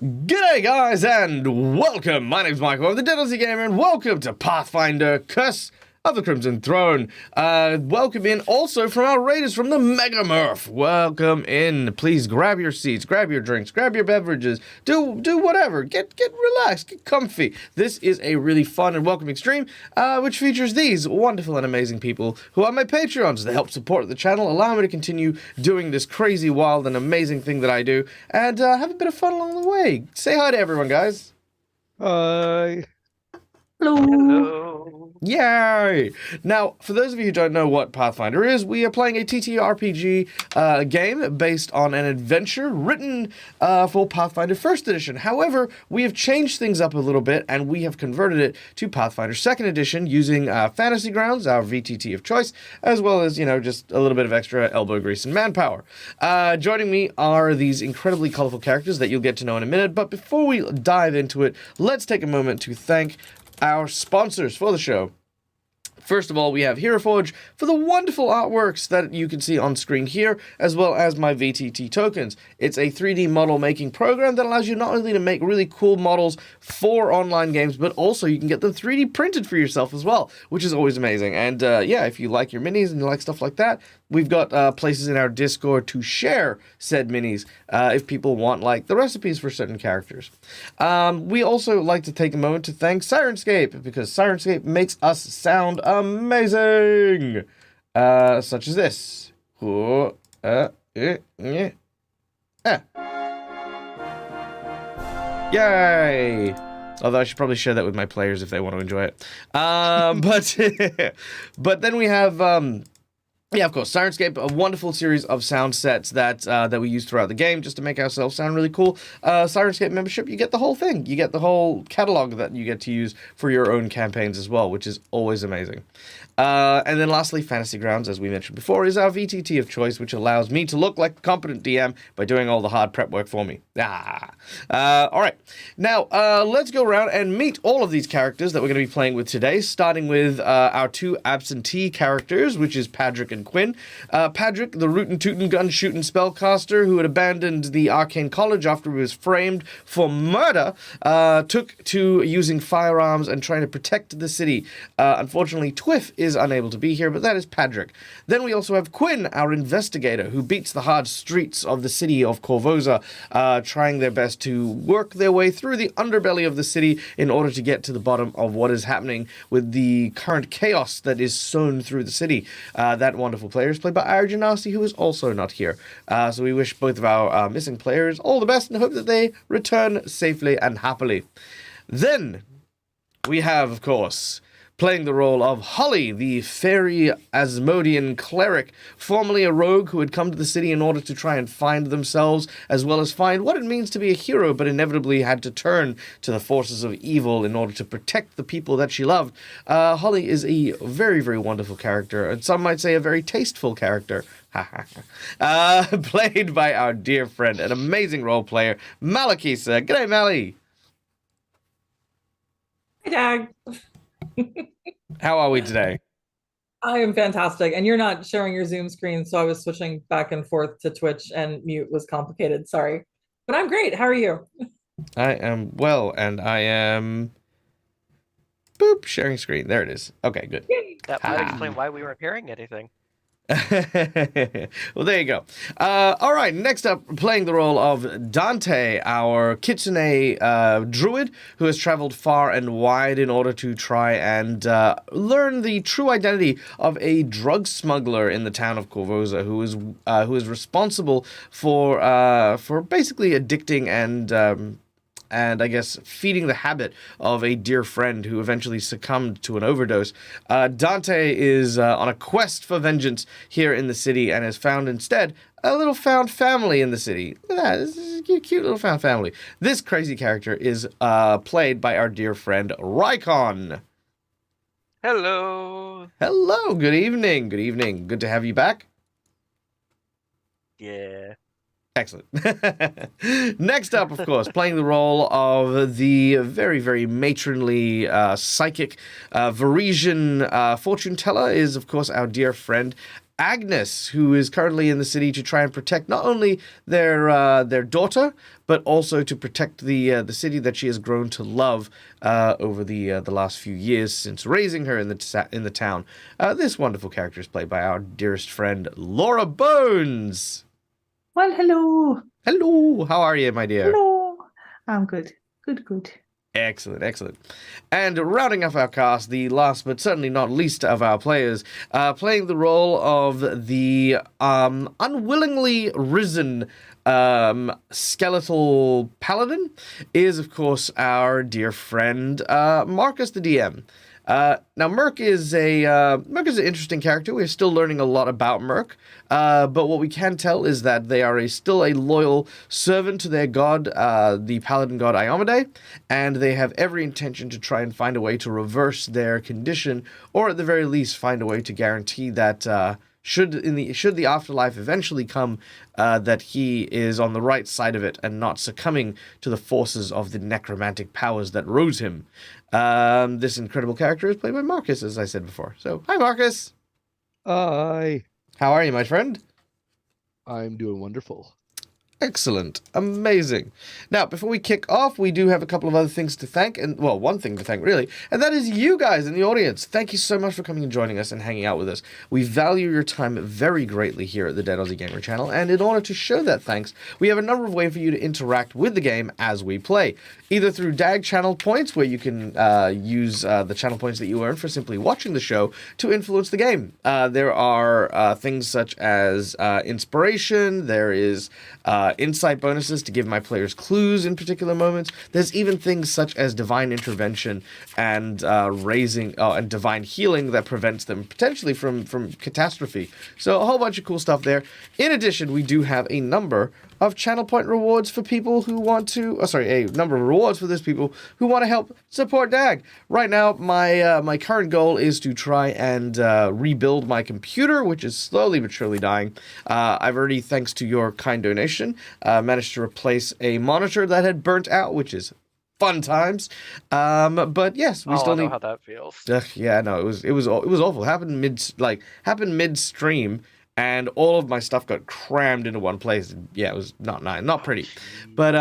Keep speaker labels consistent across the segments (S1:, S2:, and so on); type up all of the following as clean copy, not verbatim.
S1: G'day guys and welcome, my name's Michael, I'm the Diddlesy Gamer and welcome to Pathfinder Curse of the Crimson Throne. Welcome in also from our raiders from the Mega Murph. Welcome in. Please grab your seats, grab your drinks, grab your beverages, do whatever. Get relaxed, get comfy. This is a really fun and welcoming stream, which features these wonderful and amazing people who are my Patreons. They help support the channel, allow me to continue doing this crazy, wild, and amazing thing that I do, and have a bit of fun along the way. Say hi to everyone, guys.
S2: Hi.
S3: Hello.
S2: Hello.
S1: Yay! Now, for those of you who don't know what Pathfinder is, we are playing a TTRPG game based on an adventure written for Pathfinder 1st Edition. However, we have changed things up a little bit, and we have converted it to Pathfinder 2nd Edition using Fantasy Grounds, our VTT of choice, as well as, just a little bit of extra elbow grease and manpower. Joining me are these incredibly colorful characters that you'll get to know in a minute, but before we dive into it, let's take a moment to thank our sponsors for the show. First of all, we have HeroForge for the wonderful artworks that you can see on screen here, as well as my VTT tokens. It's a 3D model making program that allows you not only to make really cool models for online games, but also you can get them 3D printed for yourself as well, which is always amazing. And yeah, if you like your minis and you like stuff like that, we've got places in our Discord to share said minis if people want like the recipes for certain characters. We also like to take a moment to thank Sirenscape, because Sirenscape makes us sound amazing, such as this. Yay! Although I should probably share that with my players if they want to enjoy it. But then we have yeah, of course, Sirenscape, a wonderful series of sound sets that we use throughout the game just to make ourselves sound really cool. Sirenscape membership, you get the whole thing. You get the whole catalog that you get to use for your own campaigns as well, which is always amazing. And then lastly, Fantasy Grounds, as we mentioned before, is our VTT of choice, which allows me to look like a competent DM by doing all the hard prep work for me. All right. Now, let's go around and meet all of these characters that we're going to be playing with today, starting with our two absentee characters, which is Padrick and Quinn. Padrick, the rootin' tootin' gun shooting spellcaster who had abandoned the Arcane College after he was framed for murder, took to using firearms and trying to protect the city. Unfortunately, Twiff is unable to be here, but that is Padrick. Then we also have Quinn, our investigator, who beats the hard streets of the city of Korvosa, trying their best to work their way through the underbelly of the city in order to get to the bottom of what is happening with the current chaos that is sown through the city. That wonderful player is played by Ira Janasi, who is also not here. So we wish both of our missing players all the best and hope that they return safely and happily. Then we have, of course, playing the role of Holly, the fairy Asmodean cleric, formerly a rogue who had come to the city in order to try and find themselves, as well as find what it means to be a hero, but inevitably had to turn to the forces of evil in order to protect the people that she loved. Holly is a very, very wonderful character, and some might say a very tasteful character, Played by our dear friend, an amazing role player, Malakisa. G'day, Mally.
S3: Hey, Dag.
S1: How are we today?
S3: I am fantastic. And you're not sharing your Zoom screen, so I was switching back and forth to Twitch and mute was complicated. Sorry. But I'm great. How are you?
S1: I am well, and I am... Boop, sharing screen. There it is. Okay, good.
S3: Yay.
S2: That might explain why we weren't hearing anything.
S1: Well, there you go. All right, next up, playing the role of Dante, our kitsune druid who has traveled far and wide in order to try and learn the true identity of a drug smuggler in the town of Korvosa, who is responsible for basically addicting and I guess feeding the habit of a dear friend who eventually succumbed to an overdose. Dante is on a quest for vengeance here in the city and has found instead a little found family in the city. Look at that. This is a cute little found family. This crazy character is played by our dear friend Rykon.
S2: Hello.
S1: Hello. Good evening. Good evening. Good to have you back.
S2: Yeah.
S1: Excellent. Next up, of course, playing the role of the very, very matronly psychic Varisian fortune teller is, of course, our dear friend Agnes, who is currently in the city to try and protect not only their daughter, but also to protect the city that she has grown to love over the last few years since raising her in the town. This wonderful character is played by our dearest friend Laura Bones.
S4: Well, hello.
S1: Hello. How are you, my dear?
S4: Hello. I'm good. Good.
S1: Excellent, excellent. And rounding off our cast, the last but certainly not least of our players, playing the role of the unwillingly risen skeletal paladin is, of course, our dear friend Marcus the DM. Now, Merc is an interesting character. We're still learning a lot about Merc, but what we can tell is that they are still a loyal servant to their god, the paladin god Iomade, and they have every intention to try and find a way to reverse their condition, or at the very least find a way to guarantee that should the afterlife eventually come, that he is on the right side of it and not succumbing to the forces of the necromantic powers that rose him. This incredible character is played by Marcus, as I said before. So, hi, Marcus.
S2: Hi.
S1: How are you, my friend?
S2: I'm doing wonderful.
S1: Excellent. Amazing. Now, before we kick off, we do have a couple of other things to thank, and, well, one thing to thank, really, and that is you guys in the audience. Thank you so much for coming and joining us and hanging out with us. We value your time very greatly here at the Dead Aussie Gamer channel, and in order to show that thanks, we have a number of ways for you to interact with the game as we play. Either through DAG channel points, where you can use the channel points that you earn for simply watching the show to influence the game. There are things such as inspiration, there is insight bonuses to give my players clues in particular moments. There's even things such as divine intervention and and divine healing that prevents them potentially from catastrophe. So a whole bunch of cool stuff there. In addition, we do have a number of channel point rewards for people who want to, a number of rewards for those people who want to help support DAG. Right now, my current goal is to try and rebuild my computer, which is slowly but surely dying. I've already, thanks to your kind donation, managed to replace a monitor that had burnt out, which is fun times. But yes, we still
S2: I know
S1: need.
S2: how that feels.
S1: Yeah, no, it was awful. It happened midstream. And all of my stuff got crammed into one place. Yeah, it was not pretty. But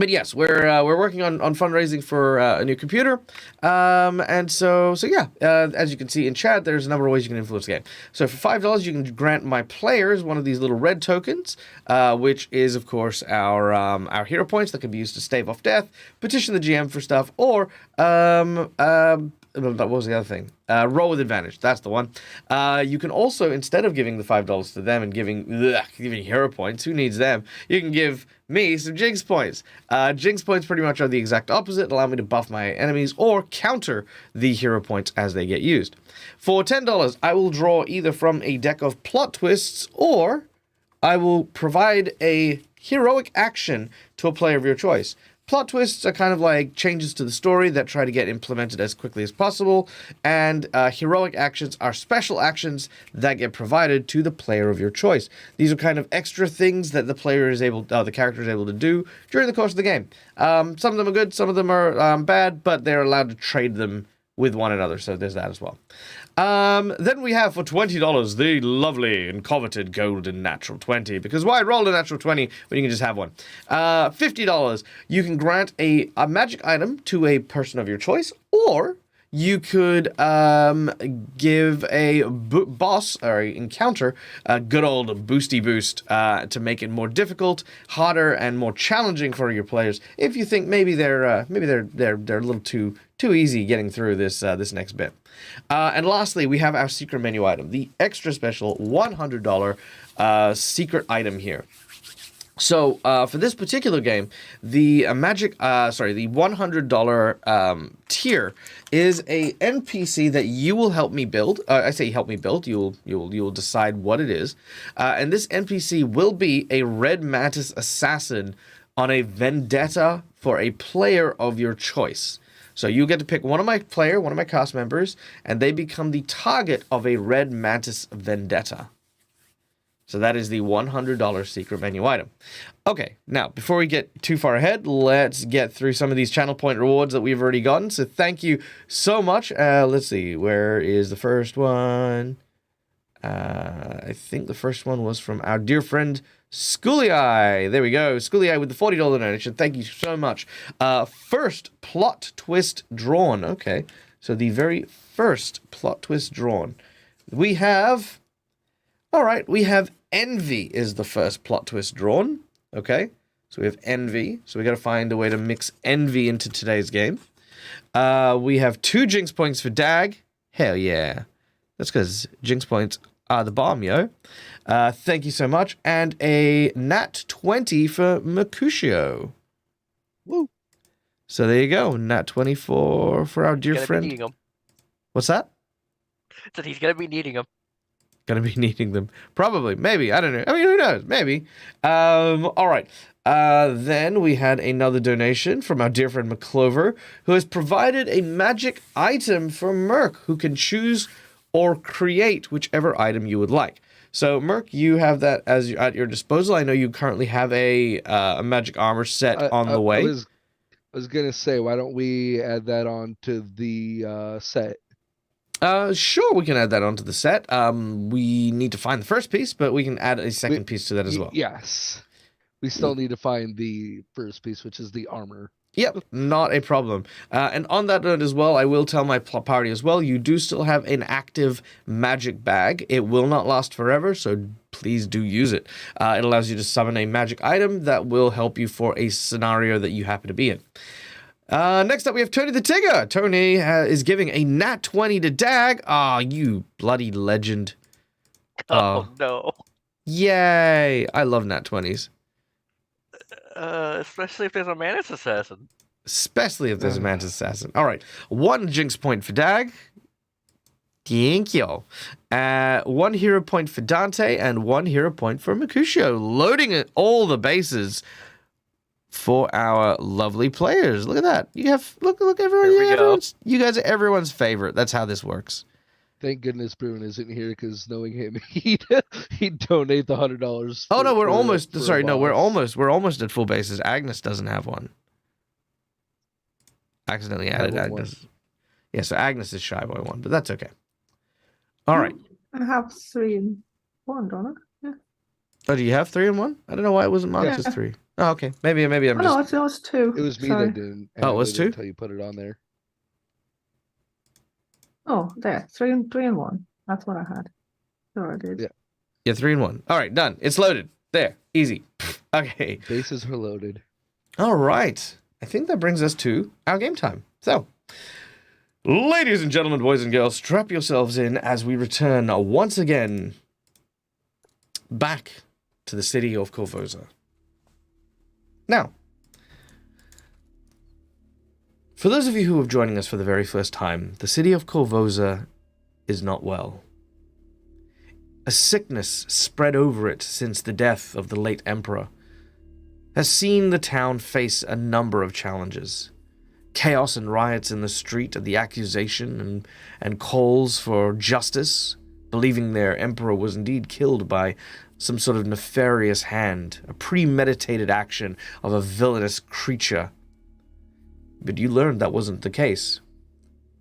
S1: yes, we're working on fundraising for a new computer. And so yeah, as you can see in chat, there's a number of ways you can influence the game. So for $5, you can grant my players one of these little red tokens, which is of course our hero points that can be used to stave off death, petition the GM for stuff, or what was the other thing? Roll with advantage. That's the one. You can also, instead of giving the $5 to them and giving hero points, who needs them? You can give me some Jinx points. Jinx points pretty much are the exact opposite, allow me to buff my enemies or counter the hero points as they get used. For $10, I will draw either from a deck of plot twists, or I will provide a heroic action to a player of your choice. Plot twists are kind of like changes to the story that try to get implemented as quickly as possible, and heroic actions are special actions that get provided to the player of your choice. These are kind of extra things that the character is able to do during the course of the game. Some of them are good, some of them are bad, but they're allowed to trade them with one another, so there's that as well. Then we have for $20 the lovely and coveted golden natural 20, because why roll a natural 20 when you can just have one? $50, you can grant a magic item to a person of your choice, or you could give a boss or encounter a good old boosty boost to make it more difficult, harder, and more challenging for your players. If you think maybe they're a little too easy getting through this next bit. And lastly, we have our secret menu item, the extra special $100 secret item here. So for this particular game, the the $100 tier is a NPC that you will help me build. I say help me build. You'll decide what it is, and this NPC will be a Red Mantis assassin on a vendetta for a player of your choice. So you get to pick one of my cast members, and they become the target of a Red Mantis vendetta. So that is the $100 secret menu item. Okay, now, before we get too far ahead, let's get through some of these channel point rewards that we've already gotten. So thank you so much. Let's see, where is the first one? I think the first one was from our dear friend Schoolie. There we go. Schoolie with the $40 donation. Thank you so much. First plot twist drawn. Okay, so the very first plot twist drawn. We have... All right, we have envy is the first plot twist drawn. Okay, so we have envy. So we got to find a way to mix envy into today's game. We have 2 jinx points for Dag. Hell yeah. That's because jinx points are the bomb, yo. Thank you so much. And a nat 20 for Mercutio.
S2: Woo.
S1: So there you go. Nat 20 for our dear friend.
S2: Be needing them.
S1: What's that?
S2: So he's gonna be needing them.
S1: Gonna be needing them. Probably. Maybe. I don't know. I mean, who knows? Maybe. All right. Then we had another donation from our dear friend McClover, who has provided a magic item for Merc, who can choose or create whichever item you would like. So, Merc, you have that at your disposal. I know you currently have a magic armor set on the way.
S2: I was gonna say, why don't we add that on to the set?
S1: Sure, we can add that onto the set. We need to find the first piece, but we can add a second piece to that as well.
S2: Yes. We still need to find the first piece, which is the armor.
S1: Yep, not a problem. And on that note as well, I will tell my party as well, you do still have an active magic bag. It will not last forever, so please do use it. It allows you to summon a magic item that will help you for a scenario that you happen to be in. Next up, we have Tony the Tigger. Tony is giving a nat 20 to Dag. Ah, you bloody legend.
S2: Oh, no.
S1: Yay. I love nat 20s.
S2: Especially if there's a Mantis Assassin.
S1: Especially if there's a Mantis Assassin. All right. 1 jinx point for Dag. Thank you. 1 hero point for Dante and 1 hero point for Mercutio. Loading all the bases for our lovely players. Look at that. You have look everyone. You guys are everyone's favorite. That's how this works.
S2: Thank goodness Bruin isn't here, because knowing him, he'd donate the $100.
S1: Oh no, we're almost at full bases. Agnes doesn't have one. Accidentally added Agnes. Yeah, so Agnes is shy by 1, but that's okay. All right.
S4: I have 3 and 1, don't I? Yeah.
S1: Oh, do you have 3 and 1? I don't know why it wasn't marked as 3. Oh, okay. Maybe I'm just.
S4: No, it was 2.
S2: It was me
S4: Sorry.
S2: that didn't.
S1: Oh, it was 2?
S2: Until you put it on there.
S4: Oh, there, 3 and 1. That's what I had. Sure, I did.
S2: Yeah.
S1: Yeah, 3 and 1. All right, done. It's loaded. There, easy. Okay.
S2: Bases are loaded.
S1: All right. I think that brings us to our game time. So, ladies and gentlemen, boys and girls, strap yourselves in as we return once again back to the city of Korvosa. Now, for those of you who are joining us for the very first time, the city of Korvosa is not well. A sickness spread over it since the death of the late emperor has seen the town face a number of challenges. Chaos and riots in the street at the accusation and calls for justice, believing their emperor was indeed killed by some sort of nefarious hand, a premeditated action of a villainous creature. But you learned that wasn't the case.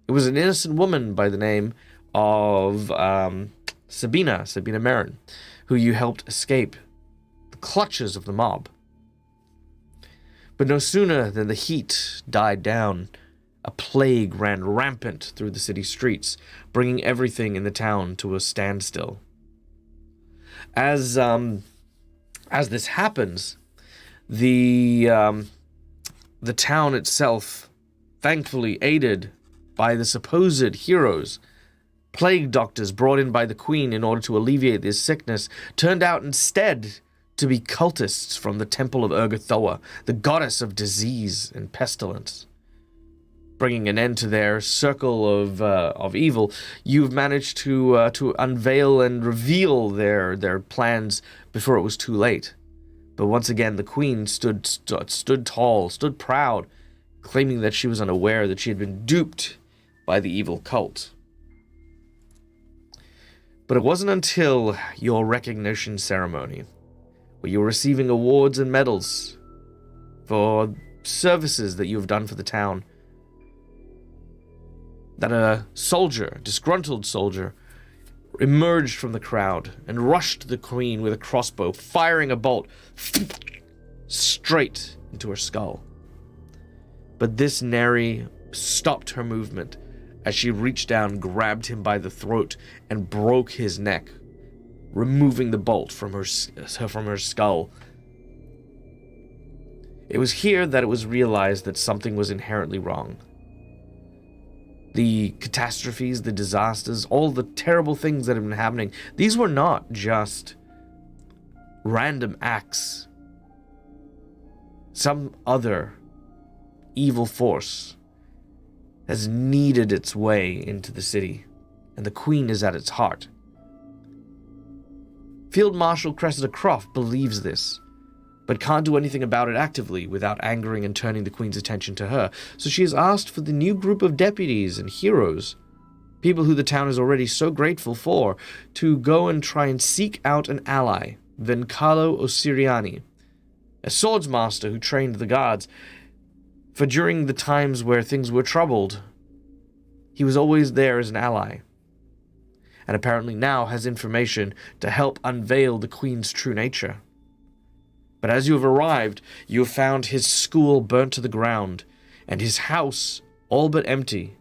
S1: It was an innocent woman by the name of Sabina Marin, who you helped escape the clutches of the mob. But no sooner than the heat died down, a plague ran rampant through the city streets, bringing everything in the town to a standstill. As this happens, the town itself, thankfully aided by the supposed heroes, plague doctors brought in by the queen in order to alleviate this sickness, turned out instead to be cultists from the temple of Urgathoa, the goddess of disease and pestilence. Bringing an end to their circle of evil, you've managed to unveil and reveal their plans before it was too late. But once again, the queen stood tall, stood proud, claiming that she was unaware that she had been duped by the evil cult. But it wasn't until your recognition ceremony, where you were receiving awards and medals for services that you have done for the town, that a disgruntled soldier, emerged from the crowd and rushed the queen with a crossbow, firing a bolt straight into her skull. But this nary stopped her movement as she reached down, grabbed him by the throat, and broke his neck, removing the bolt from her skull. It was here that it was realized that something was inherently wrong. The catastrophes, the disasters, all the terrible things that have been happening, these were not just random acts. Some other evil force has kneaded its way into the city, and the queen is at its heart. Field Marshal Cressida Croft believes this, but can't do anything about it actively without angering and turning the queen's attention to her, so she has asked for the new group of deputies and heroes, people who the town is already so grateful for, to go and try and seek out an ally, Vencalo Osiriani, a swordsmaster who trained the guards. For during the times where things were troubled, he was always there as an ally, and apparently now has information to help unveil the queen's true nature. But as you have arrived, you have found his school burnt to the ground, and his house all but empty,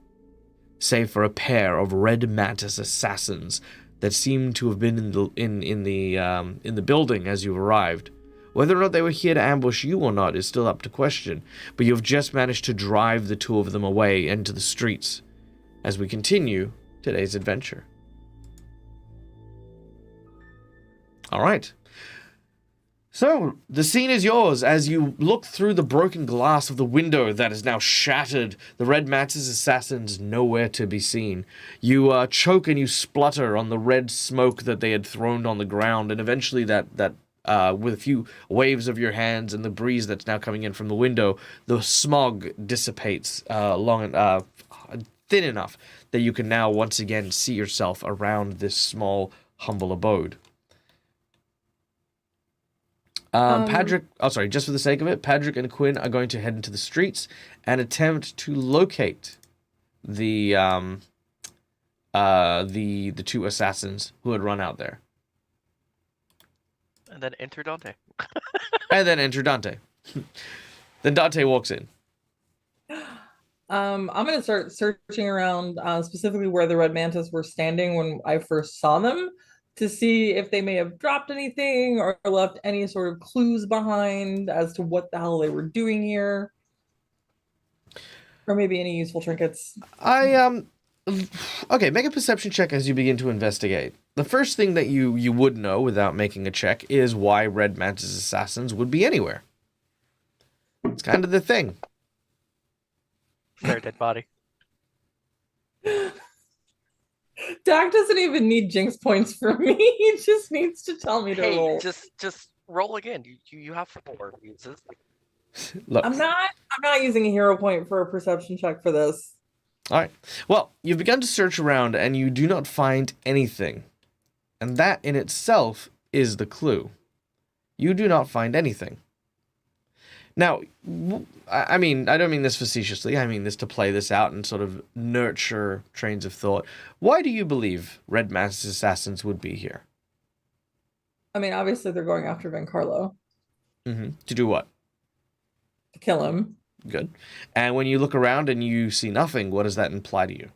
S1: save for a pair of Red Mantis assassins that seem to have been in the building as you arrived. Whether or not they were here to ambush you or not is still up to question, but you have just managed to drive the two of them away into the streets as we continue today's adventure. All right. So, the scene is yours as you look through the broken glass of the window that is now shattered. The Red Mantis assassins nowhere to be seen. You choke and you splutter on the red smoke that they had thrown on the ground, and eventually that with a few waves of your hands and the breeze that's now coming in from the window, the smog dissipates thin enough that you can now once again see yourself around this small, humble abode. Just for the sake of it, Patrick and Quinn are going to head into the streets and attempt to locate the two assassins who had run out there.
S5: And then enter Dante.
S1: Then Dante walks in.
S3: I'm gonna start searching around, specifically where the Red Mantis were standing when I first saw them, to see if they may have dropped anything or left any sort of clues behind as to what the hell they were doing here. Or maybe any useful trinkets.
S1: Okay, make a perception check as you begin to investigate. The first thing that you would know without making a check is why Red Mantis assassins would be anywhere. It's kind of the thing.
S5: Their dead body.
S3: Dak doesn't even need jinx points from me. He just needs to tell me to roll.
S5: Just Roll again. You have 4 uses.
S1: Look.
S3: I'm not using a hero point for a perception check for this.
S1: All right. Well, you've begun to search around and you do not find anything. And that in itself is the clue. You do not find anything. Now, I mean, I don't mean this facetiously. I mean this to play this out and sort of nurture trains of thought. Why do you believe Red Mantis assassins would be here?
S3: I mean, obviously they're going after Vencarlo
S1: To do what?
S3: to kill him.
S1: Good. And when you look around and you see nothing, what does that imply to you?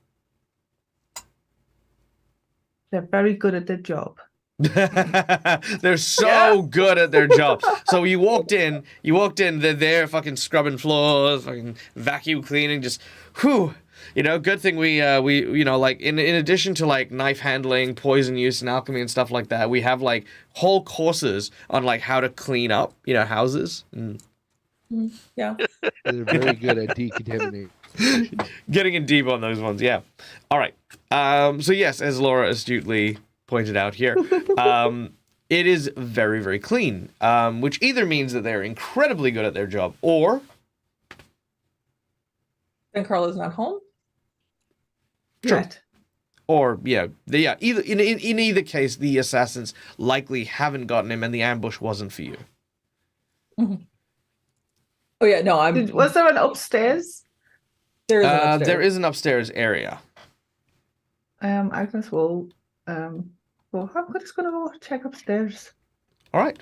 S4: They're very good at their job.
S1: They're so good at their job. So you walked in, they're there fucking scrubbing floors, fucking vacuum cleaning, just whew. You know, good thing we you know, like in addition to like knife handling, poison use and alchemy and stuff like that, we have like whole courses on like how to clean up, you know, houses.
S3: Yeah.
S2: They're very good at decontaminating.
S1: Getting in deep on those ones, yeah. All right. So yes, as Laura astutely pointed out here, it is very, very clean, which either means that they're incredibly good at their job, or
S3: Vencarlo's not home.
S1: Sure.
S4: Yet.
S1: or either in either case, the assassins likely haven't gotten him, and the ambush wasn't for you.
S3: Oh yeah, no,
S4: Was there an upstairs?
S3: there is an upstairs.
S1: There is an upstairs area.
S4: I guess we'll I'm just gonna go check upstairs.
S1: All right,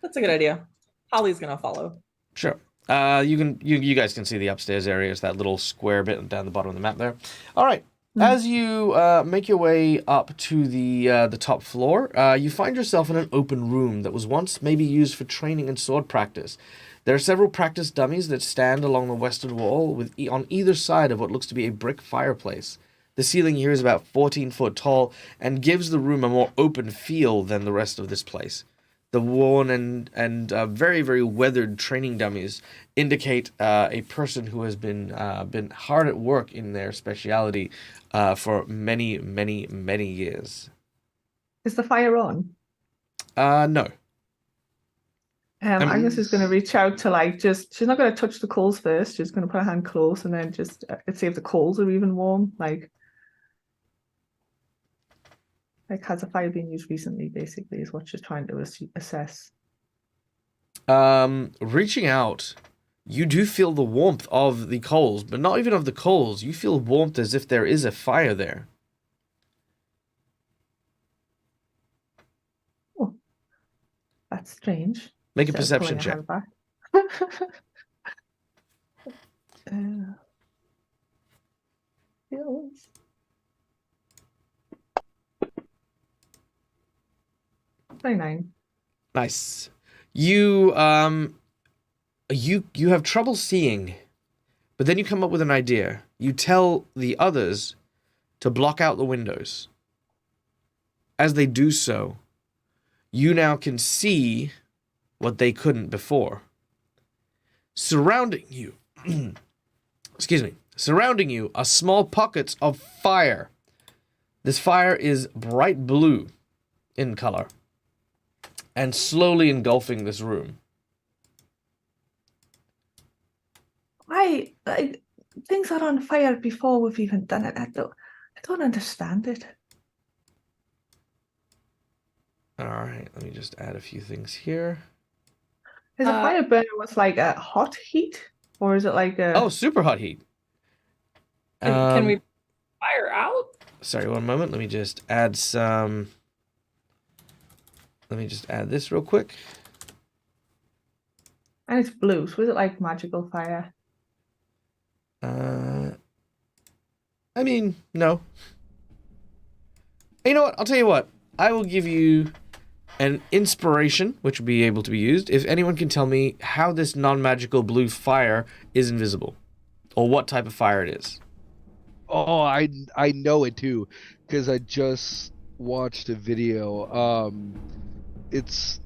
S3: That's a good idea. Holly's gonna follow.
S1: sure. You guys can see the upstairs area. It's that little square bit down the bottom of the map there. All right. As you make your way up to the top floor, you find yourself in an open room that was once maybe used for training and sword practice. There are several practice dummies that stand along the western wall on either side of what looks to be a brick fireplace. The ceiling here is about 14 foot tall and gives the room a more open feel than the rest of this place. The worn and very, very weathered training dummies indicate a person who has been hard at work in their speciality for many, many, many years.
S4: Is the fire on?
S1: No.
S4: I guess she's going to reach out to she's not going to touch the coals first. She's going to put her hand close and then just see if the coals are even warm. Like has the fire been used recently? Basically, is what she's trying to assess.
S1: Reaching out, you do feel the warmth of the coals, but not even of the coals. You feel warmth as if there is a fire there.
S4: Oh, that's strange.
S1: Make a
S4: So
S1: perception
S4: pulling
S1: check.
S4: her hand back. Feels. 29.
S1: Nice. You have trouble seeing, but then you come up with an idea. You tell the others to block out the windows. As they do so, you now can see what they couldn't before. Surrounding you, surrounding you are small pockets of fire. This fire is bright blue in color and slowly engulfing this room.
S4: Why? Things are on fire before we've even done it. I don't understand it.
S1: All right, let me just add a few things here.
S4: Is a fire burner with like a hot heat, or is it like a?
S1: Oh, super hot heat.
S3: Can we fire out?
S1: Sorry, one moment. Let me just add some. Let me just add this real quick.
S4: And it's blue, so is it like magical fire?
S1: I mean, no. You know what? I'll tell you what. I will give you an inspiration, which will be able to be used, if anyone can tell me how this non-magical blue fire is invisible. Or what type of fire it is.
S2: Oh, I know it too, because I just watched a video. It's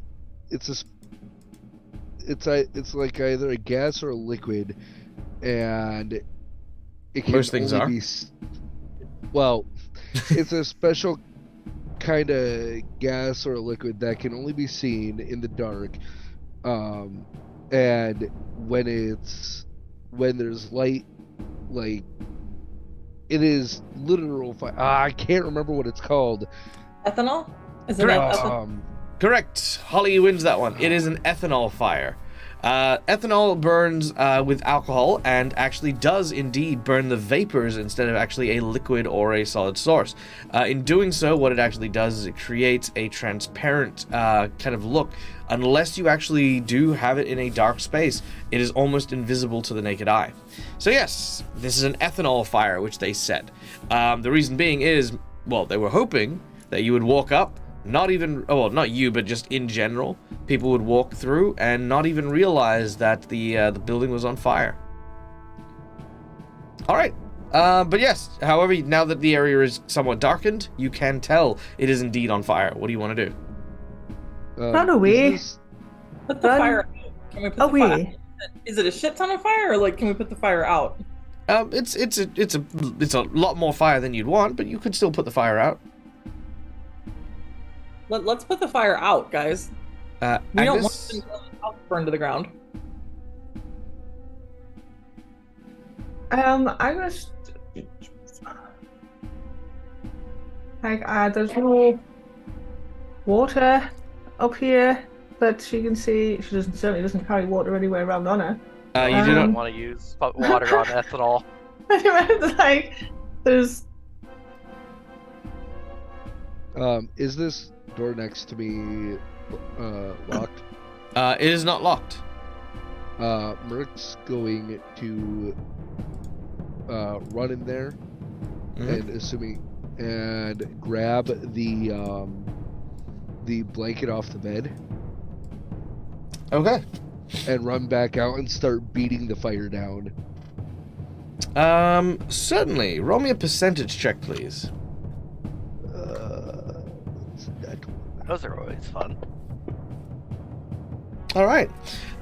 S2: like either a gas or a liquid, and it can
S1: Most things
S2: only
S1: are.
S2: be well, it's a special kind of gas or liquid that can only be seen in the dark. And when there's light, like it is literal fire. I can't remember what it's called.
S3: Ethanol? Is it
S1: Correct.
S3: ethanol?
S1: Correct. Holly wins that one. It is an ethanol fire. Ethanol burns with alcohol and actually does indeed burn the vapors instead of actually a liquid or a solid source. In doing so, what it actually does is it creates a transparent kind of look. Unless you actually do have it in a dark space, it is almost invisible to the naked eye. So yes, this is an ethanol fire, which they said. The reason being is, well, they were hoping that you would walk up, not you, but just in general, people would walk through and not even realize that the building was on fire. All right, but yes, however, now that the area is somewhat darkened, you can tell it is indeed on fire. What do you want to do?
S4: Run away.
S3: Put the
S4: Run
S3: fire out. Can we put the
S4: away.
S3: fire? Is it a shit ton of fire, or like can we put the fire out?
S1: It's a lot more fire than you'd want, but you could still put the fire out.
S3: Let's put the fire out, guys. We don't want them to burn to the ground.
S4: I was like, there's no water up here that she can see. She certainly doesn't carry water anywhere around on her.
S1: You do
S5: don't
S1: not.
S5: want to use water on ethanol.
S4: It's like there's.
S2: Is this door next to me locked?
S1: It is not locked.
S2: Merc's going to run in there and grab the blanket off the bed
S1: Okay.
S2: and run back out and start beating the fire down.
S1: Certainly. Roll me a percentage check, please.
S5: Those are always fun.
S1: All right.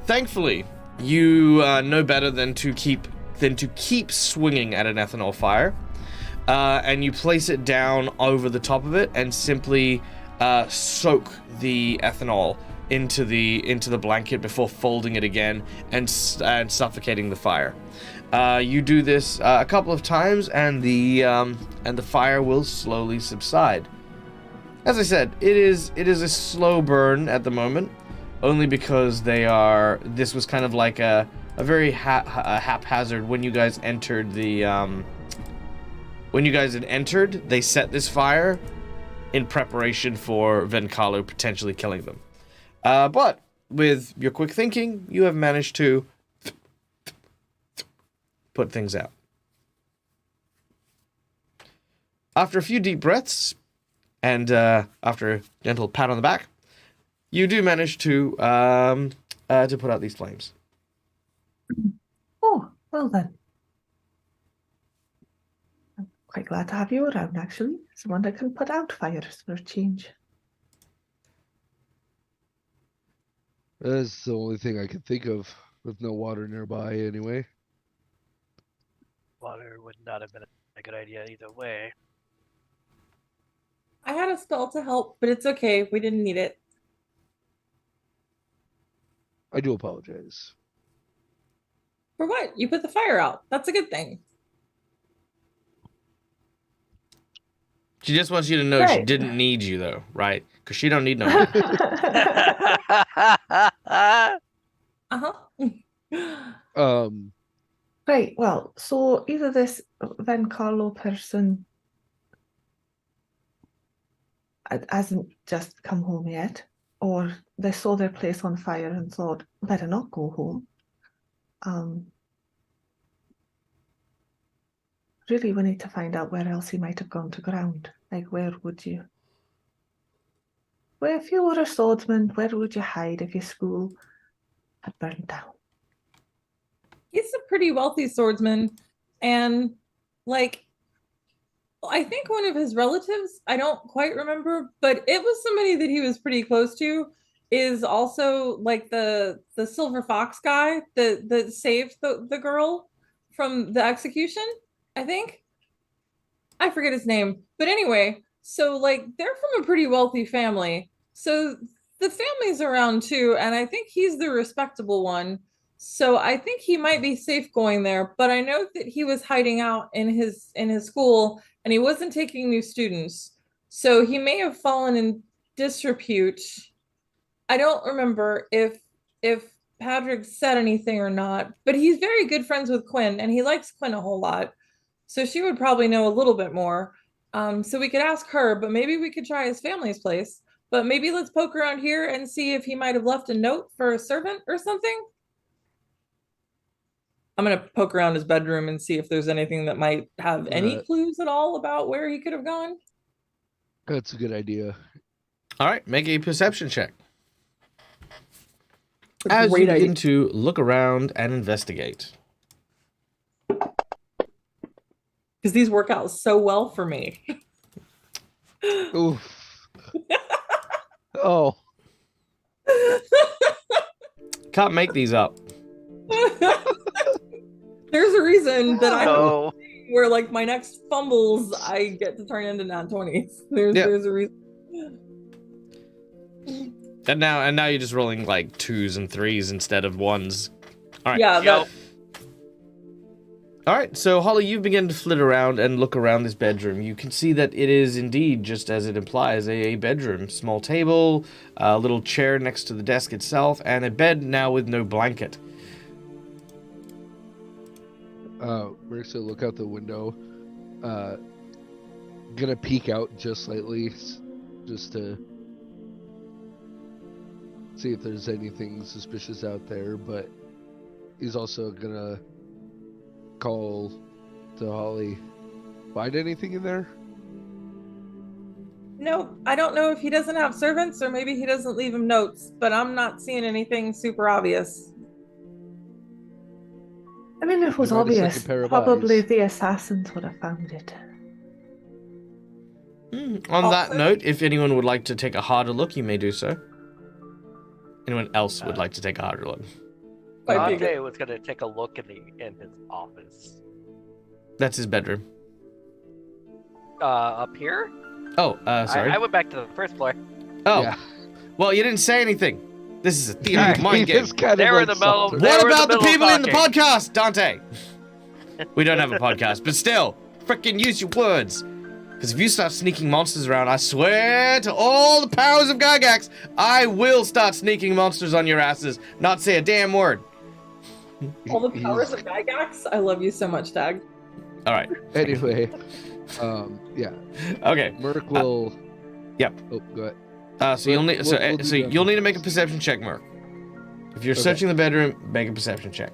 S1: Thankfully, you know better than to keep swinging at an ethanol fire, and you place it down over the top of it and simply soak the ethanol into the blanket before folding it again and suffocating the fire. You do this a couple of times, and the fire will slowly subside. As I said, it is a slow burn at the moment, only because this was kind of like a very haphazard. When you guys entered they set this fire in preparation for Venkalo potentially killing them. But with your quick thinking, you have managed to put things out. After a few deep breaths, and after a gentle pat on the back, you do manage to put out these flames.
S4: Oh, well then. I'm quite glad to have you around, actually. Someone that can put out fires for a change.
S2: That's the only thing I can think of with no water nearby anyway.
S5: Water would not have been a good idea either way.
S3: I had a spell to help, but it's okay. We didn't need it.
S2: I do apologize.
S3: For what? You put the fire out. That's a good thing.
S1: She just wants you to know she
S4: Right.
S1: didn't need you, though, right? Because she don't need no
S3: Uh-huh.
S4: Right, well, so either this Venkalo person hasn't just come home yet, or they saw their place on fire and thought, better not go home. Really, we need to find out where else he might have gone to ground. Like, where would you? Where, if you were a swordsman, where would you hide if your school had burned down?
S3: He's a pretty wealthy swordsman, and like I think one of his relatives, I don't quite remember, but it was somebody that he was pretty close to, is also like the silver fox guy that saved the girl from the execution. I think I forget his name, but anyway, So like they're from a pretty wealthy family. So the family's around too, and I think he's the respectable one. So I think he might be safe going there, but I know that he was hiding out in his school and he wasn't taking new students. So he may have fallen in disrepute. I don't remember if Patrick said anything or not, but he's very good friends with Quinn and he likes Quinn a whole lot. So she would probably know a little bit more. So we could ask her, but maybe we could try his family's place. But maybe let's poke around here and see if he might have left a note for a servant or something. I'm gonna poke around his bedroom and see if there's anything that might have any clues at all about where he could have gone.
S2: That's a good idea.
S1: All right, make a perception check.
S3: It's a
S1: As you
S3: great
S1: begin
S3: idea.
S1: to look around and investigate.
S3: Because these work out so well for me.
S2: Oof. Oh,
S1: Can't make these up.
S3: There's a reason that I
S5: No.
S3: where like my next fumbles I get to turn into nat 20s.
S1: Yeah.
S3: There's a reason.
S1: And now you're just rolling like 2s and 3s instead of 1s. All right.
S3: Yeah,
S5: Yo.
S3: that,
S1: All right, so Holly, you begin to flit around and look around this bedroom. You can see that it is indeed, just as it implies, a bedroom. Small table, a little chair next to the desk itself, and a bed now with no blanket.
S2: Mercs will look out the window. Gonna peek out just slightly, just to see if there's anything suspicious out there. But he's also gonna call to Holly. Find anything in there?
S3: no, I don't know if he doesn't have servants or maybe he doesn't leave him notes, but I'm not seeing anything super obvious.
S4: I mean, if it was
S2: You find a second
S4: obvious,
S2: pair of
S4: probably
S2: eyes.
S4: the assassins would have found it.
S1: On that
S3: Also-
S1: note, if anyone would like to take a harder look, you may do so. Anyone else would like to take a harder look?
S3: Might be a good-
S5: Dante was gonna take a look in his office.
S1: That's his bedroom.
S5: Up here?
S1: Oh, sorry.
S5: I went back to the first floor.
S1: Oh,
S2: Yeah.
S1: well, you didn't say anything. This is a theater
S5: Alright,
S1: mind
S2: He
S1: game.
S2: just kind of
S5: They were in
S2: like
S5: the middle-
S2: sauntered.
S5: they
S1: What
S5: were in the
S1: about the
S5: middle of
S1: people in the
S5: talking.
S1: podcast, Dante? We don't have a podcast, but still, frickin' use your words. Because if you start sneaking monsters around, I swear to all the powers of Gygax, I will start sneaking monsters on your asses, not say a damn word.
S3: All the
S2: He's-
S3: powers of Gygax. I love you so much, Tag.
S1: All right.
S2: Anyway, yeah.
S1: Okay.
S2: Merc will.
S1: yep.
S2: Oh, go ahead.
S1: So you'll need
S2: We'll do
S1: so
S2: that
S1: you'll need to
S2: first.
S1: make a perception check, Merc. If you're
S2: Okay.
S1: searching the bedroom, make a perception check.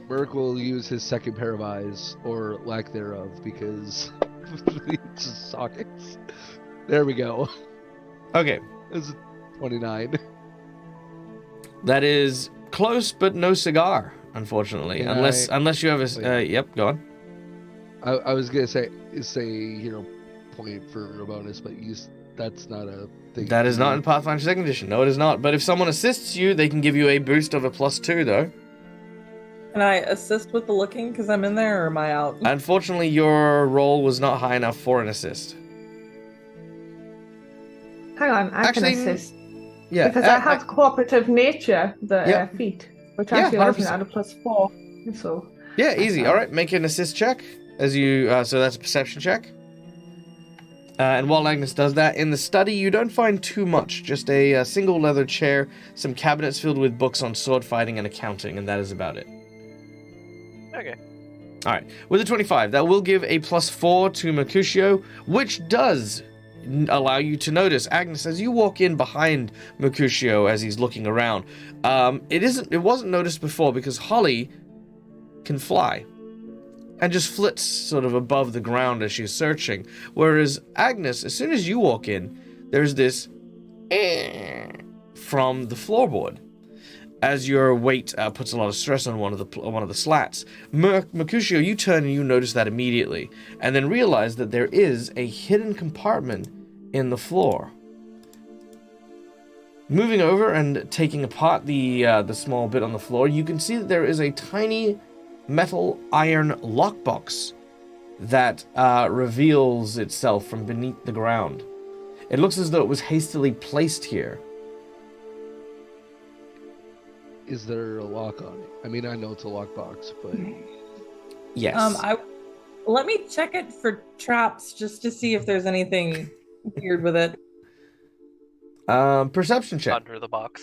S2: Merc will use his second pair of eyes, or lack thereof, because it's just sockets. There we go.
S1: Okay.
S2: It's 29.
S1: That is close, but no cigar, unfortunately.
S2: Can
S1: Unless you have a
S2: Wait.
S1: yep, go on.
S2: I was gonna say hero point for a bonus, but that's not a thing.
S1: That is not in Pathfinder 2nd Edition. No, it is not. But if someone assists you, they can give you a boost of a +2, though.
S3: Can I assist with the looking because I'm in there, or am I out?
S1: Unfortunately, your roll was not high enough for an assist.
S4: Hang on, I
S1: Actually,
S4: can assist.
S1: Yeah.
S4: Because I have cooperative nature, the
S1: Yeah.
S4: feat, which
S1: Yeah,
S4: actually allows me
S1: 100%.
S4: to add a +4. So,
S1: Yeah, easy. All right, make an assist check as you. So that's a perception check. And while Agnes does that, in the study you don't find too much. Just a single leather chair, some cabinets filled with books on sword fighting and accounting, and that is about it.
S5: Okay.
S1: All right, with a 25, that will give a +4 to Mercutio, which does allow you to notice Agnes as you walk in behind Mercutio as he's looking around. It wasn't noticed before because Holly can fly and just flits sort of above the ground as she's searching, whereas Agnes, as soon as you walk in, there's this from the floorboard. As your weight puts a lot of stress on one of the slats. Mercutio, you turn and you notice that immediately, and then realize that there is a hidden compartment in the floor. Moving over and taking apart the small bit on the floor, you can see that there is a tiny metal iron lockbox that reveals itself from beneath the ground. It looks as though it was hastily placed here.
S2: Is there a lock on it? I mean, I know it's a lockbox, but
S1: Yes.
S3: Let me check it for traps just to see if there's anything weird with it.
S1: Perception check.
S5: Under the box.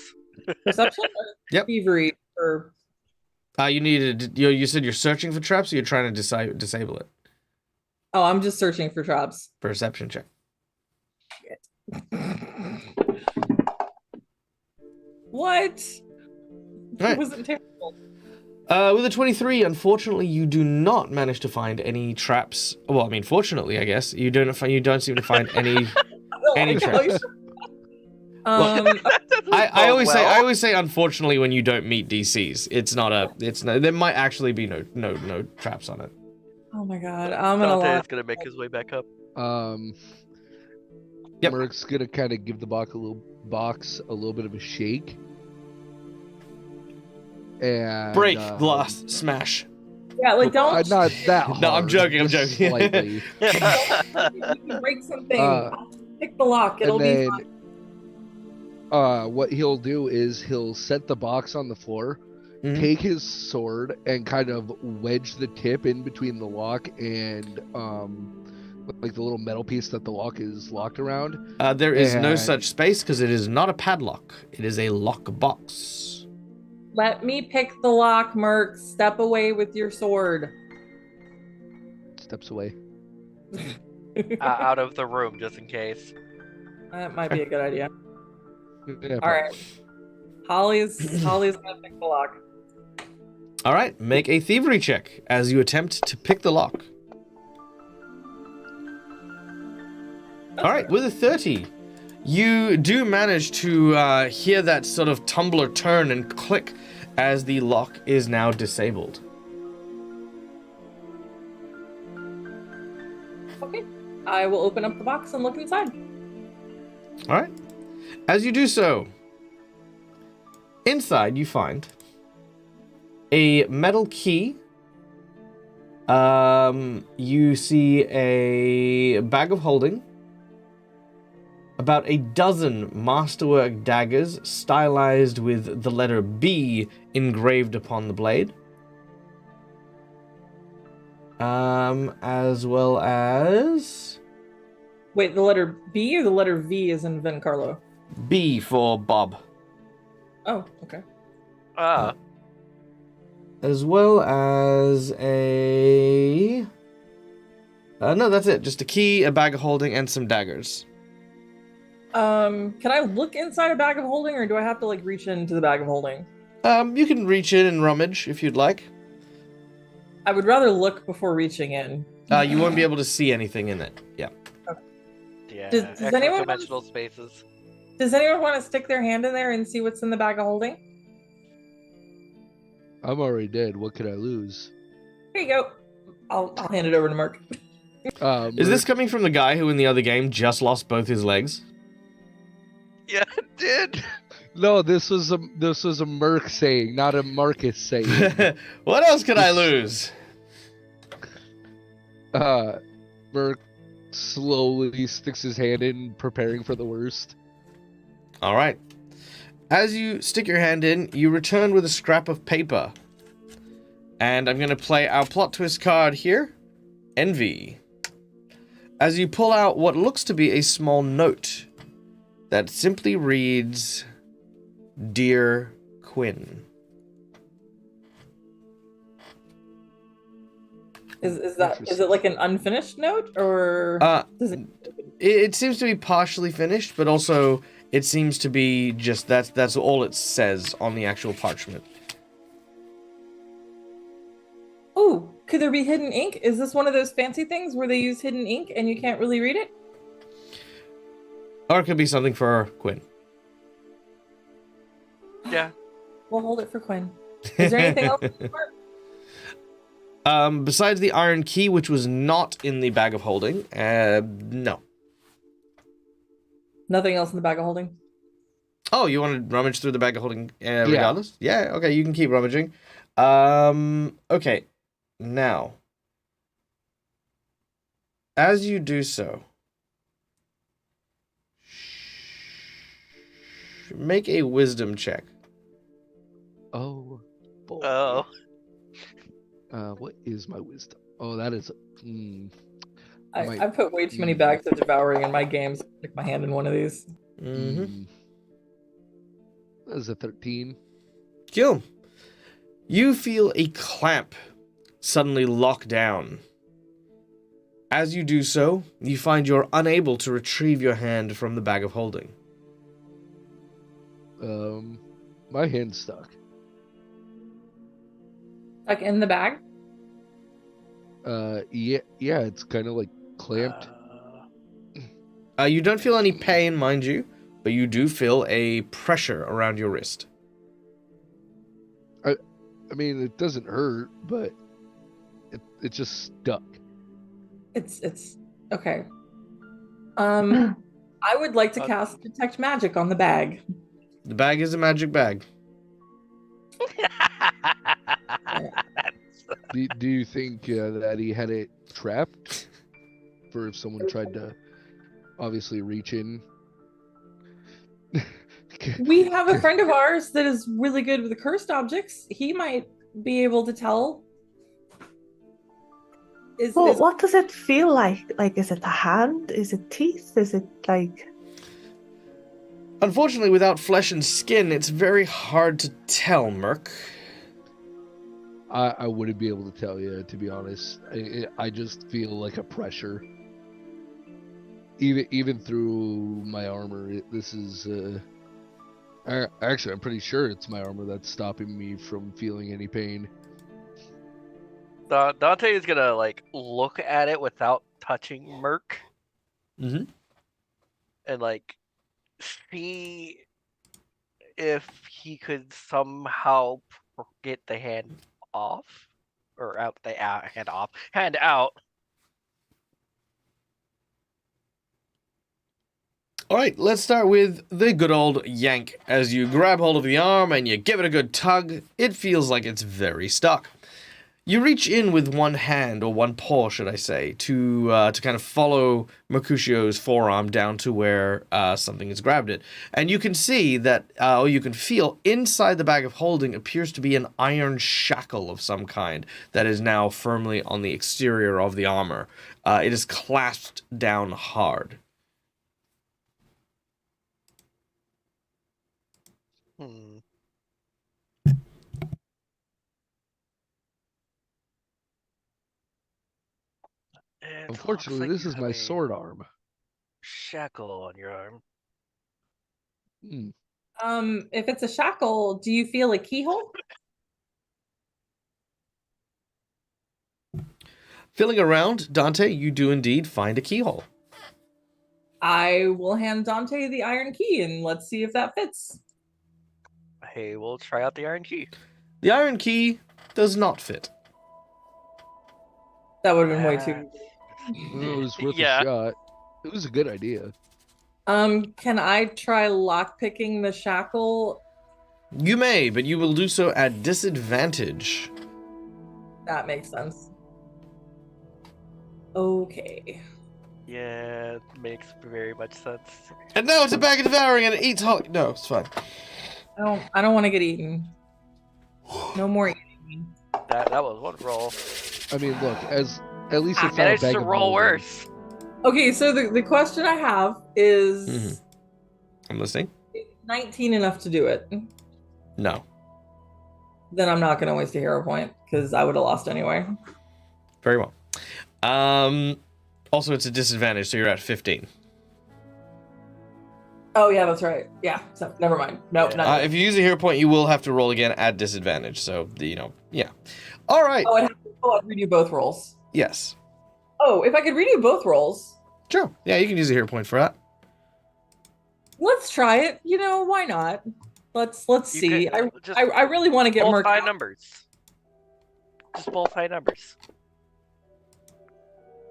S3: Perception? Or
S1: Yep.
S3: thievery? Or
S1: You said you're searching for traps, or you're trying to disable it.
S3: oh, I'm just searching for traps.
S1: Perception check.
S3: What?
S1: Right.
S3: It wasn't terrible.
S1: With a 23, unfortunately, you do not manage to find any traps. Well, I mean, fortunately, I guess you don't seem to find any any traps. I always say unfortunately when you don't meet DCs. There might actually be no traps on it.
S3: Oh my god, I'm gonna
S5: Dante
S3: lie.
S5: is gonna make his way back up.
S1: Yep.
S2: Merc's gonna kind of give the box a little bit of a shake. And
S1: Break, glass, smash.
S3: Yeah, like don't
S2: not that hard.
S1: No, I'm joking.
S2: just slightly.
S3: break something. Pick the lock. It'll be fine.
S2: What he'll do is he'll set the box on the floor,
S1: Mhm.
S2: take his sword, and kind of wedge the tip in between the lock and like the little metal piece that the lock is locked around.
S1: There is no
S2: And-
S1: such space because it is not a padlock. It is a lock box.
S3: Let me pick the lock, Merc. Step away with your sword.
S2: Steps away.
S5: Out of the room, just in case.
S3: That might be a good idea.
S2: Yeah,
S3: All right. Holly's gonna pick the lock.
S1: All right, make a thievery check as you attempt to pick the lock. All right, with a 30, you do manage to hear that sort of tumbler turn and click as the lock is now disabled.
S3: Okay. I will open up the box and look inside.
S1: All right. As you do so, inside you find a metal key. You see a bag of holding, about a dozen masterwork daggers stylized with the letter B engraved upon the blade, as well as
S3: Wait, the letter B or the letter V is in Vin Carlo?
S1: B for Bob.
S3: Oh, okay.
S1: As well as a... no, that's it. Just a key, a bag of holding, and some daggers.
S3: Can I look inside a bag of holding, or do I have to like reach into the bag of holding?
S1: You can reach in and rummage if you'd like.
S3: I would rather look before reaching in.
S1: You won't be able to see anything in it. Yeah.
S5: Yeah.
S3: Does
S5: extra
S3: anyone-
S5: dimensional spaces.
S3: Does anyone want to stick their hand in there and see what's in the bag of holding?
S2: I'm already dead. What could I lose?
S3: Here you go. I'll hand it over to Mark.
S1: Is this coming from the guy who in the other game just lost both his legs?
S5: Yeah, it did.
S2: No, this was a Merc saying, not a Marcus saying.
S1: What else could I lose?
S2: Merc slowly sticks his hand in, preparing for the worst.
S1: All right. As you stick your hand in, you return with a scrap of paper. And I'm going to play our plot twist card here. Envy. As you pull out what looks to be a small note that simply reads, Dear Quinn.
S3: Is it like an unfinished note, or does it?
S1: It seems to be partially finished, but also it seems to be just that's all it says on the actual parchment.
S3: Oh, could there be hidden ink? Is this one of those fancy things where they use hidden ink and you can't really read it?
S1: Or it could be something for Quinn.
S5: Yeah.
S3: We'll hold it for Quinn. Is there anything else?
S1: Besides the iron key, which was not in the bag of holding, no.
S3: Nothing else in the bag of holding?
S1: Oh, you want to rummage through the bag of holding regardless? Yeah, okay, you can keep rummaging. Okay, now, as you do so, make a wisdom check.
S2: Oh, boy.
S5: Oh.
S2: What is my wisdom? Oh, that is.
S3: I put way too many bags of devouring in my games. Stick my hand in one of these.
S2: That is a 13.
S1: Cool. You feel a clamp suddenly lock down. As you do so, you find you're unable to retrieve your hand from the bag of holding.
S2: My hand's stuck.
S3: Like in the bag?
S2: Yeah, it's kind of like clamped.
S1: You don't feel any pain, mind you, but you do feel a pressure around your wrist.
S2: I mean, it doesn't hurt, but it's just stuck.
S3: It's okay. I would like to cast detect magic on the bag.
S1: The bag is a magic bag.
S2: Do you think that he had it trapped for if someone tried to obviously reach in?
S3: We have a friend of ours that is really good with the cursed objects. He might be able to tell.
S4: What does it feel like? Like, is it the hand? Is it teeth? Is it like...
S1: Unfortunately, without flesh and skin, it's very hard to tell, Merc.
S2: I wouldn't be able to tell you, to be honest. I just feel like a pressure. Even through my armor, this is... Actually, I'm pretty sure it's my armor that's stopping me from feeling any pain.
S5: Dante is gonna like look at it without touching Merc.
S1: Mm-hmm.
S5: And like see if he could somehow get the hand off or out the hand out.
S1: All right, let's start with the good old yank. As you grab hold of the arm and you give it a good tug, it feels like it's very stuck. You reach in with one hand, or one paw, should I say, to kind of follow Mercutio's forearm down to where something has grabbed it. And you can see that, or you can feel inside the bag of holding appears to be an iron shackle of some kind that is now firmly on the exterior of the armor. It is clasped down hard.
S2: Unfortunately, this is my sword arm.
S5: Shackle on your arm.
S3: If it's a shackle, do you feel a keyhole?
S1: Filling around, Dante, you do indeed find a keyhole.
S3: I will hand Dante the iron key and let's see if that fits.
S5: Hey, we'll try out the iron key.
S1: The iron key does not fit.
S3: That would have been way too.
S2: It was worth a shot. It was a good idea.
S3: Can I try lockpicking the shackle?
S1: You may, but you will do so at disadvantage.
S3: That makes sense. Okay.
S5: Yeah, it makes very much sense.
S1: And now it's a bag of devouring and it eats Holly. No, it's fine.
S3: I don't want to get eaten. No more eating.
S5: That was one roll.
S2: I mean, look, at least
S5: I
S2: it's not a
S5: managed
S2: bag
S5: to
S2: of
S5: roll
S2: holding.
S5: worse.
S3: Okay, so the question I have is
S1: I'm listening.
S3: is 19 enough to do it?
S1: No.
S3: Then I'm not going to waste a hero point because I would have lost anyway.
S1: Very well. Also, it's a disadvantage, so you're at 15.
S3: Oh, yeah, that's right. Yeah, so never mind. Nope, not
S1: If you use a hero point, you will have to roll again at disadvantage. So, yeah. All right.
S3: I'd redo both rolls.
S1: Yes.
S3: Oh, if I could redo both rolls.
S1: Sure. Yeah, you can use a hero point for that.
S3: Let's try it. Why not? Let's see. I really want to get
S5: both
S3: Merc
S5: high
S3: out.
S5: numbers. Just both high numbers.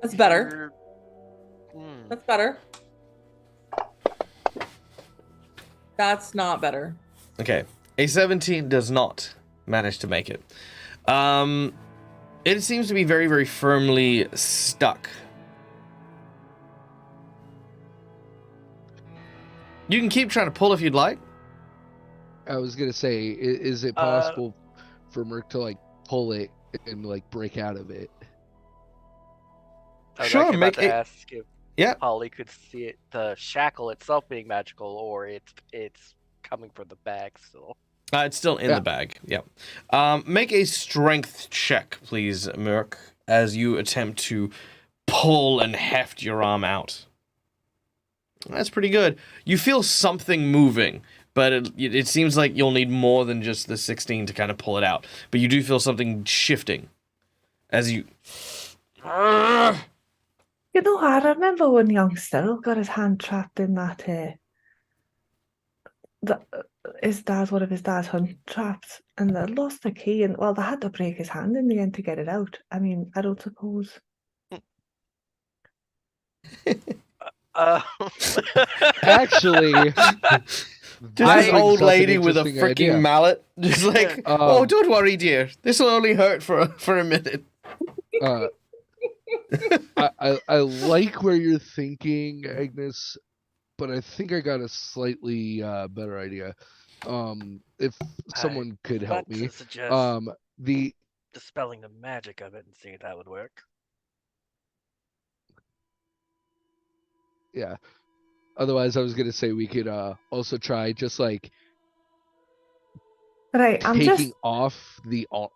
S3: That's better. That's better. That's not better.
S1: Okay. A 17 does not manage to make it. It seems to be very, very firmly stuck. You can keep trying to pull if you'd like.
S2: I was gonna say, is it possible for Merc to like pull it and like break out of it?
S5: I was
S1: Sure,
S5: actually about
S1: make
S5: to
S1: a
S5: ask if
S1: yeah.
S5: Holly could see it, the shackle itself being magical, or it's coming from the bag still.
S1: It's still in
S2: Yeah.
S1: the bag. Yeah. Make a strength check, please, Merc, as you attempt to pull and heft your arm out. That's pretty good. You feel something moving, but it seems like you'll need more than just the 16 to kind of pull it out. But you do feel something shifting as you.
S4: You know, I remember when youngster got his hand trapped in that one of his dad's hunt traps, and they lost the key, and well, they had to break his hand in the end to get it out. I mean, I don't suppose.
S2: Actually,
S1: Just this
S2: brings
S1: old
S2: up an
S1: lady with a
S2: interesting
S1: freaking
S2: idea.
S1: mallet, just like, oh, don't worry, dear. This will only hurt for a minute.
S2: I like where you're thinking, Agnes, but I think I got a slightly better idea. If someone could help me,
S5: Suggest
S2: the
S5: dispelling the magic of it and see if that would work.
S2: yeah. Otherwise, I was gonna say we could also try just like
S4: Right, I'm
S2: taking
S4: just
S2: off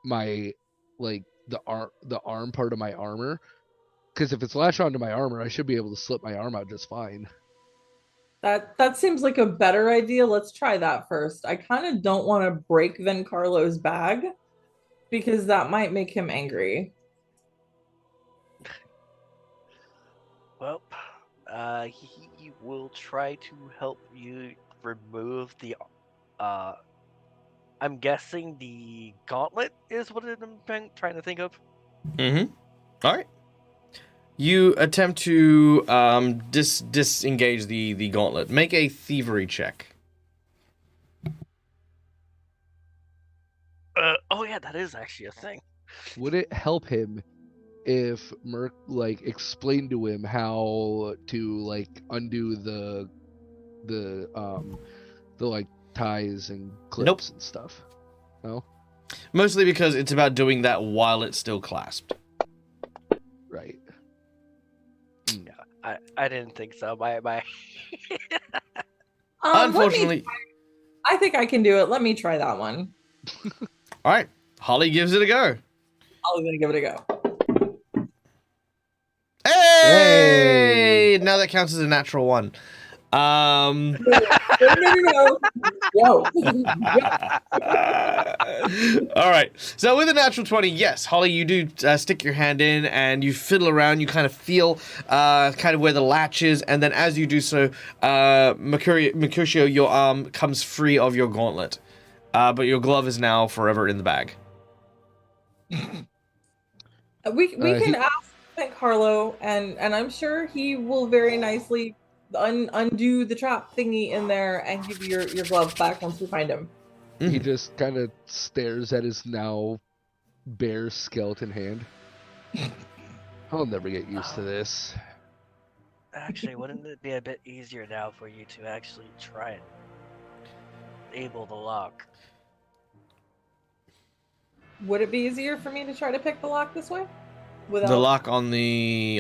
S2: my like the arm part of my armor, because if it's latched onto my armor, I should be able to slip my arm out just fine.
S3: That seems like a better idea. Let's try that first. I kind of don't want to break Vencarlo's bag because that might make him angry.
S5: Well, he will try to help you remove the. I'm guessing the gauntlet is what I'm trying to think of.
S1: Mm-hmm. All right. You attempt to disengage the gauntlet. Make a thievery check.
S5: Oh yeah, that is actually a thing.
S2: Would it help him if Merc like explained to him how to like undo the like ties and clips and stuff? No?
S1: Mostly because it's about doing that while it's still clasped.
S2: Right.
S5: Yeah, I didn't think so. My
S1: Unfortunately,
S3: I think I can do it. Let me try that one.
S1: all right. Holly gives it a go.
S3: I'm gonna give it a go.
S1: Hey! Now that counts as a natural one.
S3: No.
S1: All right. So with a natural 20, yes, Holly, you do stick your hand in and you fiddle around. You kind of feel kind of where the latch is. And then as you do so, Mercutio, your arm comes free of your gauntlet. But your glove is now forever in the bag.
S3: We can ask Vencarlo, and I'm sure he will very nicely undo the trap thingy in there and give you your glove back once we find him.
S2: He just kind of stares at his now bare skeleton hand. I'll never get used to this.
S5: Actually, wouldn't it be a bit easier now for you to actually try and enable the lock?
S3: Would it be easier for me to try to pick the lock this way?
S1: The lock on the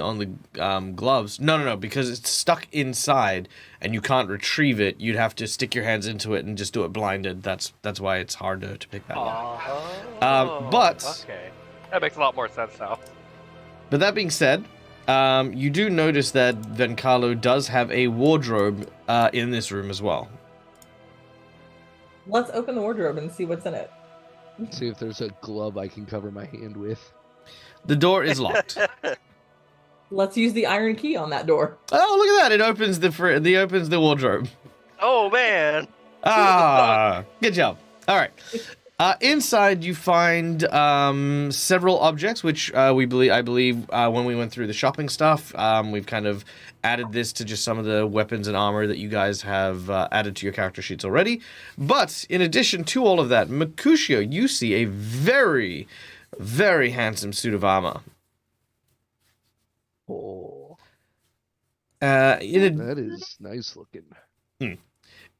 S1: gloves. No, because it's stuck inside and you can't retrieve it. You'd have to stick your hands into it and just do it blinded. That's why it's hard to pick that lock. But
S5: okay, that makes a lot more sense now.
S1: But that being said, you do notice that Vencarlo does have a wardrobe in this room as well.
S3: Let's open the wardrobe and see what's in it.
S2: See if there's a glove I can cover my hand with.
S1: The door is locked.
S3: Let's use the iron key on that door.
S1: Oh, look at that! It opens the wardrobe.
S5: Oh man!
S1: Good job. All right. Inside, you find several objects, which I believe when we went through the shopping stuff, we've kind of added this to just some of the weapons and armor that you guys have added to your character sheets already. But in addition to all of that, Mercutio, you see a very, very handsome suit of armor.
S2: Oh,
S1: That
S2: is nice looking.
S1: In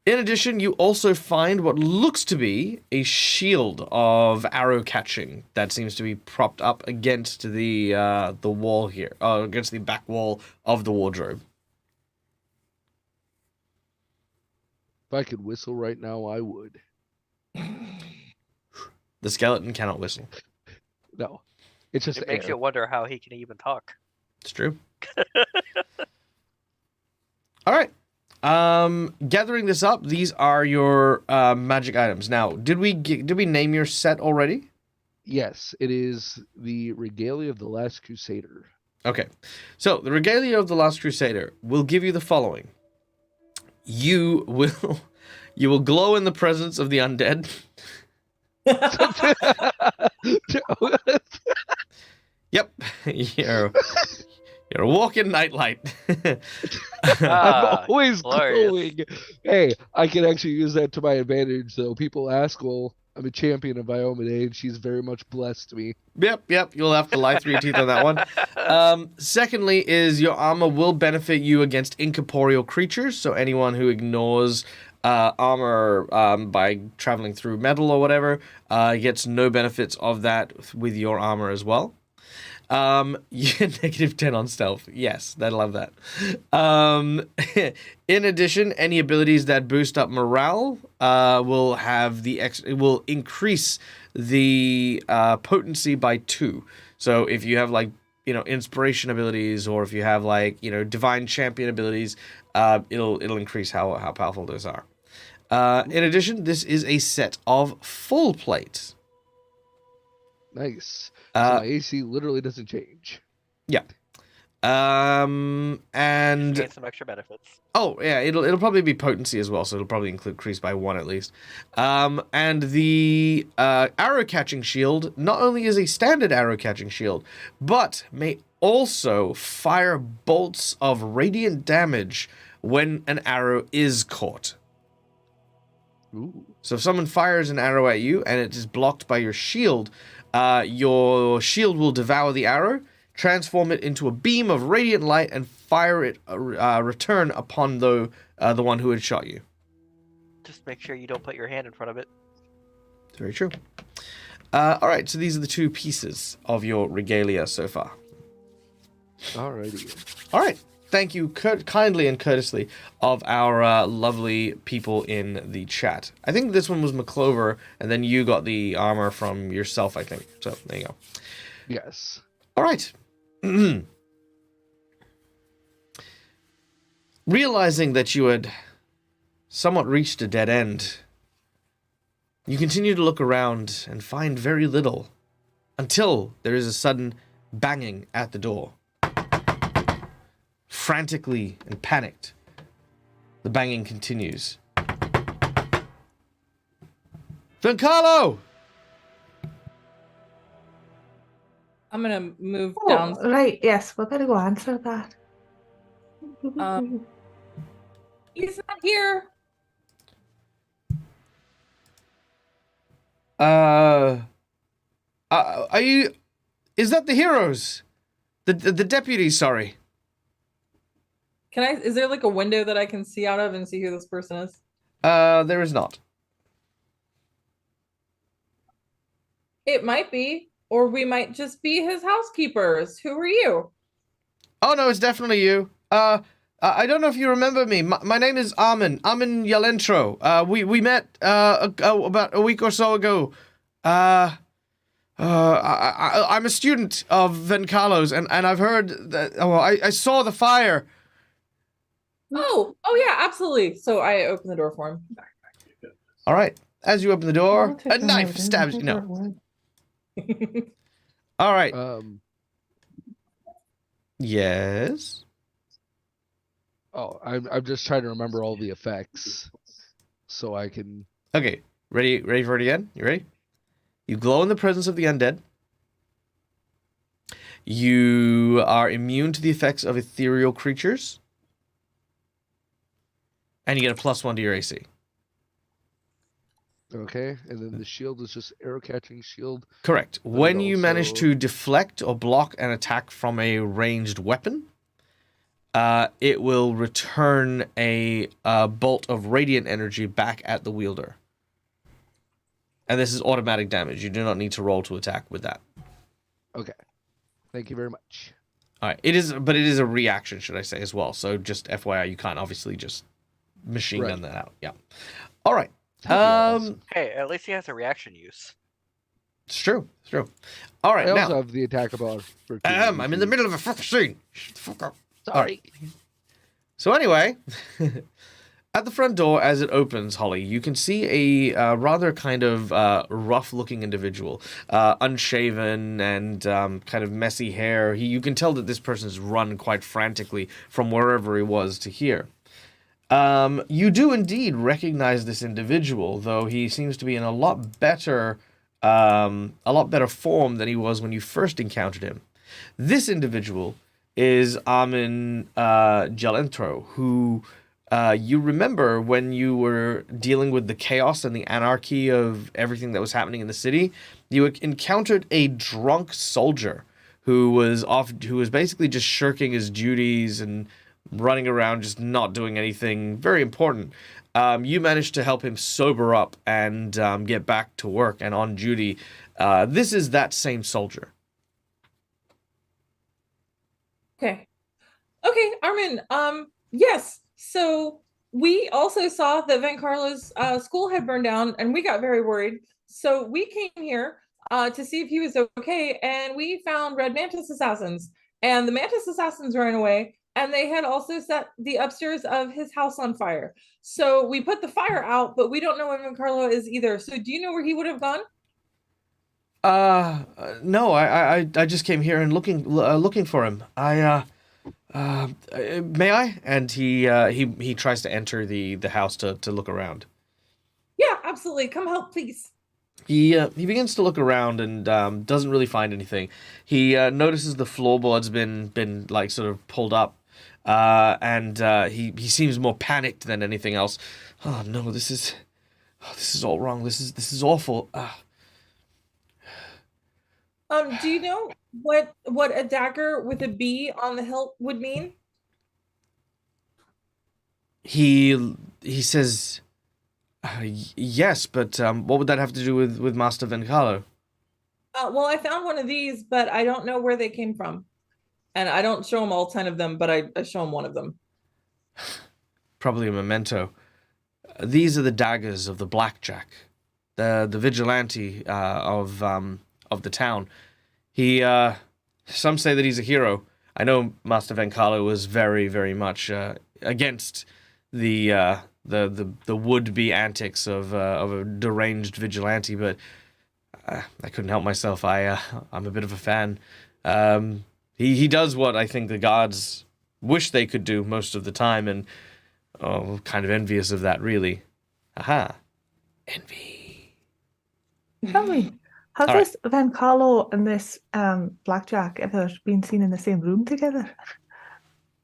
S1: In addition, you also find what looks to be a shield of arrow catching that seems to be propped up against the wall here, against the back wall of the wardrobe.
S2: If I could whistle right now, I would.
S1: The skeleton cannot whistle.
S2: No, it's just
S5: It makes
S2: air.
S5: you wonder how he can even talk.
S1: It's true. All right. Gathering this up, these are your magic items. Now, did we name your set already?
S2: Yes, it is the Regalia of the Last Crusader.
S1: Okay. So, the Regalia of the Last Crusader will give you the following. You will glow in the presence of the undead. Yep. You're a walking nightlight.
S2: I'm always
S5: glorious.
S2: glowing. Hey, I can actually use that to my advantage, though. People ask, well, I'm a champion of Iomade, and she's very much blessed me.
S1: Yep. You'll have to lie through your teeth on that one. Secondly is your armor will benefit you against incorporeal creatures, so anyone who ignores armor by traveling through metal or whatever gets no benefits of that with your armor as well. You're -10 on stealth. Yes, I love that. In addition, any abilities that boost up morale will have will increase the potency by 2. So if you have inspiration abilities, or if you have divine champion abilities, it'll increase how powerful those are. In addition, this is a set of full plate.
S2: Nice. So my AC literally doesn't change.
S1: Yeah. And
S5: Gain some extra benefits.
S1: oh yeah, it'll probably be potency as well, so it'll probably increase by 1 at least. And the arrow catching shield not only is a standard arrow catching shield, but may also fire bolts of radiant damage when an arrow is caught.
S2: Ooh.
S1: So if someone fires an arrow at you and it is blocked by your shield will devour the arrow, transform it into a beam of radiant light, and fire it return upon the one who had shot you.
S5: Just make sure you don't put your hand in front of it.
S1: Very true. All right, so these are the 2 pieces of your regalia so far.
S2: Alrighty.
S1: All right. Thank you kindly and courteously of our lovely people in the chat. I think this one was McClover, and then you got the armor from yourself, I think. So, there you go.
S2: Yes.
S1: All right. Realizing that you had somewhat reached a dead end, you continue to look around and find very little until there is a sudden banging at the door. Frantically and panicked, the banging continues. Giancarlo!
S3: I'm gonna move
S4: Oh,
S3: down.
S4: right, yes, we're gonna go answer that.
S3: He's not here.
S1: Are you... Is that the heroes? The deputies, sorry.
S3: Is there like a window that I can see out of and see who this person is?
S1: There is not.
S3: It might be, or we might just be his housekeepers. Who are you?
S1: Oh, no, it's definitely you. I don't know if you remember me. My name is Armin Yalentro. We met about a week or so ago. I'm a student of Vencalos, and I've heard that... Oh, I saw the fire.
S3: Oh yeah, absolutely. So I open the door for him.
S1: All right. As you open the door,
S4: I'll take
S1: a
S4: the
S1: knife
S4: note,
S1: stabs you.
S4: I'll
S1: No.
S4: take that one.
S1: All right. Yes.
S2: Oh, I'm just trying to remember all the effects, so I can.
S1: Okay. Ready for it again? You ready? You glow in the presence of the undead. You are immune to the effects of ethereal creatures. And you get a +1 to your AC.
S2: Okay, and then the shield is just arrow catching shield.
S1: Correct.
S2: But
S1: When
S2: it
S1: you manage
S2: also-
S1: to deflect or block an attack from a ranged weapon, it will return a bolt of radiant energy back at the wielder. And this is automatic damage. You do not need to roll to attack with that.
S2: Okay. Thank you very much.
S1: All right. It is a reaction, should I say, as well. So just FYI, you can't obviously just machine gun that out. Yeah. All right.
S2: That'd be awesome.
S5: Hey, at least he has a reaction use.
S1: It's true. It's true. All right.
S2: I
S1: Now,
S2: also have the attack about.
S1: I'm in the middle of a fucking scene. Shut the fuck up.
S2: Sorry.
S1: So anyway, at the front door, as it opens, Holly, you can see a rather kind of rough-looking individual, unshaven and kind of messy hair. You can tell that this person's run quite frantically from wherever he was to here. You do indeed recognize this individual, though he seems to be in a lot better form than he was when you first encountered him. This individual is Armin Gelentro, who you remember when you were dealing with the chaos and the anarchy of everything that was happening in the city. You encountered a drunk soldier who was basically just shirking his duties and running around just not doing anything very important. You managed to help him sober up and get back to work and on duty. This is that same soldier.
S3: Okay, Armin. Yes. So we also saw that Van Carlo's school had burned down, and we got very worried. So we came here to see if he was okay, and we found Red Mantis assassins. And the Mantis assassins ran away, and they had also set the upstairs of his house on fire. So we put the fire out, but we don't know where Van Carlo is either. So do you know where he would have gone?
S1: No, I just came here and looking for him. May I? And he tries to enter the house to look around.
S3: Yeah, absolutely. Come help, please.
S1: He begins to look around and doesn't really find anything. He notices the floorboard's been like sort of pulled up, and he seems more panicked than anything else. Oh no, this is all wrong. This is awful.
S3: Do you know what a dagger with a B on the hilt would mean?
S1: He says, yes, but what would that have to do with Master Van Carlo?
S3: Well, I found one of these, but I don't know where they came from. And I don't show him all 10 of them, but I show him one of them.
S1: Probably a memento. These are the daggers of the Blackjack, the vigilante of the town. He some say that he's a hero. I know Master Van Carlo was very, very much against the would-be antics of a deranged vigilante, but I couldn't help myself. I'm a bit of a fan. He does what I think the gods wish they could do most of the time, and kind of envious of that, really. Aha, envy.
S4: Tell me, have this Van Carlo and this Blackjack ever been seen in the same room together?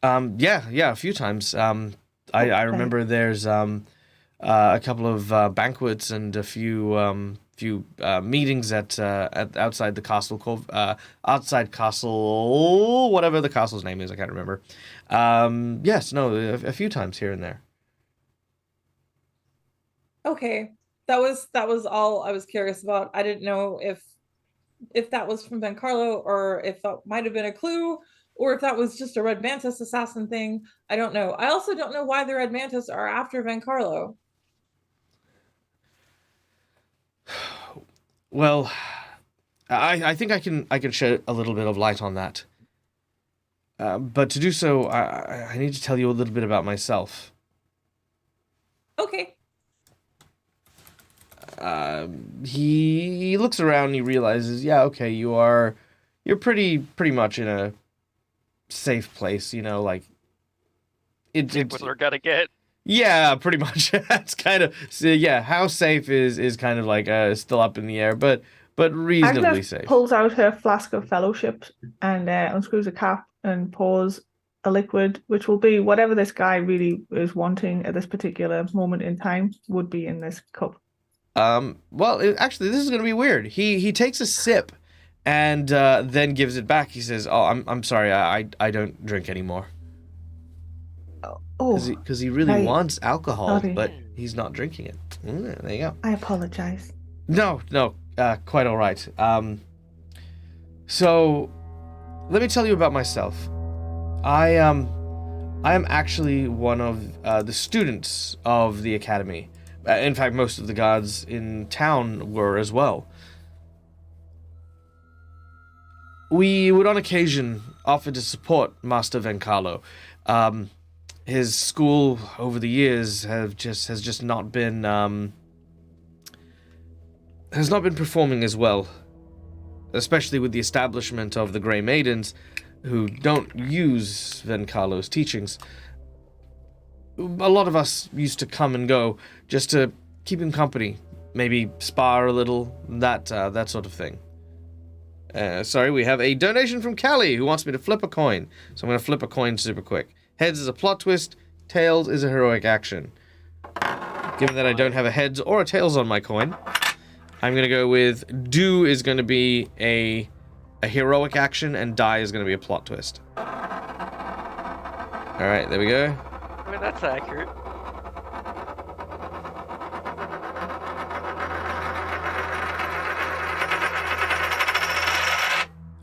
S1: Yeah, a few times. I remember there's a couple of banquets and a few meetings at outside the castle, outside castle, whatever the castle's name is, I can't remember. A few times here and there.
S3: Okay, that was all I was curious about. I didn't know if that was from Van Carlo, or if that might have been a clue, or if that was just a Red Mantis assassin thing. I don't know. I also don't know why the Red Mantis are after Van Carlo.
S1: Well, I think I can shed a little bit of light on that. But to do so, I need to tell you a little bit about myself.
S3: Okay.
S1: He looks around and he realizes, okay, you're pretty much in a safe place, like
S5: It's what we're gonna get.
S1: Yeah, pretty much. That's kind of how safe is kind of like still up in the air, but reasonably
S4: Agnes
S1: safe.
S4: Pulls out her flask of fellowship and unscrews a cap and pours a liquid, which will be whatever this guy really is wanting at this particular moment in time would be in this cup.
S1: Actually, this is gonna be weird. He takes a sip and then gives it back. He says, "Oh, I'm sorry, I don't drink anymore."
S4: Oh,
S1: Because he really
S4: right.
S1: wants alcohol,
S4: Sorry.
S1: but he's not drinking it. There you go.
S4: I apologize.
S1: No, quite all right. So, let me tell you about myself. I am actually one of the students of the academy. In fact, most of the guards in town were as well. We would on occasion offer to support Master Venkalo. His school over the years has just not been has not been performing as well, especially with the establishment of the Grey Maidens, who don't use Venkalo's teachings. A lot of us used to come and go just to keep him company, maybe spar a little, that sort of thing. Sorry, we have a donation from Callie, who wants me to flip a coin. So I'm going to flip a coin super quick. Heads is a plot twist, tails is a heroic action. Given that I don't have a heads or a tails on my coin, I'm going to go with do is going to be a heroic action, and die is going to be a plot twist. Alright, there we go.
S5: I mean, that's accurate.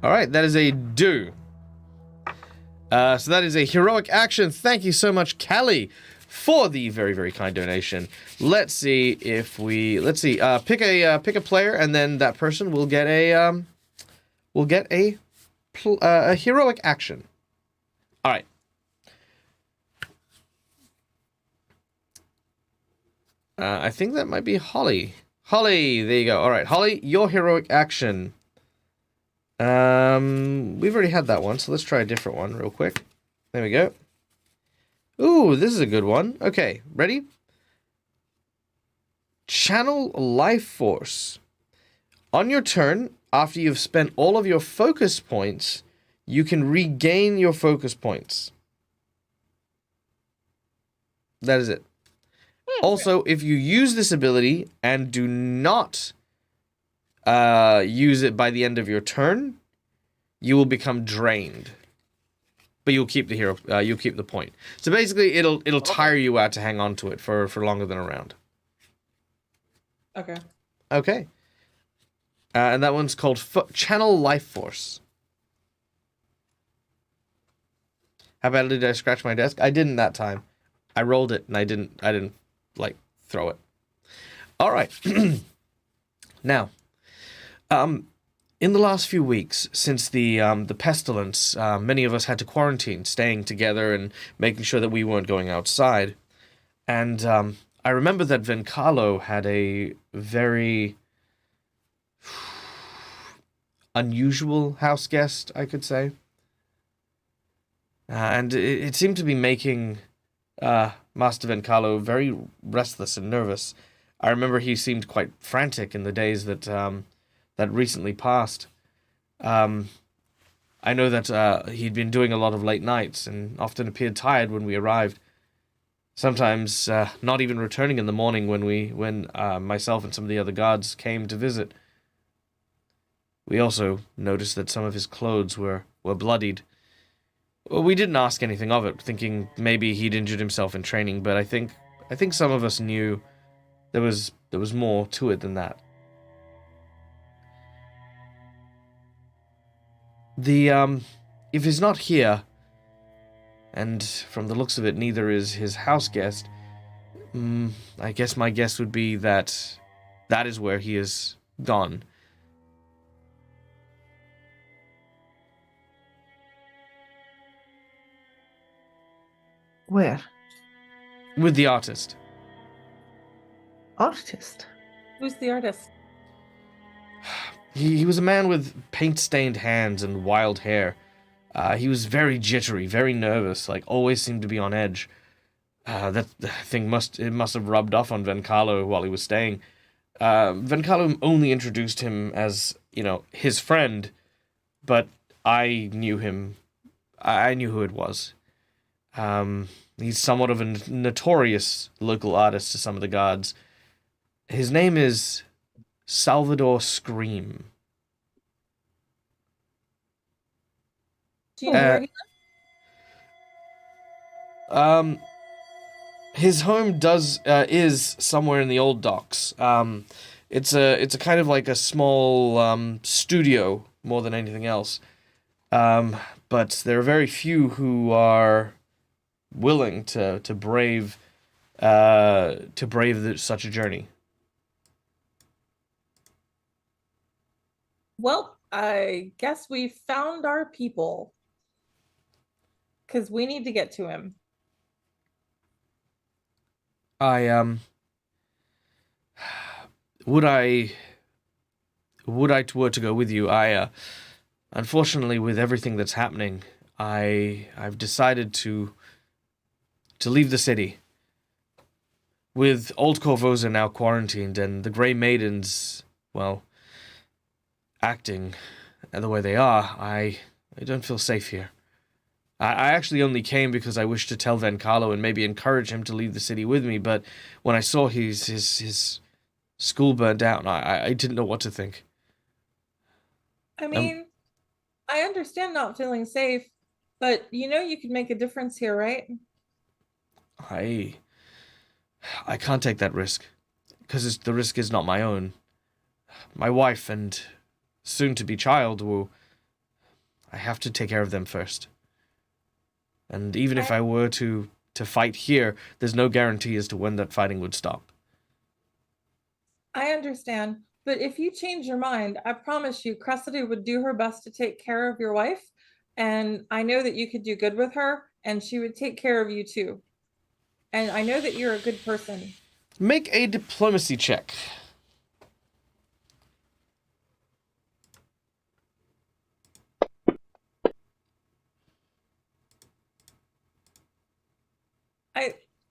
S1: Alright, that is a do. So that is a heroic action. Thank you so much, Callie, for the very, very kind donation. Let's see if we... Let's see. Pick a player, and then that person will get a... a heroic action. Alright. I think that might be Holly. Holly, there you go. Alright, Holly, your heroic action. We've already had that one, so let's try a different one real quick. There we go. Ooh, this is a good one. Okay, ready? Channel Life Force. On your turn, after you've spent all of your focus points, you can regain your focus points. That is it. Also, if you use this ability and do not use it by the end of your turn, you will become drained. But you'll keep the hero. You'll keep the point. So basically, it'll tire you out to hang on to it for longer than a round.
S3: Okay.
S1: Okay. And that one's called Channel Life Force. How badly did I scratch my desk? I didn't that time. I rolled it and I didn't like throw it. All right. Now, in the last few weeks since the pestilence, many of us had to quarantine, staying together and making sure that we weren't going outside. And I remember that Venkalo had a very unusual house guest, I could say. And it seemed to be making Master Venkalo very restless and nervous. I remember he seemed quite frantic in the days that that recently passed. I know that he'd been doing a lot of late nights and often appeared tired when we arrived. Sometimes not even returning in the morning when myself and some of the other guards came to visit. We also noticed that some of his clothes were bloodied. Well, we didn't ask anything of it, thinking maybe he'd injured himself in training, but I think some of us knew there was more to it than that. If he's not here, and from the looks of it, neither is his house guest, I guess my guess would be that is where he is gone.
S4: Where?
S1: With the artist.
S4: Artist?
S3: Who's the artist?
S1: He was a man with paint-stained hands and wild hair. He was very jittery, very nervous, like always seemed to be on edge. That thing must have rubbed off on Venkalo while he was staying. Venkalo only introduced him as, his friend, but I knew him. I knew who it was. He's somewhat of a notorious local artist to some of the gods. His name is Salvador Scream.
S3: Do you know where he
S1: His home is somewhere in the old docks. It's a kind of like a small studio more than anything else. But there are very few who are willing to brave such a journey.
S3: Well, I guess we found our people. Because we need to get to him.
S1: Would I were to go with you, unfortunately, with everything that's happening, I've decided to leave the city. With Old Korvosa now quarantined and the Grey Maidens, well, acting the way they are, I don't feel safe here. I actually only came because I wished to tell Vencalo and maybe encourage him to leave the city with me, but when I saw his school burned down, I didn't know what to think.
S3: I mean, I understand not feeling safe, but you could make a difference here, right?
S1: I can't take that risk, because the risk is not my own. My wife and soon-to-be child I have to take care of them first. And even if I were to fight here, there's no guarantee as to when that fighting would stop.
S3: I understand, but if you change your mind, I promise you, Cressida would do her best to take care of your wife, and I know that you could do good with her, and she would take care of you too. And I know that you're a good person.
S1: Make a diplomacy check.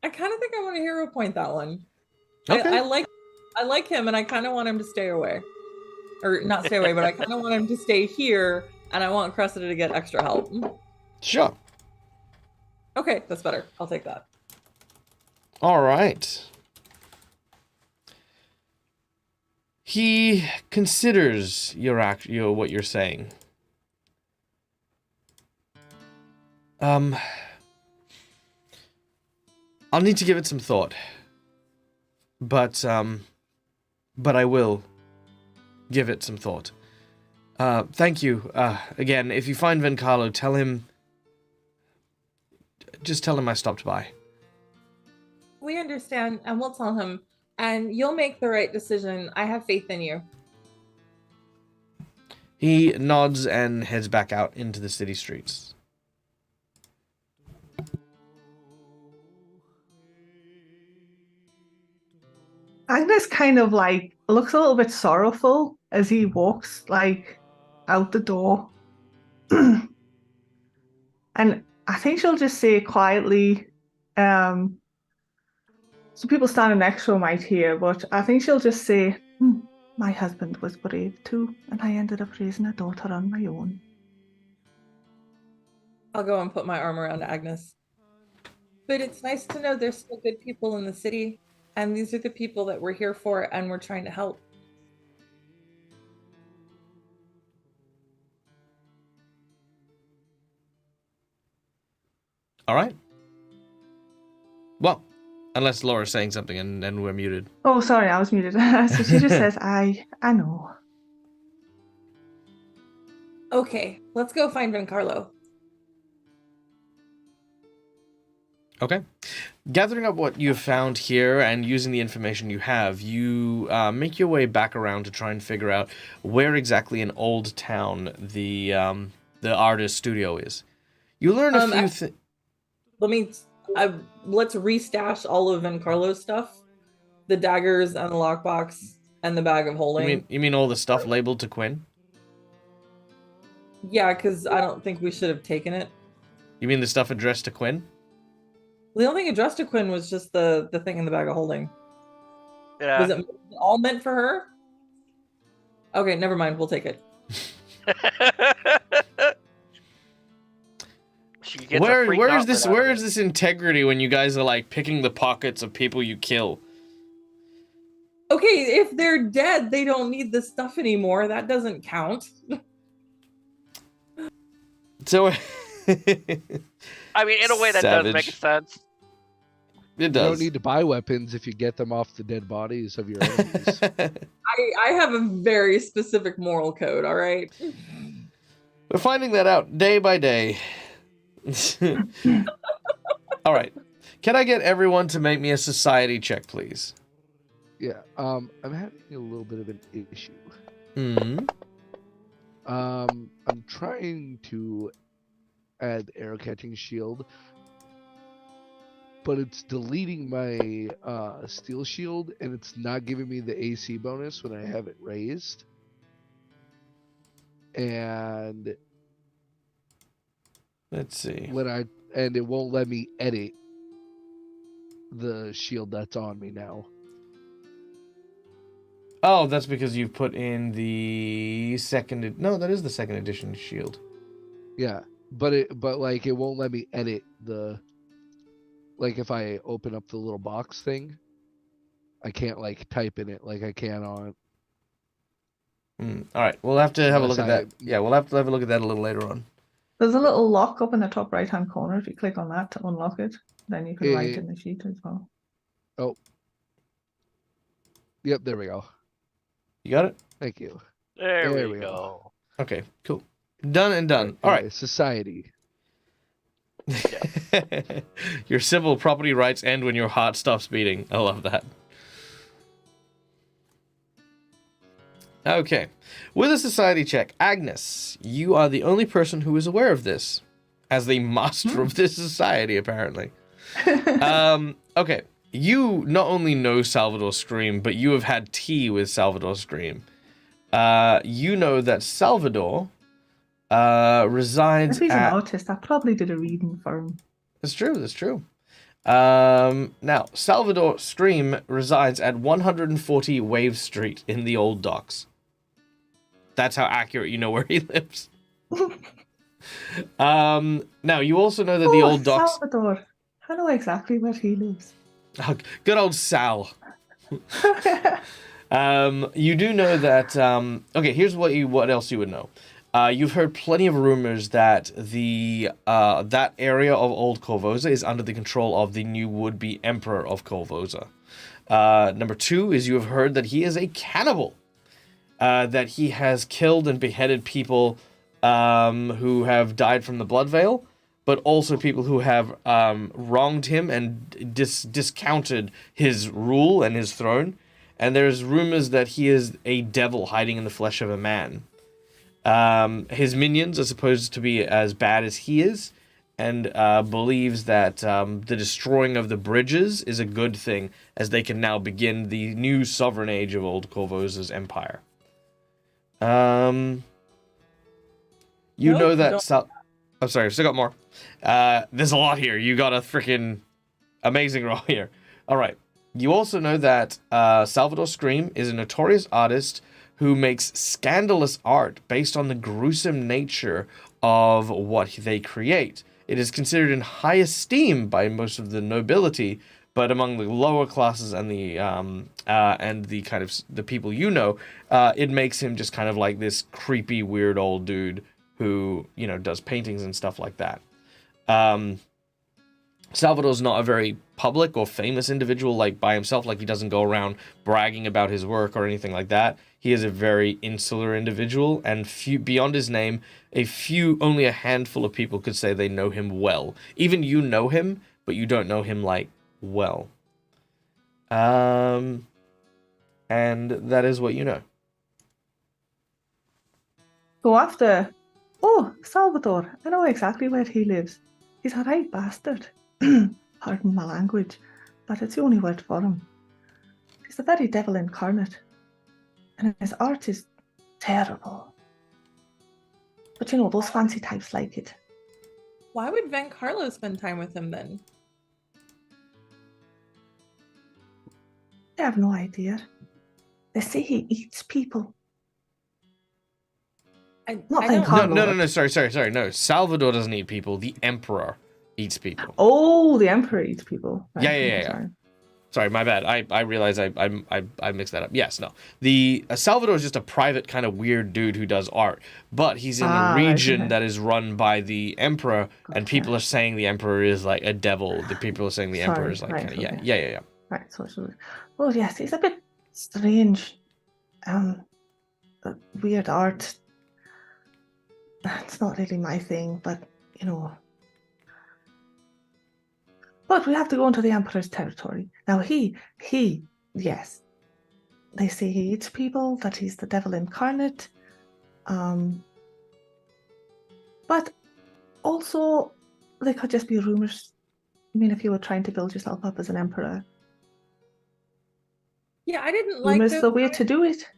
S3: I kind of think I want to hero point that one.
S1: Okay.
S3: I like him, and I kind of want him to stay away, or not stay away, but I kind of want him to stay here, and I want Cressida to get extra help.
S1: Sure.
S3: Okay, that's better. I'll take that.
S1: All right. He considers what you're saying. I'll need to give it some thought. But I will give it some thought. Thank you. Again, if you find Vencalo, just tell him I stopped by.
S3: We understand, and we'll tell him, and you'll make the right decision. I have faith in you.
S1: He nods and heads back out into the city streets.
S4: Agnes kind of looks a little bit sorrowful as he walks out the door. And I think she'll just say quietly, so people standing next to her might hear, but I think she'll just say, my husband was brave too, and I ended up raising a daughter on my own.
S3: I'll go and put my arm around Agnes. But it's nice to know there's still good people in the city, and these are the people that we're here for, and we're trying to help.
S1: All right. Well, unless Laura's saying something and we're muted.
S4: Oh, sorry, I was muted. So she just says, I know.
S3: Okay, let's go find Giancarlo.
S1: Okay. Gathering up what you've found here and using the information you have, you make your way back around to try and figure out where exactly in Old Town the artist studio is. You learn a few things.
S3: Let's restash all of Giancarlo's stuff. The daggers and the lockbox and the bag of holding.
S1: You mean all the stuff labeled to Quinn?
S3: Yeah, because I don't think we should have taken it.
S1: You mean the stuff addressed to Quinn?
S3: The only thing addressed to Quinn was just the thing in the bag of holding.
S5: Yeah.
S3: Was it all meant for her? Okay, never mind. We'll take it.
S1: Where is this integrity when you guys are like picking the pockets of people you kill?
S3: Okay, if they're dead, they don't need this stuff anymore. That doesn't count.
S1: So
S5: I mean, in a way that does make
S1: Savage.
S5: sense.
S1: It
S2: You
S1: does.
S2: don't need to buy weapons if you get them off the dead bodies of your enemies.
S3: I have a very specific moral code, all right?
S1: We're finding that out day by day. All right. Can I get everyone to make me a society check, please?
S2: Yeah, I'm having a little bit of an issue.
S1: Hmm.
S2: I'm trying to add arrow catching shield, but it's deleting my steel shield, and it's not giving me the AC bonus when I have it raised. And
S1: Let's see.
S2: and it won't let me edit the shield that's on me now.
S1: Oh, that's because you've put in the second. No, that is the second edition shield.
S2: Yeah, but like it won't let me edit the, like if I open up the little box thing, I can't like type in it like I can on.
S1: All right, we'll have to have a
S2: Unless
S1: look at that. Yeah, we'll have to have a look at that a little later on.
S4: There's a little lock up in the top right-hand corner. If you click on that to unlock it, then you can write
S2: Eh.
S4: in the sheet as well.
S2: Oh, yep, there we go.
S1: You got it?
S2: Thank you.
S5: There,
S2: There
S5: we
S2: we
S5: go.
S1: Okay, cool. Done and done. All right.
S2: Society.
S1: Your civil property rights end when your heart stops beating. I love that. Okay. With a society check, Agnes, you are the only person who is aware of this, as the master of this society, apparently. Okay. You not only know Salvador Scream, but you have had tea with Salvador Scream. You know that Salvador resides
S4: If he's
S1: at...
S4: an artist, I probably did a reading for him.
S1: That's true, that's true. Now, Salvador Scream resides at 140 Wave Street in the Old Docks. That's how accurate you know where he lives. Now, you also know that the Old Docks...
S4: Salvador. I know exactly where he lives.
S1: Oh, good old Sal. You do know that... okay, here's what else you would know. You've heard plenty of rumors that that area of Old Korvosa is under the control of the new would-be Emperor of Korvosa. Number 2 is you have heard that he is a cannibal. That he has killed and beheaded people who have died from the Blood Veil, but also people who have wronged him and discounted his rule and his throne. And there's rumors that he is a devil hiding in the flesh of a man. His minions are supposed to be as bad as he is, and believes that the destroying of the bridges is a good thing, as they can now begin the new sovereign age of Old Korvosa's empire. You know that... I'm sorry, I've still got more. There's a lot here. You got a freaking amazing roll here. All right. You also know that Salvador Scream is a notorious artist who makes scandalous art based on the gruesome nature of what they create. It is considered in high esteem by most of the nobility, but among the lower classes and the kind of the people you know, it makes him just kind of like this creepy, weird old dude who, you know, does paintings and stuff like that. Salvador's not a very public or famous individual like by himself, like he doesn't go around bragging about his work or anything like that. He is a very insular individual, and beyond his name, only a handful of people could say they know him well. Even you know him, but you don't know him like well. And that is what you know.
S4: Go after. Oh, Salvador. I know exactly where he lives. He's a right bastard. Pardon my language, but it's the only word for him. He's the very devil incarnate. And his art is terrible. But you know, those fancy types like it.
S3: Why would Van Carlo spend time with him then?
S4: I have no idea. They say he eats people. Not Van Carlo.
S1: No, sorry. No, Salvador doesn't eat people. The Emperor eats people.
S4: Oh, the Emperor eats people. Right,
S1: Yeah. Sorry, my bad. I realize I mixed that up. Yes, no. The Salvador is just a private kind of weird dude who does art, but he's in a
S4: Right,
S1: region
S4: okay.
S1: that is run by the emperor, and
S4: Gotcha.
S1: people are saying the emperor is like a devil. The people are saying the emperor
S4: Sorry,
S1: is like
S4: right,
S1: kind of
S4: okay.
S1: yeah.
S4: Right, so well, yes, he's a bit strange. Weird art. It's not really my thing, but you know. But we have to go into the Emperor's territory. Now he, yes, they say he eats people, that he's the devil incarnate. But also, they could just be rumors. I mean, if you were trying to build yourself up as an emperor,
S3: Yeah, I didn't like
S4: rumors
S3: those
S4: the way
S3: guys.
S4: to do it.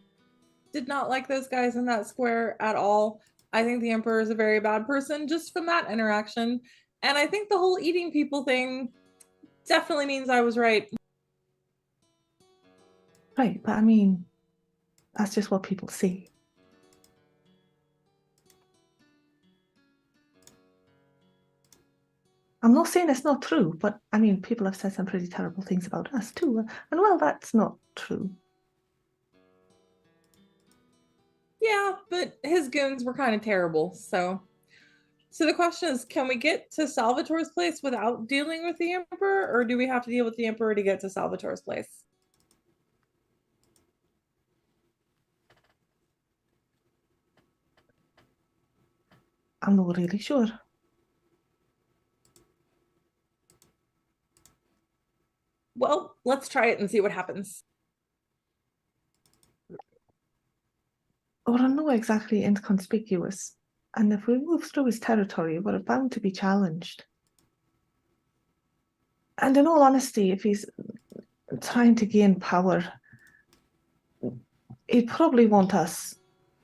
S3: Did not like those guys in that square at all. I think the Emperor is a very bad person just from that interaction. And I think the whole eating people thing definitely means I was right.
S4: Right, but I mean, that's just what people say. I'm not saying it's not true, but I mean, people have said some pretty terrible things about us too. And well, that's not true.
S3: Yeah, but his goons were kind of terrible. So the question is, can we get to Salvatore's place without dealing with the Emperor, or do we have to deal with the Emperor to get to Salvatore's place?
S4: I'm not really sure.
S3: Well, let's try it and see what happens.
S4: We're not exactly inconspicuous, and if we move through his territory, we're bound to be challenged. And in all honesty, if he's trying to gain power, he'd probably want us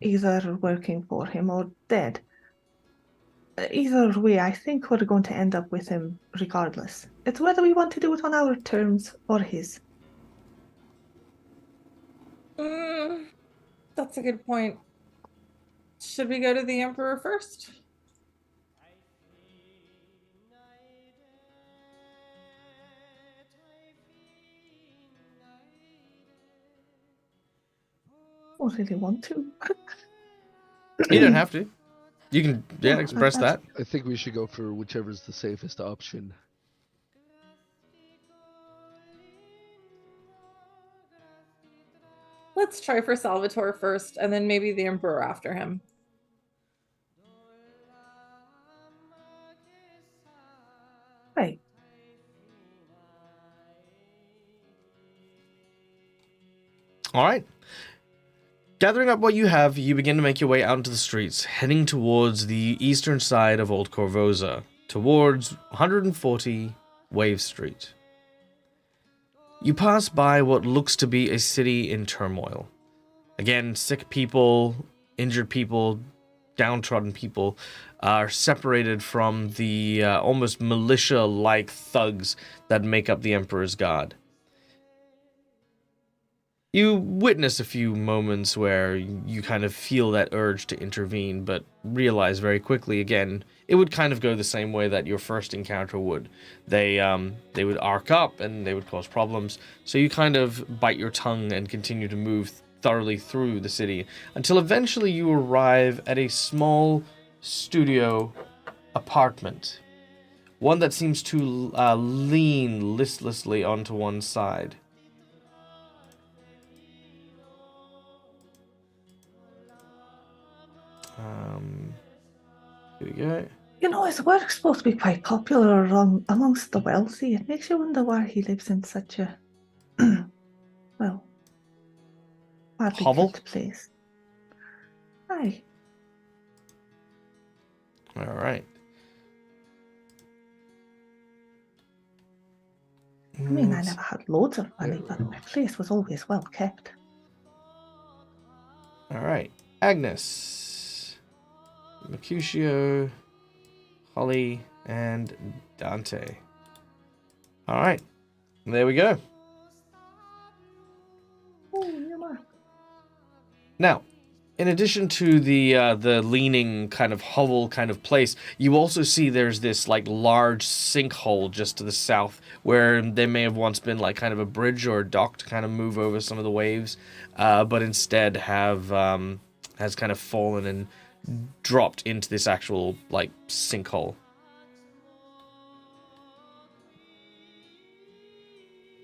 S4: either working for him or dead. Either way, I think we're going to end up with him regardless. It's whether we want to do it on our terms or his.
S3: That's a good point. Should we go to the Emperor first?
S4: I don't really want to.
S1: You don't have to. You can express that.
S2: I think we should go for whichever's the safest option.
S3: Let's try for Salvatore first, and then maybe the Emperor after him.
S4: Right.
S1: All right. Gathering up what you have, you begin to make your way out into the streets, heading towards the eastern side of Old Korvosa, towards 140 Wave Street. You pass by what looks to be a city in turmoil. Again, sick people, injured people, downtrodden people are separated from the almost militia-like thugs that make up the Emperor's Guard. You witness a few moments where you kind of feel that urge to intervene, but realize very quickly, again, it would kind of go the same way that your first encounter would. They would arc up and they would cause problems, so you kind of bite your tongue and continue to move thoroughly through the city until eventually you arrive at a small studio apartment. One that seems to lean listlessly onto one side. Here we go.
S4: You know, his work's supposed to be quite popular amongst the wealthy. It makes you wonder why he lives in such a, well, hardly
S1: Hovel?
S4: kept place. Aye.
S1: All right.
S4: I mean, I never had loads of money, but my place was always well kept.
S1: All right. Agnes, Mercutio, Holly, and Dante. All right. There we go.
S4: Oh, yeah.
S1: Now, In addition to the leaning kind of hovel kind of place, you also see there's this like large sinkhole just to the south where there may have once been like kind of a bridge or a dock to kind of move over some of the waves, but instead has kind of fallen and dropped into this actual like sinkhole.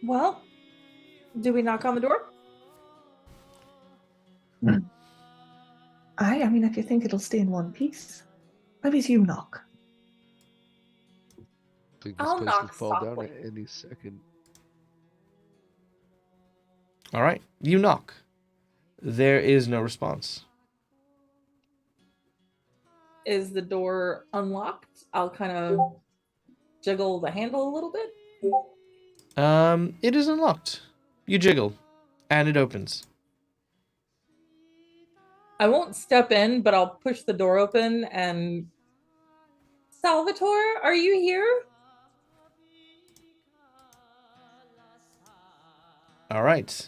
S3: Well, do we knock on the door?
S4: I mean, if you think it'll stay in one piece, maybe it's you knock.
S2: I think this
S3: I'll
S2: place
S3: knock
S2: could fall down
S3: softly.
S2: at any second.
S1: All right, you knock. There is no response.
S3: Is the door unlocked? I'll kind of jiggle the handle a little bit.
S1: It is unlocked. You jiggle, and it opens.
S3: I won't step in, but I'll push the door open and... Salvatore, are you here?
S1: All right.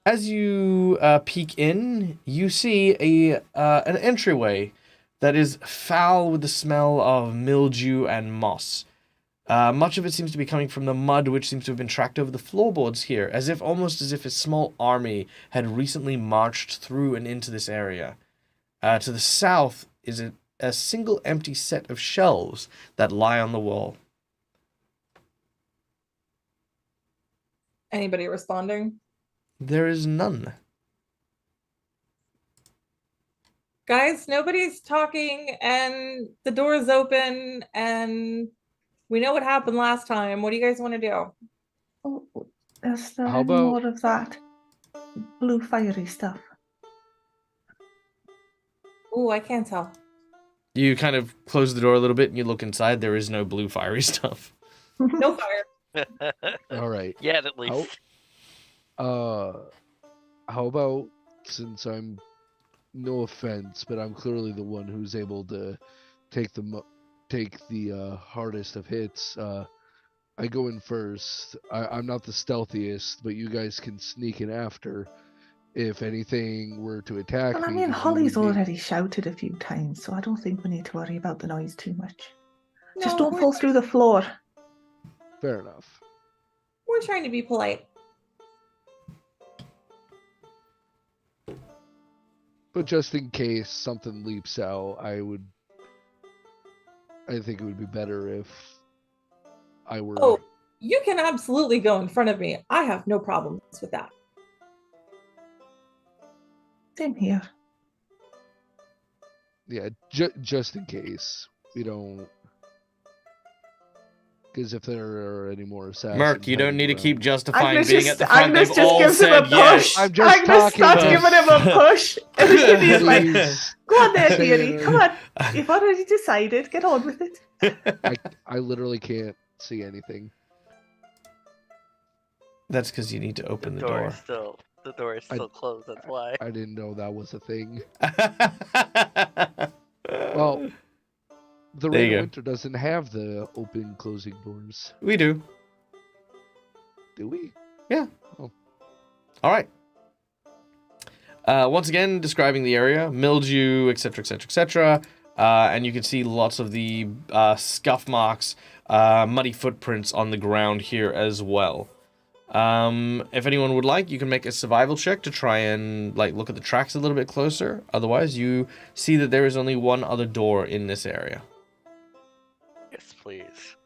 S1: As you peek in, you see an entryway that is foul with the smell of mildew and moss. Much of it seems to be coming from the mud, which seems to have been tracked over the floorboards here, almost as if a small army had recently marched through and into this area. To the south is a single empty set of shelves that lie on the wall.
S3: Anybody responding?
S1: There is none.
S3: Guys, nobody's talking and the door is open and we know what happened last time. What do you guys want to do?
S4: Oh, is there
S2: How
S4: any
S2: about-
S4: more of that blue fiery stuff?
S3: Oh, I can't tell.
S1: You kind of close the door a little bit and you look inside. There is no blue fiery stuff.
S3: No fire.
S2: All right.
S5: Yeah, at least.
S2: How about, since I'm, no offense, but I'm clearly the one who's able to take the hardest of hits. I go in first. I'm not the stealthiest, but you guys can sneak in after. If anything were to attack
S4: Well, I
S2: me,
S4: mean,
S2: then you
S4: Holly's
S2: would be-
S4: already shouted a few times, so I don't think we need to worry about the noise too much. Just
S3: No,
S4: don't
S3: we're-
S4: fall through the floor.
S2: Fair enough.
S3: We're trying to be polite.
S2: But just in case something leaps out, I think it would be better if I were...
S3: Oh, you can absolutely go in front of me. I have no problems with that.
S4: Same here.
S2: Yeah, just in case we don't... Because if there are any more assassins...
S1: Merc, you don't need to
S2: hiding
S1: keep
S2: around-
S1: justifying
S4: Agnes
S1: being at the front.
S4: Agnes
S1: They've
S4: just
S1: all
S4: gives him a
S1: said yes.
S4: push.
S2: I'm just
S4: Agnes
S2: talking
S4: starts
S2: to-
S4: giving him a push. And he's like,
S2: Please.
S4: go on there,
S2: Say
S4: dearie.
S2: it.
S4: Come on. You've already decided. Get on with it.
S2: I literally can't see anything.
S1: That's because you need to open the door.
S5: The door is still closed. That's why.
S2: I didn't know that was a thing. Well, the
S1: There you
S2: Rain
S1: go.
S2: of Winter doesn't have the open closing doors,
S1: We do.
S2: do we?
S1: All right. Once again, describing the area, mildew, etc., etc., etc., and you can see lots of the scuff marks, muddy footprints on the ground here as well. If anyone would like, you can make a survival check to try and look at the tracks a little bit closer. Otherwise, you see that there is only one other door in this area.
S5: Yes, please.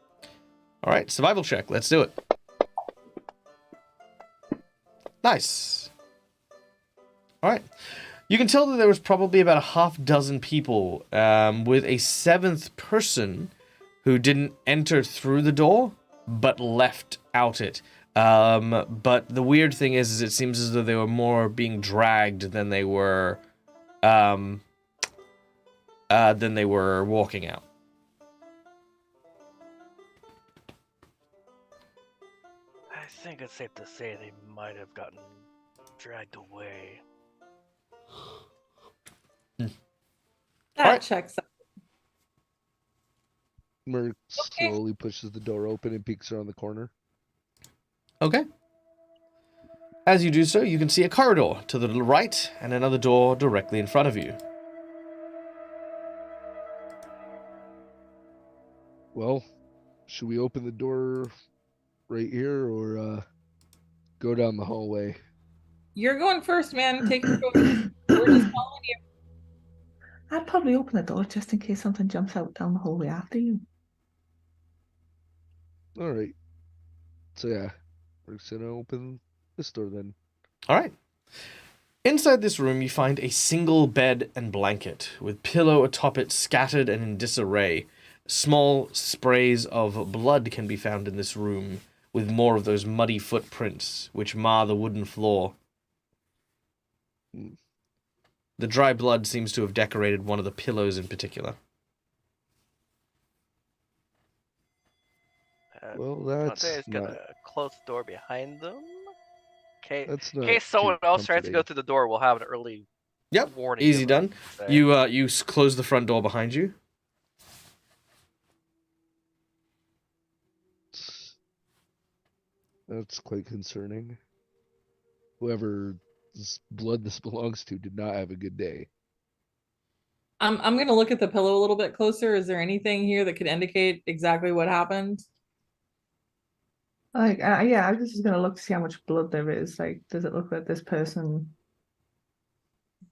S1: All right, survival check. Let's do it. Nice. All right. You can tell that there was probably about a half dozen people, with a seventh person who didn't enter through the door, but left out it. But the weird thing is it seems as though they were more being dragged than they were walking out.
S5: I think it's safe to say they might have gotten dragged away.
S3: That
S1: Alright.
S3: checks out.
S2: Merc
S3: Okay.
S2: slowly pushes the door open and peeks around the corner.
S1: Okay. As you do so, you can see a corridor to the right and another door directly in front of you.
S2: Well, should we open the door right here or go down the hallway?
S3: You're going first, man. Take your choice. We're just following you.
S4: I'd probably open the door just in case something jumps out down the hallway after you.
S2: All right. So yeah, we're just gonna open this door then.
S1: All right. Inside this room, you find a single bed and blanket, with pillow atop it scattered and in disarray. Small sprays of blood can be found in this room, with more of those muddy footprints which mar the wooden floor. The dry blood seems to have decorated one of the pillows in particular.
S2: Well, that's
S5: Dante's
S2: not.
S5: gonna close the door behind them. Okay.
S2: That's
S5: In
S2: not
S5: case someone
S2: too
S5: else tries to go
S2: comforting.
S5: through the door, we'll have an early
S1: Yep,
S5: warning.
S1: easy
S5: given,
S1: done.
S5: say.
S1: You close the front door behind you.
S2: That's quite concerning. Whoever's blood this belongs to did not have a good day.
S3: I'm gonna look at the pillow a little bit closer. Is there anything here that could indicate exactly what happened?
S4: Like, yeah, I was just gonna look to see how much blood there is. Like, does it look like this person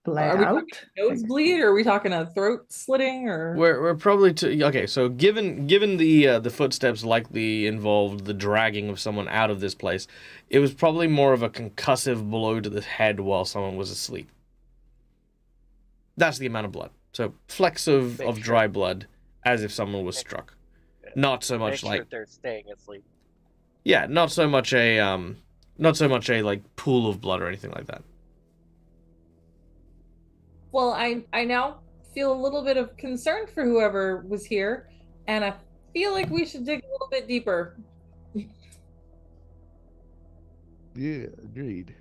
S4: bled
S3: Are we
S4: out?
S3: talking nosebleed, or are we talking a throat slitting, or
S1: We're probably okay. So given the footsteps likely involved the dragging of someone out of this place, it was probably more of a concussive blow to the head while someone was asleep. That's the amount of blood. So flecks of
S5: Make
S1: dry
S5: sure-
S1: blood, as if someone was
S5: Make-
S1: struck.
S5: yeah.
S1: Not so
S5: Make
S1: much
S5: sure
S1: like
S5: they're staying asleep.
S1: yeah, not so much a like pool of blood or anything like that.
S3: well, I now feel a little bit of concern for whoever was here, and I feel like we should dig a little bit deeper.
S2: Yeah, agreed.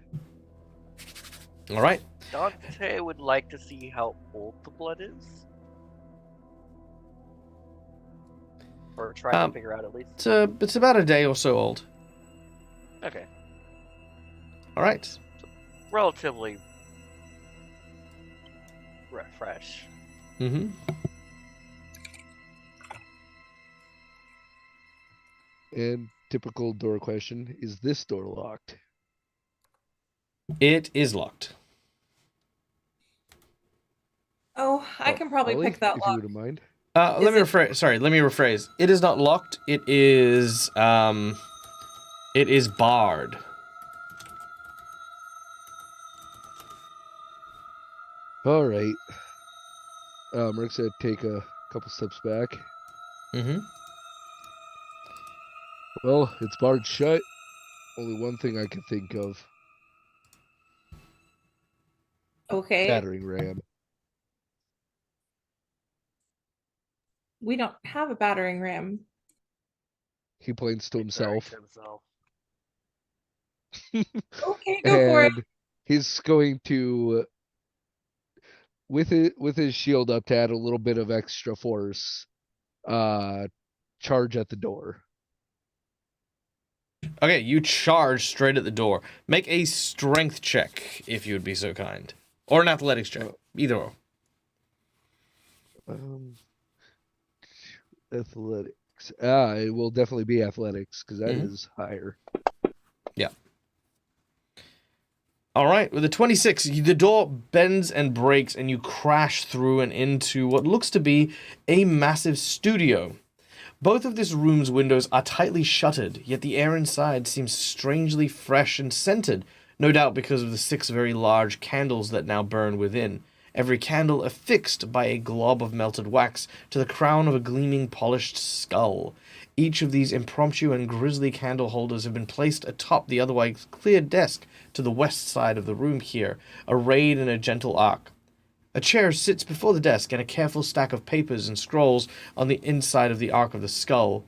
S1: All right.
S5: Dante would like to see how old the blood is. Or try to figure out at least.
S1: It's about a day or so old.
S5: Okay.
S1: All right.
S5: Relatively fresh.
S1: Mm-hmm.
S2: And typical door question: is this door locked?
S1: It is locked.
S3: Oh, I can probably
S2: Ollie,
S3: pick that
S2: if you
S3: lock.
S2: wouldn't mind.
S1: Let me rephrase. Sorry, let me rephrase. It is not locked. It is barred.
S2: All right. Rick's gonna take a couple steps back.
S1: Mm-hmm.
S2: Well, it's barred shut. Only one thing I can think of:
S3: Okay,
S2: battering ram.
S3: we don't have a battering ram.
S2: He points to himself,
S3: Okay, go for it.
S2: and he's going to, with his shield up to add a little bit of extra force, charge at the door.
S1: Okay, you charge straight at the door. Make a strength check, if you would be so kind, or an athletics check. Either or.
S2: Athletics. It will definitely be athletics because that
S1: Mhm.
S2: is higher.
S1: Yeah. All right, with a 26, the door bends and breaks, and you crash through and into what looks to be a massive studio. Both of this room's windows are tightly shuttered, yet the air inside seems strangely fresh and scented, no doubt because of the 6 very large candles that now burn within, every candle affixed by a glob of melted wax to the crown of a gleaming polished skull. Each of these impromptu and grisly candle holders have been placed atop the otherwise clear desk to the west side of the room here, arrayed in a gentle arc. A chair sits before the desk, and a careful stack of papers and scrolls on the inside of the arc of the skull.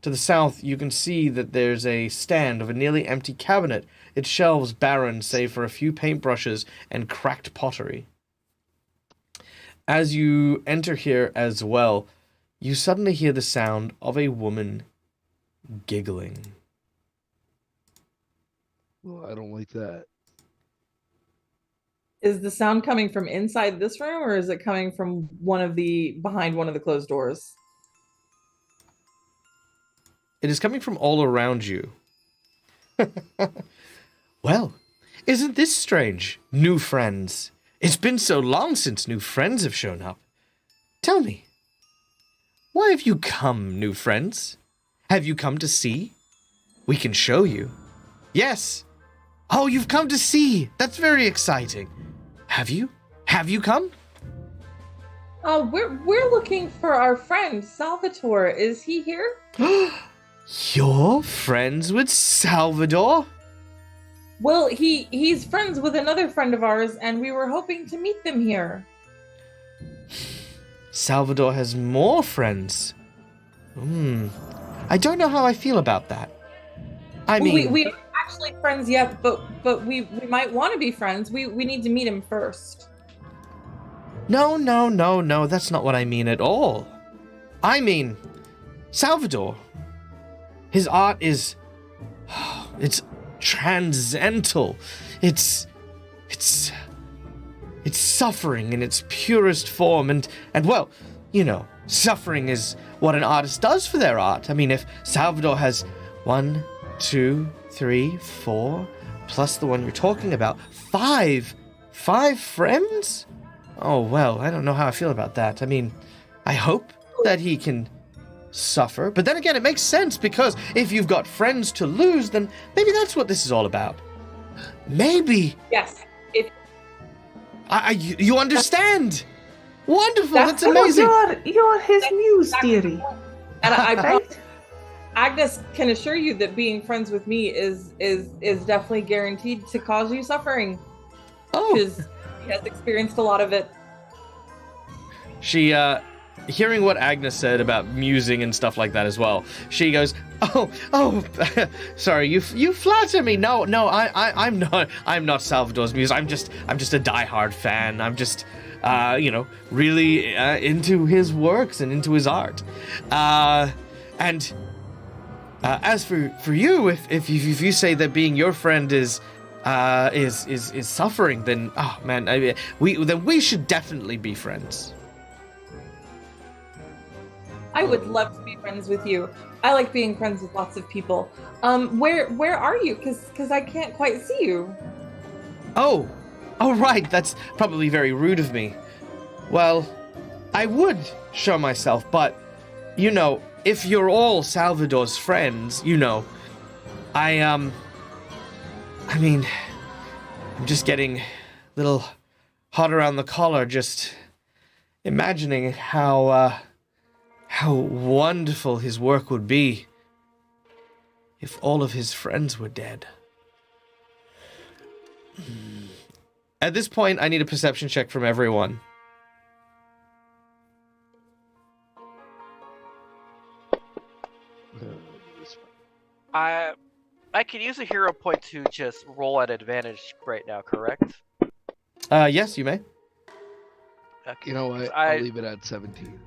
S1: To the south, you can see that there's a stand of a nearly empty cabinet, its shelves barren save for a few paintbrushes and cracked pottery. As you enter here as well, you suddenly hear the sound of a woman giggling.
S2: Well, I don't like that.
S3: Is the sound coming from inside this room, or is it coming from behind one of the closed doors?
S1: It is coming from all around you. Well, isn't this strange? New friends. It's been so long since new friends have shown up. Tell me, why have you come, new friends? Have you come to see? We can show you. Yes. Oh, you've come to see. That's very exciting. Have you? Have you come?
S3: We're looking for our friend Salvatore. Is he here?
S1: You're friends with Salvador?
S3: Well, he's friends with another friend of ours, and we were hoping to meet them here.
S1: Salvador has more friends. I don't know how I feel about that. I mean,
S3: we aren't actually friends yet, but we might want to be friends. We need to meet him first.
S1: No, that's not what I mean at all. I mean, Salvador, his art is, it's transcendental. It's suffering in its purest form, and well, you know, suffering is what an artist does for their art. I mean, if Salvador has 1, 2, 3, 4, plus the one you're talking about, five friends? Oh, well, I don't know how I feel about that. I mean, I hope that he can suffer, but then again, it makes sense, because if you've got friends to lose, then maybe that's what this is all about. Maybe.
S3: Yes.
S1: You understand? Wonderful. That's amazing.
S4: You're his muse, dearie.
S3: And I
S4: Right?
S3: Agnes can assure you that being friends with me is definitely guaranteed to cause you suffering,
S1: Oh,
S3: because he has experienced a lot of it.
S1: she, hearing what Agnes said about musing and stuff like that as well, she goes, oh, sorry, you flatter me. No, I'm not Salvador's muse. I'm just a diehard fan. I'm just, really into his works and into his art. And as for you, if you say that being your friend is suffering, then oh man, we should definitely be friends.
S3: I would love to be friends with you. I like being friends with lots of people. Where are you? Because I can't quite see you.
S1: Oh, right. That's probably very rude of me. Well, I would show myself, but, you know, if you're all Salvador's friends, you know, I mean, I'm just getting a little hot around the collar just imagining how wonderful his work would be if all of his friends were dead. At this point, I need a perception check from everyone.
S5: I could use a hero point to just roll at advantage right now, correct?
S1: Yes, you may.
S5: Okay.
S2: You know what? I'll leave it at 17.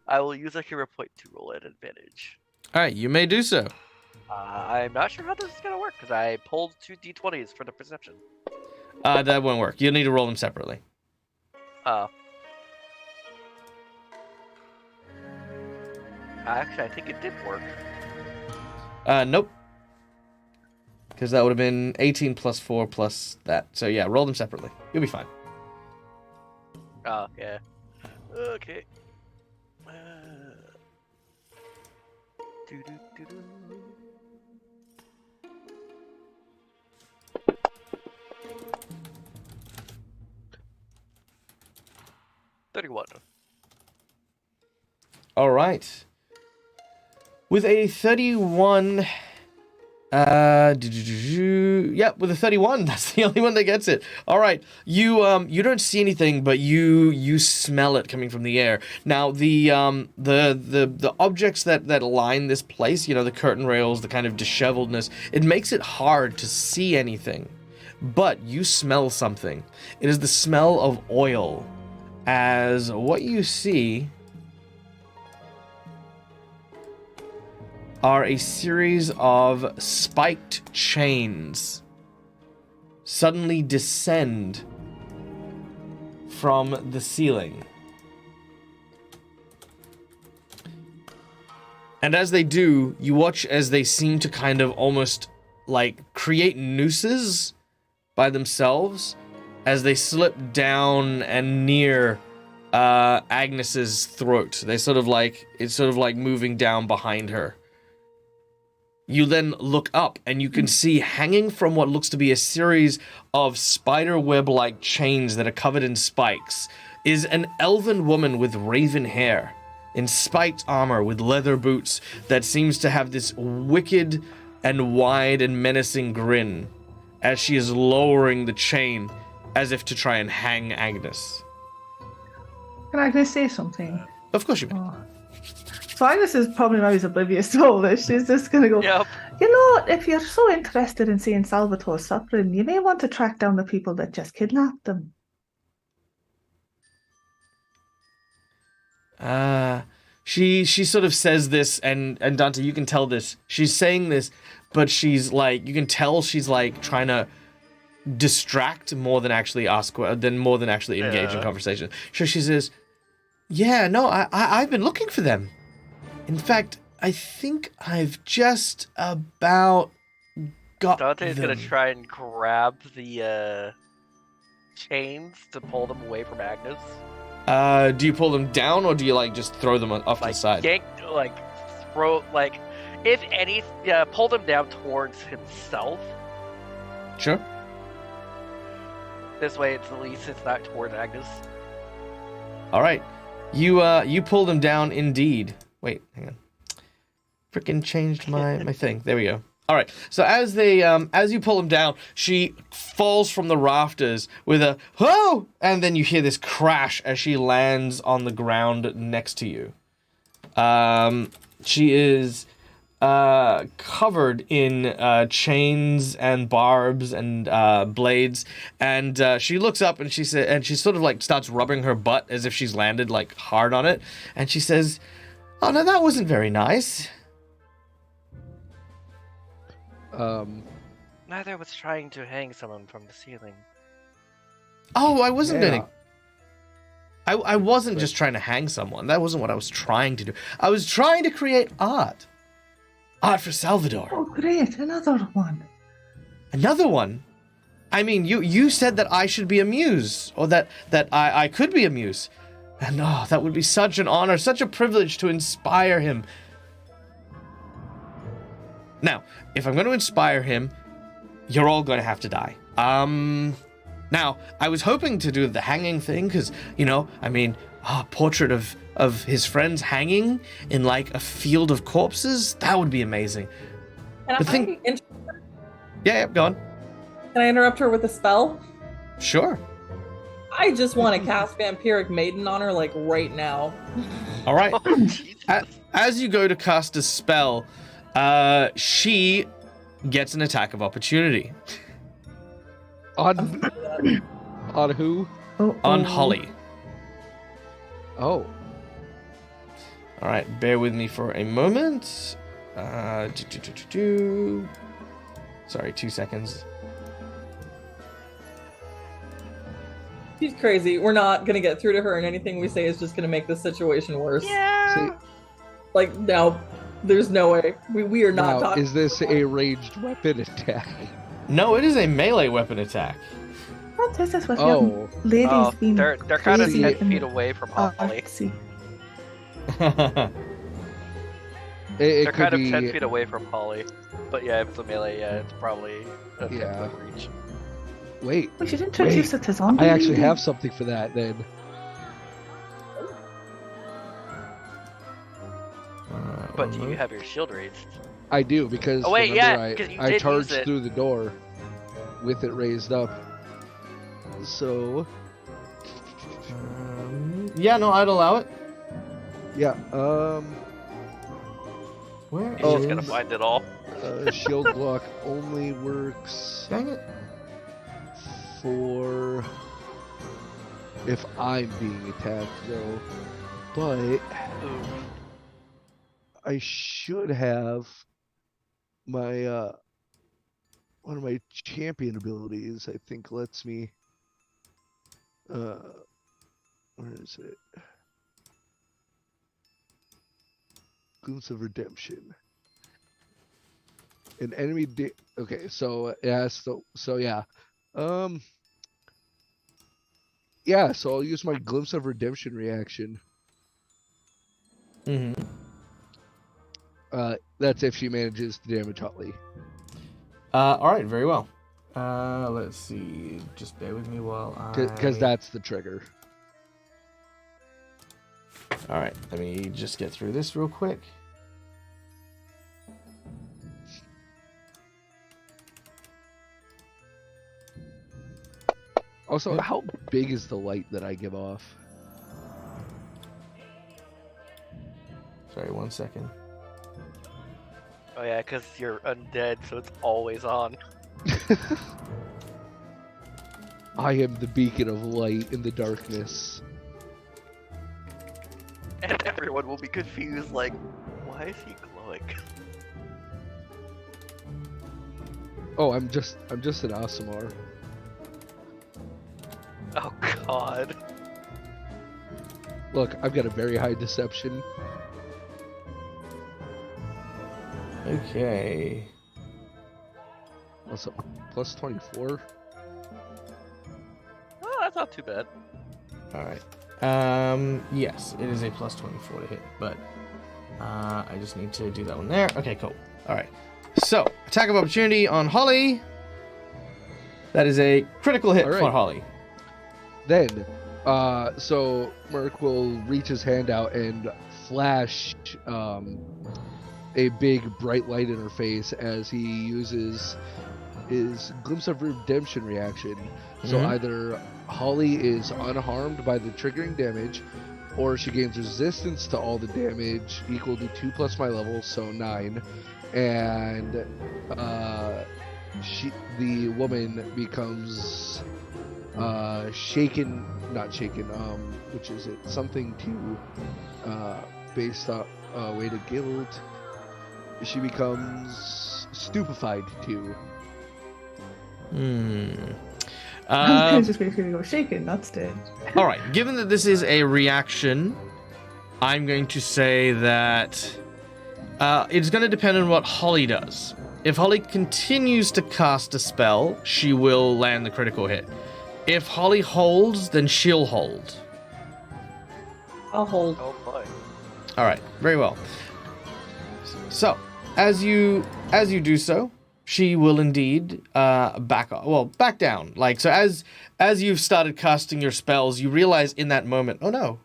S5: I will use a hero point to roll at advantage.
S1: All right, you may do so.
S5: I'm not sure how this is gonna work because I pulled 2 d20s for the perception.
S1: That won't work. You'll need to roll them separately.
S5: Actually, I think it did work.
S1: Nope. Because that would have been 18 plus 4 plus that. So yeah, roll them separately. You'll be fine.
S5: Oh, yeah. Okay. Doo-doo-doo-doo. $31.
S1: All right. With a 31, with a 31, that's the only one that gets it. All right, you don't see anything, but you smell it coming from the air. Now the objects that line this place, you know, the curtain rails, the kind of disheveledness, it makes it hard to see anything. But you smell something. It is the smell of oil, as what you see are a series of spiked chains suddenly descend from the ceiling. And as they do, you watch as they seem to kind of almost like create nooses by themselves as they slip down and near Agnes's throat. It's sort of like moving down behind her. You then look up and you can see hanging from what looks to be a series of spider web-like chains that are covered in spikes is an elven woman with raven hair, in spiked armor with leather boots that seems to have this wicked and wide and menacing grin as she is lowering the chain as if to try and hang Agnes.
S4: Can Agnes say something?
S1: Of course you may.
S4: Oh. So Agnes is probably always oblivious to all this. She's just going to go,
S5: Yep.
S4: you know, if you're so interested in seeing Salvatore suffering, you may want to track down the people that just kidnapped him.
S1: She sort of says this, and Dante, you can tell this. She's saying this, but she's like, you can tell she's like trying to distract more than actually engage in conversation. So she says, yeah, no, I've been looking for them. In fact, I think I've just about got
S5: Dante's
S1: them.
S5: gonna try and grab the chains to pull them away from Agnes.
S1: Do you pull them down, or do you like just throw them off to the side?
S5: Yank, throw, if any, pull them down towards himself.
S1: Sure.
S5: This way, at least it's not towards Agnes.
S1: All right. You pull them down indeed. Wait, hang on. Frickin' changed my thing. There we go. All right. So as you pull them down, she falls from the rafters with a whoa, and then you hear this crash as she lands on the ground next to you. She is covered in chains and barbs and blades, and she looks up and she sort of like starts rubbing her butt as if she's landed like hard on it, and she says, "Oh no, that wasn't very nice."
S5: Neither was trying to hang someone from the ceiling.
S1: Oh, I wasn't
S2: Yeah.
S1: gonna. I wasn't just trying to hang someone. That wasn't what I was trying to do. I was trying to create art. Art for Salvador.
S4: Oh, great, another one.
S1: Another one? I mean, you said that I should be a muse, or that I could be a muse. And that would be such an honor, such a privilege to inspire him. Now, if I'm going to inspire him, you're all going to have to die. Now, I was hoping to do the hanging thing, because, portrait of his friends hanging in, like, a field of corpses, that would be amazing.
S3: Can
S1: Yeah, go on.
S3: I interrupt her with a spell?
S1: Sure.
S3: I just want to cast Vampiric Maiden on her, like, right now.
S1: All right.
S5: Oh, Jesus.
S1: As you go to cast a spell, she gets an attack of opportunity.
S2: On who?
S1: On Holly.
S2: Oh.
S1: All right, bear with me for a moment. Sorry, 2 seconds.
S3: She's crazy. We're not going to get through to her, and anything we say is just going to make the situation worse.
S5: Yeah.
S3: Like, no, there's no way. We are not
S2: Now,
S3: talking.
S2: is this a ranged weapon attack?
S1: No, it is a melee weapon attack.
S4: What is this with
S2: Oh.
S4: young ladies being
S5: they're kind of
S4: crazy
S5: 10 feet away from Holly.
S4: artsy?
S2: It
S5: They're
S2: could
S5: kind of
S2: be,
S5: 10 feet away from Holly. But yeah, if it's a melee, it's probably a 10
S2: Yeah.
S5: foot reach.
S2: Wait,
S4: We should introduce it to zombie.
S2: I actually have something for that then.
S5: But do you have your shield raised?
S2: I do, because
S5: Oh, wait,
S2: remember
S5: yeah, 'cause you
S2: I
S5: did
S2: charged
S5: use it.
S2: through the door with it raised up. So,
S1: Yeah, no, I'd allow it.
S2: yeah,
S1: Where
S5: He's just gonna
S1: is-
S5: find it all.
S2: shield block only works
S1: Dang it.
S2: for if I'm being attacked, though. But
S5: Ooh.
S2: I should have my one of my champion abilities. I think lets me. Where is it? Glimpse of Redemption. An enemy. Okay, so yeah, so yeah, yeah. So I'll use my Glimpse of Redemption reaction.
S1: Mm-hmm.
S2: That's if she manages to damage Holly.
S1: All right, very well. Let's see. Just bear with me while
S2: Because that's the trigger.
S1: All right, let me just get through this real quick.
S2: Also, how big is the light that I give off?
S1: Sorry, 1 second.
S5: Oh yeah, because you're undead, so it's always on.
S2: I am the beacon of light in the darkness.
S5: And everyone will be confused, like, why is he glowing?
S2: Oh, I'm just an Asimar.
S5: Oh god.
S2: Look, I've got a very high deception.
S1: Okay.
S2: Also, plus 24.
S5: Oh, that's not too bad.
S1: All right. Yes, it is a plus 24 to hit, but I just need to do that one there. Okay, cool. All right. So, attack of opportunity on Holly. That is a critical hit for Holly.
S2: Then, so Merc will reach his hand out and flash a big bright light in her face as he uses his Glimpse of Redemption reaction. So either Holly is unharmed by the triggering damage, or she gains resistance to all the damage equal to 2 plus my level, so 9. And the woman becomes which is it? Something to based on way to guilt. She becomes stupefied too.
S4: Just basically go shaken, that's dead.
S1: All right. Given that this is a reaction, I'm going to say that it's going to depend on what Holly does. If Holly continues to cast a spell, she will land the critical hit. If Holly holds, then she'll hold.
S3: I'll hold.
S5: Oh boy.
S1: All right. Very well. So, as you do so, she will indeed back down. Like, so as you've started casting your spells, you realize in that moment, oh no,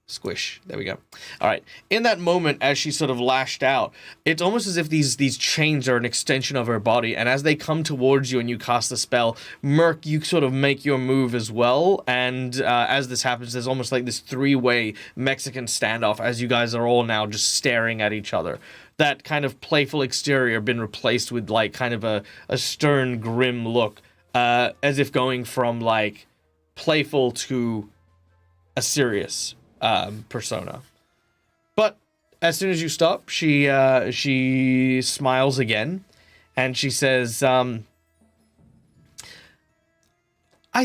S1: squish. There we go. All right. In that moment, as she sort of lashed out, it's almost as if these chains are an extension of her body, and as they come towards you and you cast the spell, Merc, you sort of make your move as well, and as this happens, there's almost like this three-way Mexican standoff as you guys are all now just staring at each other. That kind of playful exterior been replaced with like kind of a stern, grim look, as if going from like playful to a serious persona. But as soon as you stop, she smiles again, and she says, "I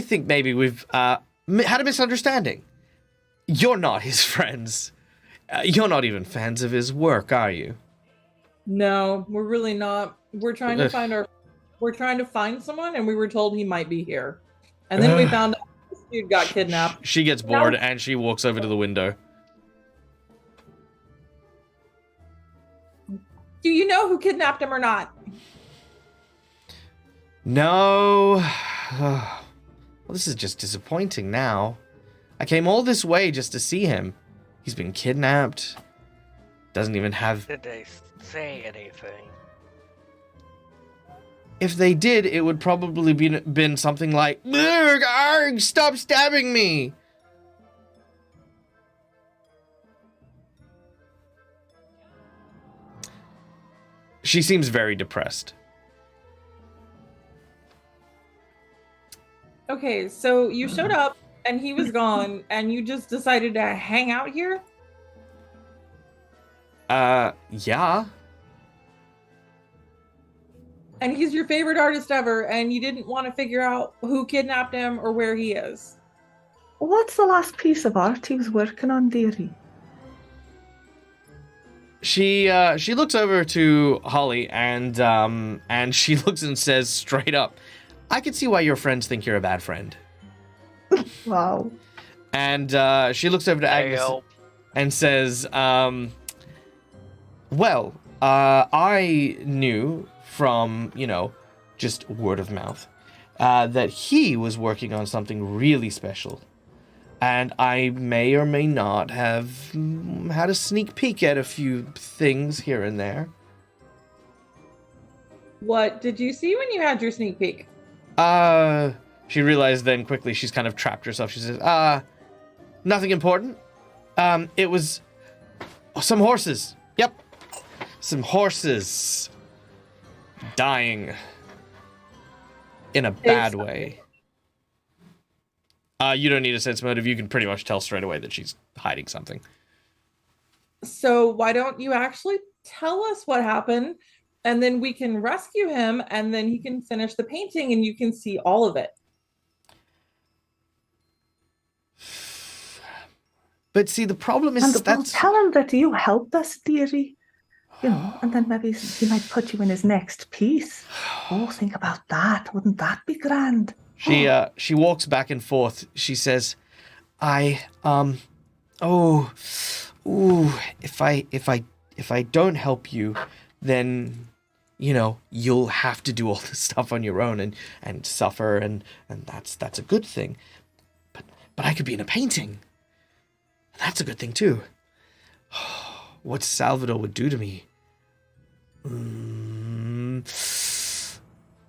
S1: think maybe we've had a misunderstanding. You're not his friends. You're not even fans of his work, are you?"
S3: No, we're really not. We're trying to find someone, and we were told he might be here. And then we found out this dude got kidnapped.
S1: She gets bored and she walks over to the window.
S3: Do you know who kidnapped him or not?
S1: No. Well, this is just disappointing now. I came all this way just to see him. He's been kidnapped. Doesn't even have...
S5: Did they say anything?
S1: If they did, it would probably been something like, "Arg, stop stabbing me!" She seems very depressed.
S3: Okay, so you showed up and he was gone and you just decided to hang out here?
S1: Yeah.
S3: And he's your favorite artist ever, and you didn't want to figure out who kidnapped him or where he is.
S4: What's the last piece of art he was working on, dearie?
S1: She looks over to Holly and she looks and says straight up, "I can see why your friends think you're a bad friend."
S4: Wow.
S1: And she looks over to Agnes
S5: Help.
S1: and says, "Well, I knew from, just word of mouth, that he was working on something really special. And I may or may not have had a sneak peek at a few things here and there."
S3: What did you see when you had your sneak peek?
S1: She realized then quickly she's kind of trapped herself. She says, nothing important. It was some horses. Yep. Some horses dying in a bad way. You don't need a sense motive. You can pretty much tell straight away that she's hiding something.
S3: So why don't you actually tell us what happened, and then we can rescue him, and then he can finish the painting and you can see all of it.
S1: But see, the problem is
S4: And we'll
S1: that's...
S4: tell him that you helped us, dearie. And then maybe he might put you in his next piece. Oh, think about that. Wouldn't that be grand?
S1: She walks back and forth. She says, if I don't help you, then, you'll have to do all this stuff on your own and suffer, and that's a good thing. But I could be in a painting. That's a good thing too. What Salvador would do to me.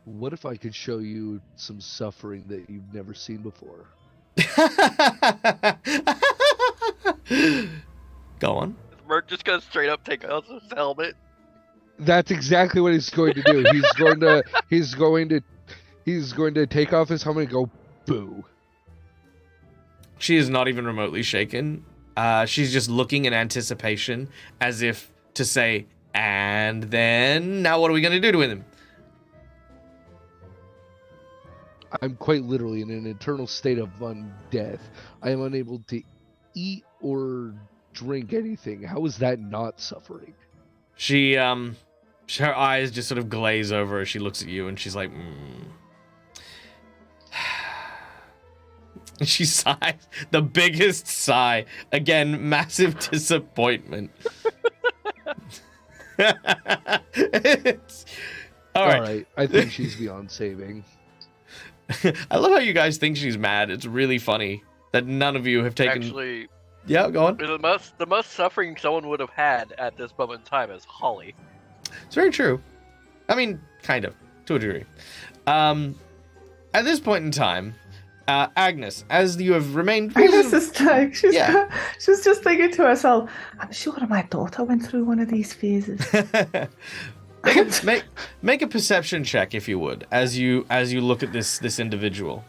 S2: What if I could show you some suffering that you've never seen before?
S1: Go on.
S5: Is Merc just gonna straight up take out his helmet?
S2: That's exactly what he's going to do. He's going to take off his helmet and go boo.
S1: She is not even remotely shaken. She's just looking in anticipation as if to say, and then, now what are we going to do with him?
S2: I'm quite literally in an eternal state of undeath. I am unable to eat or drink anything. How is that not suffering?
S1: She, her eyes just sort of glaze over as she looks at you, and she's like, And she sighs, the biggest sigh. Again, massive disappointment. All right.
S2: I think she's beyond saving.
S1: I love how you guys think she's mad. It's really funny that none of you have taken...
S5: Actually,
S1: yeah, go on.
S5: the most suffering someone would have had at this moment in time is Holly.
S1: It's very true. I mean, kind of, to a degree. At this point in time, Agnes, as you have remained...
S4: Agnes is like, she's
S1: Yeah.
S4: she's just thinking to herself, I'm sure my daughter went through one of these phases.
S1: make a perception check, if you would, as you look at this individual.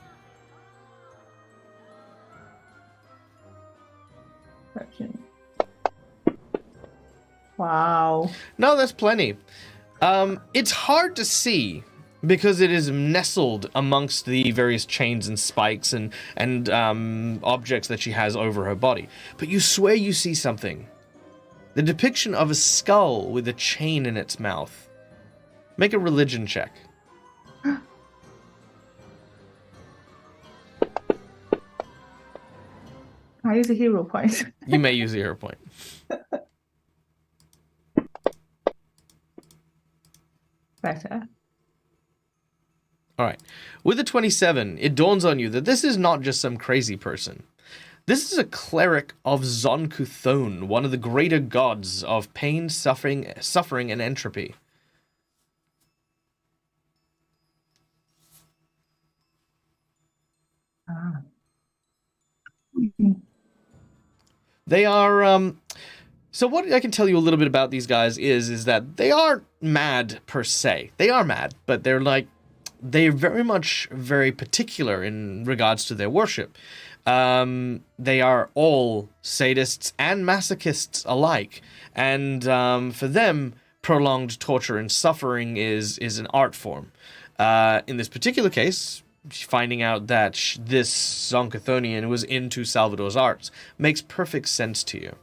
S4: Wow.
S1: No, that's plenty. It's hard to see because it is nestled amongst the various chains and spikes and objects that she has over her body. But you swear you see something. The depiction of a skull with a chain in its mouth. Make a religion check.
S4: I use a hero point.
S1: You may use the hero point.
S4: Better.
S1: All right. With a 27, it dawns on you that this is not just some crazy person. This is a cleric of Zonkuthon, one of the greater gods of pain, suffering, and entropy. They are, so what I can tell you a little bit about these guys is that they aren't mad per se. They are mad, but they're like, they're very particular in regards to their worship. They are all sadists and masochists alike. And for them, prolonged torture and suffering is an art form. In this particular case, finding out that this Zonkathonian was into Salvador's arts makes perfect sense to you.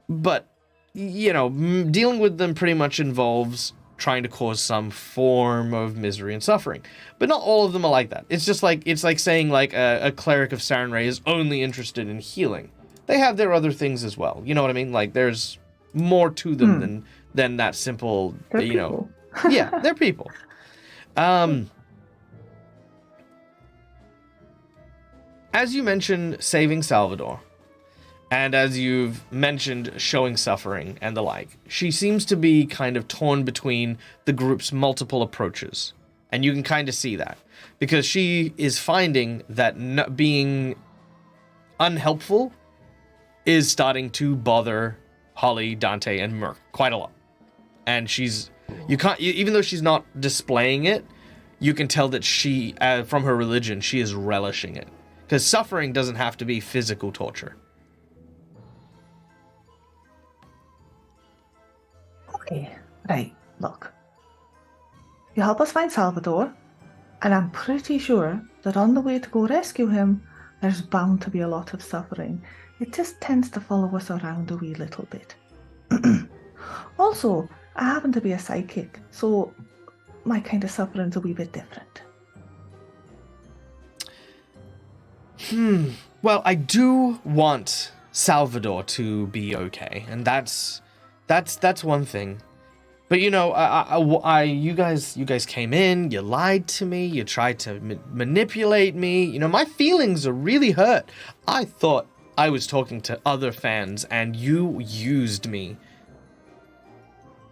S1: But, you know, dealing with them pretty much involves trying to cause some form of misery and suffering. But not all of them are like that. It's just like, it's like saying like a cleric of Sarenrae is only interested in healing. They have their other things as well. You know what I mean? Like there's more to them than that simple,
S4: They're
S1: you know.
S4: people.
S1: Yeah, they're people. As you mentioned saving Salvador, and as you've mentioned showing suffering and the like, she seems to be kind of torn between the group's multiple approaches. And you can kind of see that. Because she is finding that being unhelpful is starting to bother Holly, Dante, and Merc quite a lot. And even though she's not displaying it, you can tell that she, from her religion, she is relishing it. Because suffering doesn't have to be physical torture.
S4: Okay, right, look. You help us find Salvador, and I'm pretty sure that on the way to go rescue him, there's bound to be a lot of suffering. It just tends to follow us around a wee little bit. Also, I happen to be a psychic, so my kind of suffering's a wee bit different.
S1: Well, I do want Salvador to be okay, and that's one thing. But you know, you guys came in, you lied to me, you tried to manipulate me. You know, my feelings are really hurt. I thought I was talking to other fans, and you used me.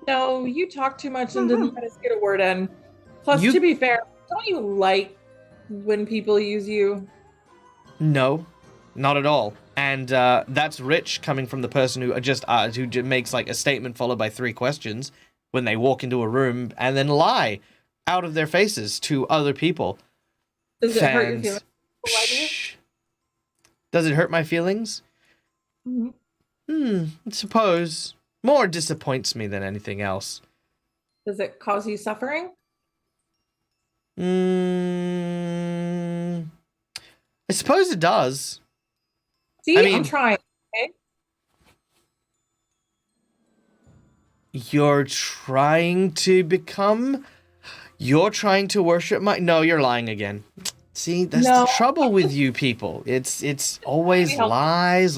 S3: No, you talk too much and didn't let us get a word in. Plus, to be fair, don't you like when people use you?
S1: No, not at all. And that's rich coming from the person who who makes like a statement followed by 3 questions when they walk into a room and then lie out of their faces to other people.
S3: Does it hurt your feelings?
S1: Shh. Does it hurt my feelings?
S3: Mm-hmm.
S1: I suppose. More disappoints me than anything else.
S3: Does it cause you suffering?
S1: I suppose it does.
S3: See,
S1: I mean,
S3: I'm trying. Okay.
S1: You're trying to worship my... No, you're lying again. See, that's the trouble with you people. It's always lies,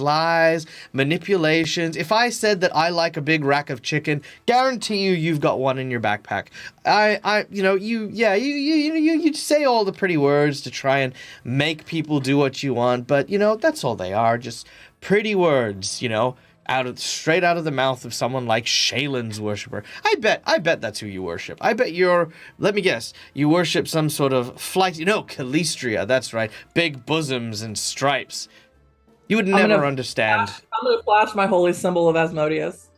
S1: manipulations. If I said that I like a big rack of chicken, guarantee you've got one in your backpack. You say all the pretty words to try and make people do what you want, but you know, that's all they are, just pretty words, you know. Straight out of the mouth of someone like Shaylin's worshiper. I bet that's who you worship. I bet let me guess, you worship some sort of Calistria, that's right. Big bosoms and stripes. You would never understand.
S3: I'm gonna flash my holy symbol of Asmodeus.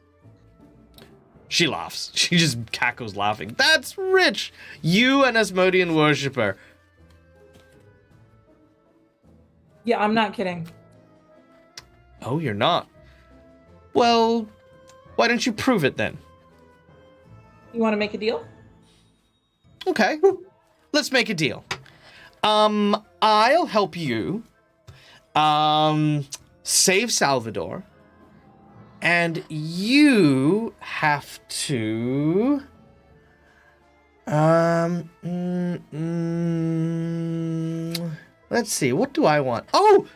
S1: She laughs. She just cackles laughing. That's rich! You an Asmodean worshiper.
S3: Yeah, I'm not kidding.
S1: Oh, you're not? Well, why don't you prove it then?
S3: You want to make a deal?
S1: Okay, let's make a deal. I'll help you, save Salvador, and you have to, let's see, what do I want? Oh!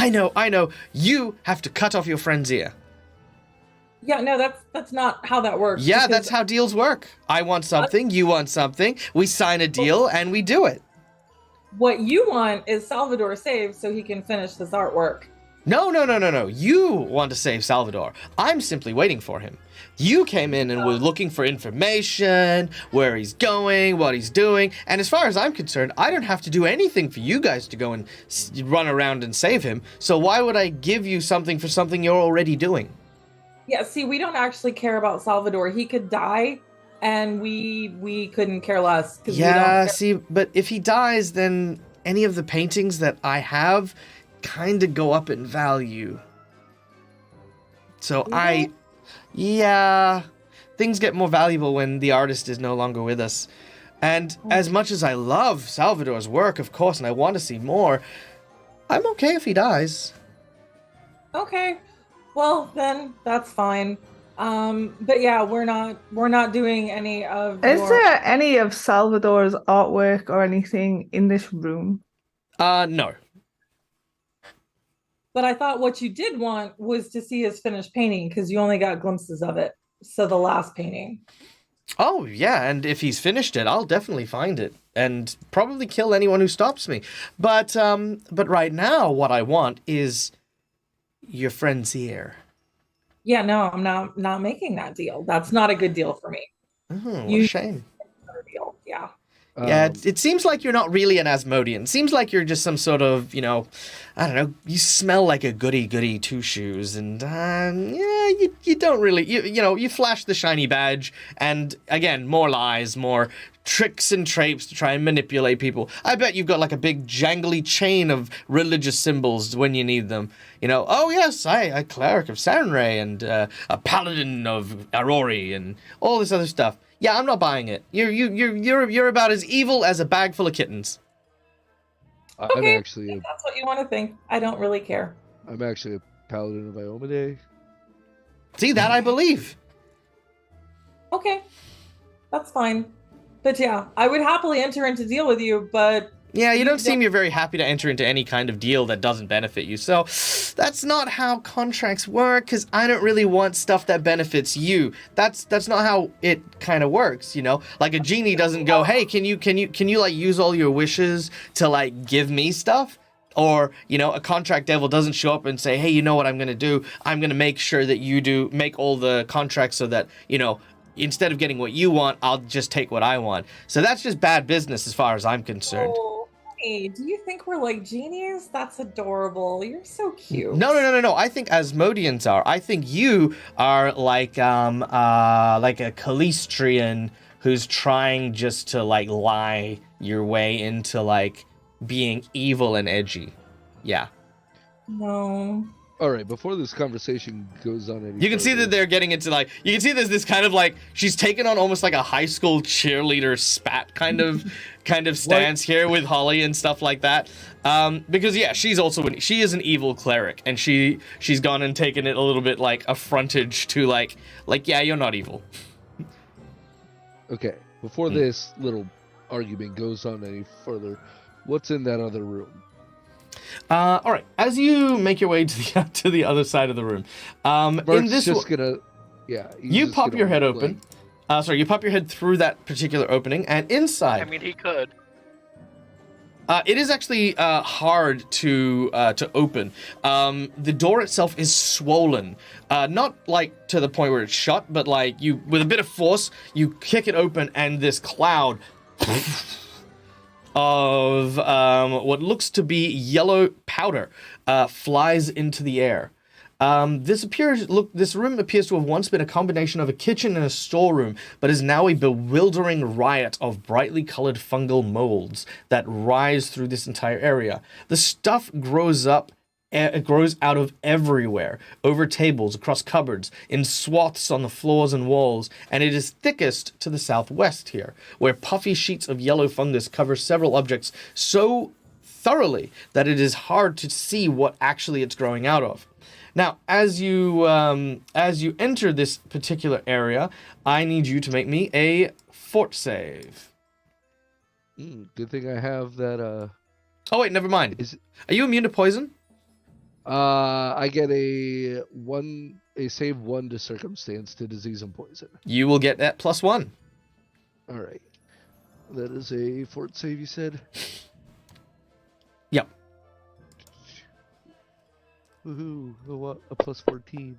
S1: I know. You have to cut off your friend's ear.
S3: Yeah, no, that's not how that works.
S1: Yeah, that's how deals work. I want something, you want something. We sign a deal and we do it.
S3: What you want is Salvador saved so he can finish this artwork.
S1: No. You want to save Salvador. I'm simply waiting for him. You came in and were looking for information, where he's going, what he's doing. And as far as I'm concerned, I don't have to do anything for you guys to go and run around and save him. So why would I give you something for something you're already doing?
S3: Yeah, see, we don't actually care about Salvador. He could die and we couldn't care less because we don't
S1: Yeah,
S3: care.
S1: see, but if he dies, then any of the paintings that I have kind of go up in value. So
S3: Do they?
S1: yeah, things get more valuable when the artist is no longer with us. And as much as I love Salvador's work, of course, and I want to see more, I'm okay if he dies.
S3: Okay, well then that's fine. But yeah, we're not doing any of
S4: Is
S3: your.
S4: there any of Salvador's artwork or anything in this room?
S1: No.
S3: But I thought what you did want was to see his finished painting because you only got glimpses of it. So the last painting.
S1: Oh, yeah, and if he's finished it, I'll definitely find it and probably kill anyone who stops me. But right now, what I want is your friends here.
S3: Yeah, no, I'm not making that deal. That's not a good deal for me.
S1: Oh, what
S3: You-
S1: a shame.
S3: Better deal. Yeah.
S1: Yeah, it seems like you're not really an Asmodean. It seems like you're just some sort of, I don't know, you smell like a goody-goody two-shoes, and, yeah, you don't really, you flash the shiny badge, and, again, more lies, more tricks and traps to try and manipulate people. I bet you've got, like, a big jangly chain of religious symbols when you need them. Oh, yes, a cleric of Sanray, and a paladin of Aurori, and all this other stuff. Yeah, I'm not buying it. You're about as evil as a bag full of kittens.
S2: I'm
S3: Okay,
S2: actually
S3: if that's what you want to think. I don't really care.
S2: a paladin of Iomade.
S1: See, that I believe.
S3: Okay, that's fine. But yeah, I would happily enter into deal with you, but
S1: Yeah, you don't seem you're very happy to enter into any kind of deal that doesn't benefit you. So that's not how contracts work, because I don't really want stuff that benefits you. That's not how it kind of works, Like a genie doesn't go, hey, can you like use all your wishes to like give me stuff? Or, a contract devil doesn't show up and say, hey, you know what I'm going to do? I'm going to make sure that you make all the contracts so that, instead of getting what you want, I'll just take what I want. So that's just bad business as far as I'm concerned.
S3: oh, hey, do you think we're like genies? That's adorable. You're so cute.
S1: No. I think Asmodeans are. I think you are like a Calistrian who's trying just to like lie your way into like being evil and edgy. Yeah.
S3: No.
S2: All right, before this conversation goes on any
S1: You can see
S2: further-
S1: that they're getting into like, you can see there's this kind of like, she's taken on almost like a high school cheerleader spat kind of stance here with Holly and stuff like that. Because yeah, she is an evil cleric, and she's gone and taken it a little bit like a frontage to like, yeah, you're not evil.
S2: Okay, before this little argument goes on any further, what's in that other room?
S1: All right, as you make your way to the other side of the room,
S2: Mark's
S1: you pop your head open. You pop your head through that particular opening, and inside.
S5: I mean, he could.
S1: It is actually hard to open. The door itself is swollen, not like to the point where it's shut, but like you, with a bit of force, you kick it open, and this cloud of what looks to be yellow powder flies into the air. This room appears to have once been a combination of a kitchen and a storeroom, but is now a bewildering riot of brightly colored fungal molds that rise through this entire area. The stuff grows out of everywhere, over tables, across cupboards, in swaths on the floors and walls, and it is thickest to the southwest here, where puffy sheets of yellow fungus cover several objects so thoroughly that it is hard to see what actually it's growing out of. Now, as you enter this particular area, I need you to make me a fort save.
S2: Good thing I have that.
S1: Oh wait, never mind. Are you immune to poison?
S2: I get a save 1 to circumstance to disease and poison.
S1: You will get that +1.
S2: All right, that is a fort save. You said.
S1: Yep.
S2: Woohoo! A +14.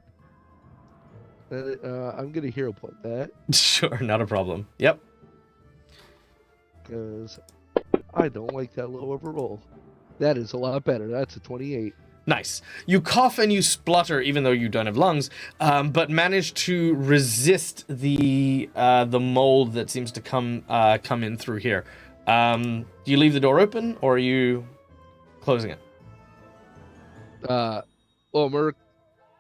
S2: I'm gonna hero point that.
S1: Sure, not a problem. Yep.
S2: Because I don't like that low of a roll. That is a lot better. That's a 28.
S1: Nice. You cough and you splutter, even though you don't have lungs, but manage to resist the mold that seems to come in through here. Do you leave the door open, or are you closing it?
S2: Merc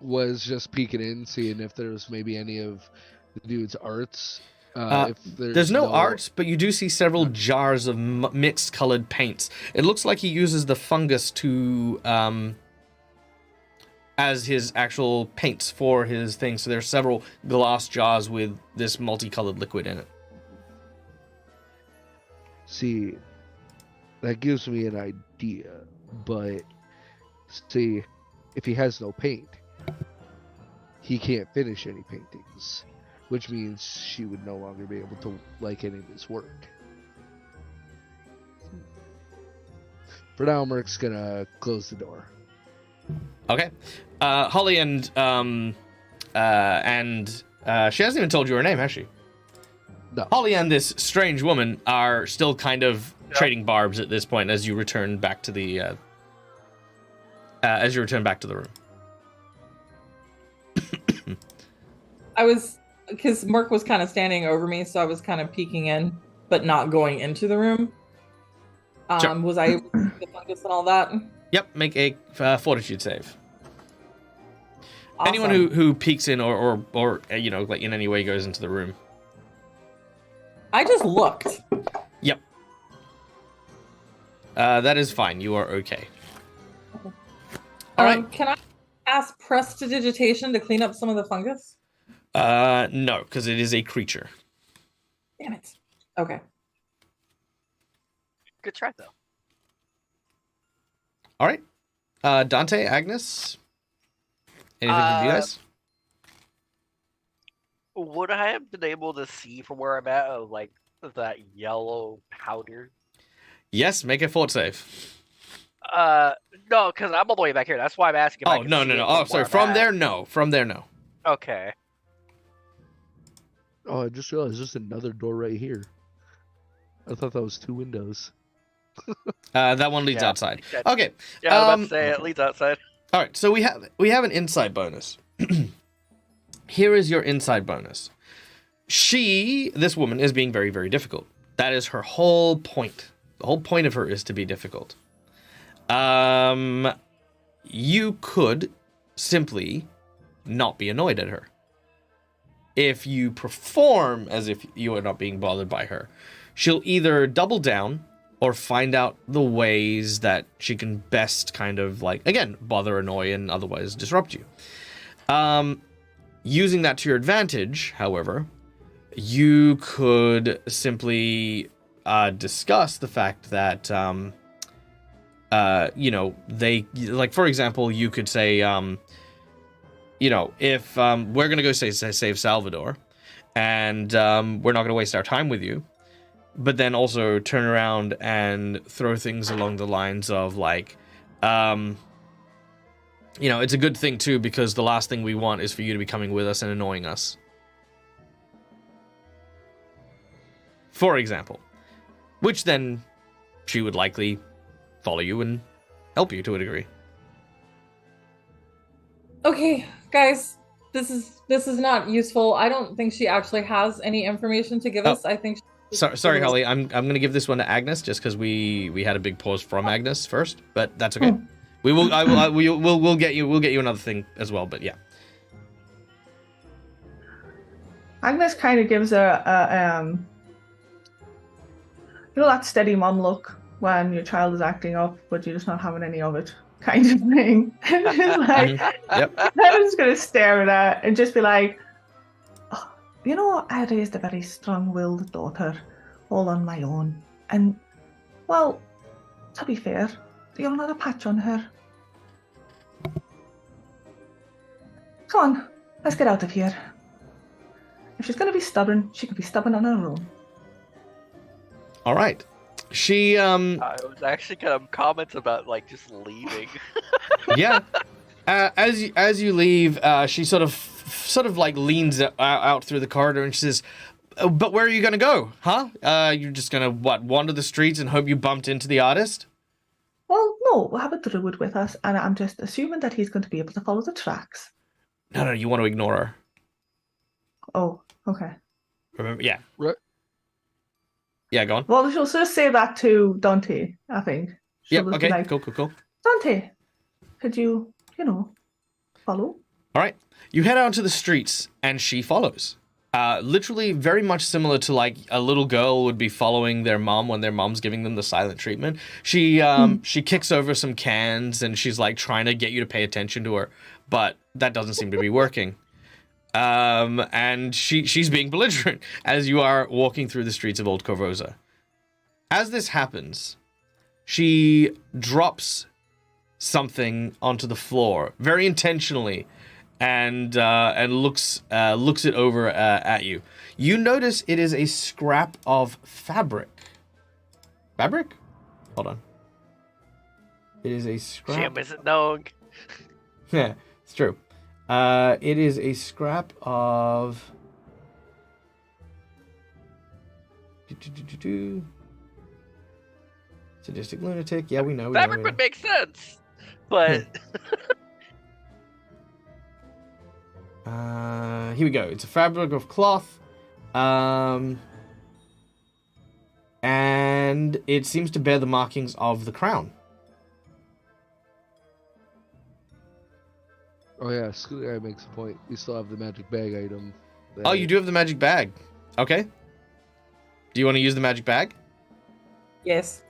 S2: was just peeking in, seeing if there's maybe any of the dude's arts. If
S1: there's no art, but you do see several jars of mixed colored paints. It looks like he uses the fungus to as his actual paints for his thing. So there's several glass jars with this multicolored liquid in it.
S2: See, that gives me an idea, but see, if he has no paint, he can't finish any paintings, which means she would no longer be able to like any of his work. For now, Merc's gonna close the door.
S1: Okay. Holly and she hasn't even told you her name, has she?
S2: No.
S1: Holly and this strange woman are still kind of trading barbs at this point as you return back to the room.
S3: Because Merc was kind of standing over me, so I was kind of peeking in, but not going into the room.
S1: Sure.
S3: Was I able to see the fungus and all that?
S1: Yep, make a fortitude save.
S3: Awesome.
S1: Anyone who peeks in or like in any way goes into the room.
S3: I just looked.
S1: Yep. That is fine. You are okay. All right.
S3: Can I ask prestidigitation to clean up some of the fungus?
S1: No, because it is a creature.
S3: Damn it. Okay.
S5: Good try, though.
S1: All right. Dante, Agnes, anything from you guys?
S5: Would I have been able to see from where I'm at, like, that yellow powder?
S1: Yes, make a fort save.
S5: No, because I'm all the way back here. That's why I'm asking.
S1: Oh, no. Oh, sorry. From there, no.
S5: Okay.
S2: Oh, I just realized there's another door right here. I thought that was 2 windows.
S1: That one leads outside. Okay.
S5: Yeah, I was about to say it leads outside.
S1: All right. So we have an inside bonus. Here is your inside bonus. This woman, is being very, very difficult. That is her whole point. The whole point of her is to be difficult. You could simply not be annoyed at her. If you perform as if you are not being bothered by her, she'll either double down or find out the ways that she can best kind of like, again, bother, annoy, and otherwise disrupt you. Using that to your advantage, however, you could simply discuss the fact that, they, like, for example, you could say, if we're going to go save Salvador, and we're not going to waste our time with you, but then also turn around and throw things along the lines of, like, it's a good thing, too, because the last thing we want is for you to be coming with us and annoying us. For example. Which then she would likely follow you and help you to a degree.
S3: Okay, guys, this is not useful. I don't think she actually has any information to give us. I think.
S1: Sorry, Holly. I'm gonna give this one to Agnes just because we had a big pause from Agnes first, but that's okay. We'll get you another thing as well. But yeah.
S4: Agnes kind of gives that steady mom look when your child is acting up, but you're just not having any of it, kind of thing. And just like,
S1: Yep.
S4: I'm just gonna stare at her and just be like, I raised a very strong-willed daughter, all on my own, and well, to be fair, you're not a patch on her. Come on, let's get out of here. If she's gonna be stubborn, she can be stubborn on her own.
S1: All right. She
S5: I was actually kind of comments about like just leaving.
S1: Yeah. As you leave, she sort of like leans out through the corridor and she says, "But where are you gonna go, huh? You're just gonna wander the streets and hope you bumped into the artist?"
S4: Well, no, we have a druid with us, and I'm just assuming that he's going to be able to follow the tracks.
S1: No, you want to ignore her.
S4: Oh, okay.
S1: Remember? Yeah.
S2: Right.
S1: Yeah, go on.
S4: Well, she'll just say that to Dante, I think.
S1: Yeah,
S4: She'll just be
S1: okay,
S4: like,
S1: cool.
S4: Dante, could you follow?
S1: All right. You head out to the streets, and she follows. Literally very much similar to like a little girl would be following their mom when their mom's giving them the silent treatment. She kicks over some cans, and she's like trying to get you to pay attention to her, but that doesn't seem to be working. And she's being belligerent as you are walking through the streets of Old Korvosa. As this happens, she drops something onto the floor very intentionally, and looks it over at you. You notice it is a scrap of fabric. Fabric? Hold on. It is a scrap.
S5: Jim isn't known.
S1: Yeah, it's true. It is a scrap of. Sadistic lunatic. Yeah, we know.
S5: Fabric would make sense, but
S1: here we go. It's a fabric of cloth, and it seems to bear the markings of the crown.
S2: Oh yeah, Scooty Guy makes a point. You still have the magic bag item.
S1: Oh, you do have the magic bag. Okay. Do you want to use the magic bag?
S3: Yes.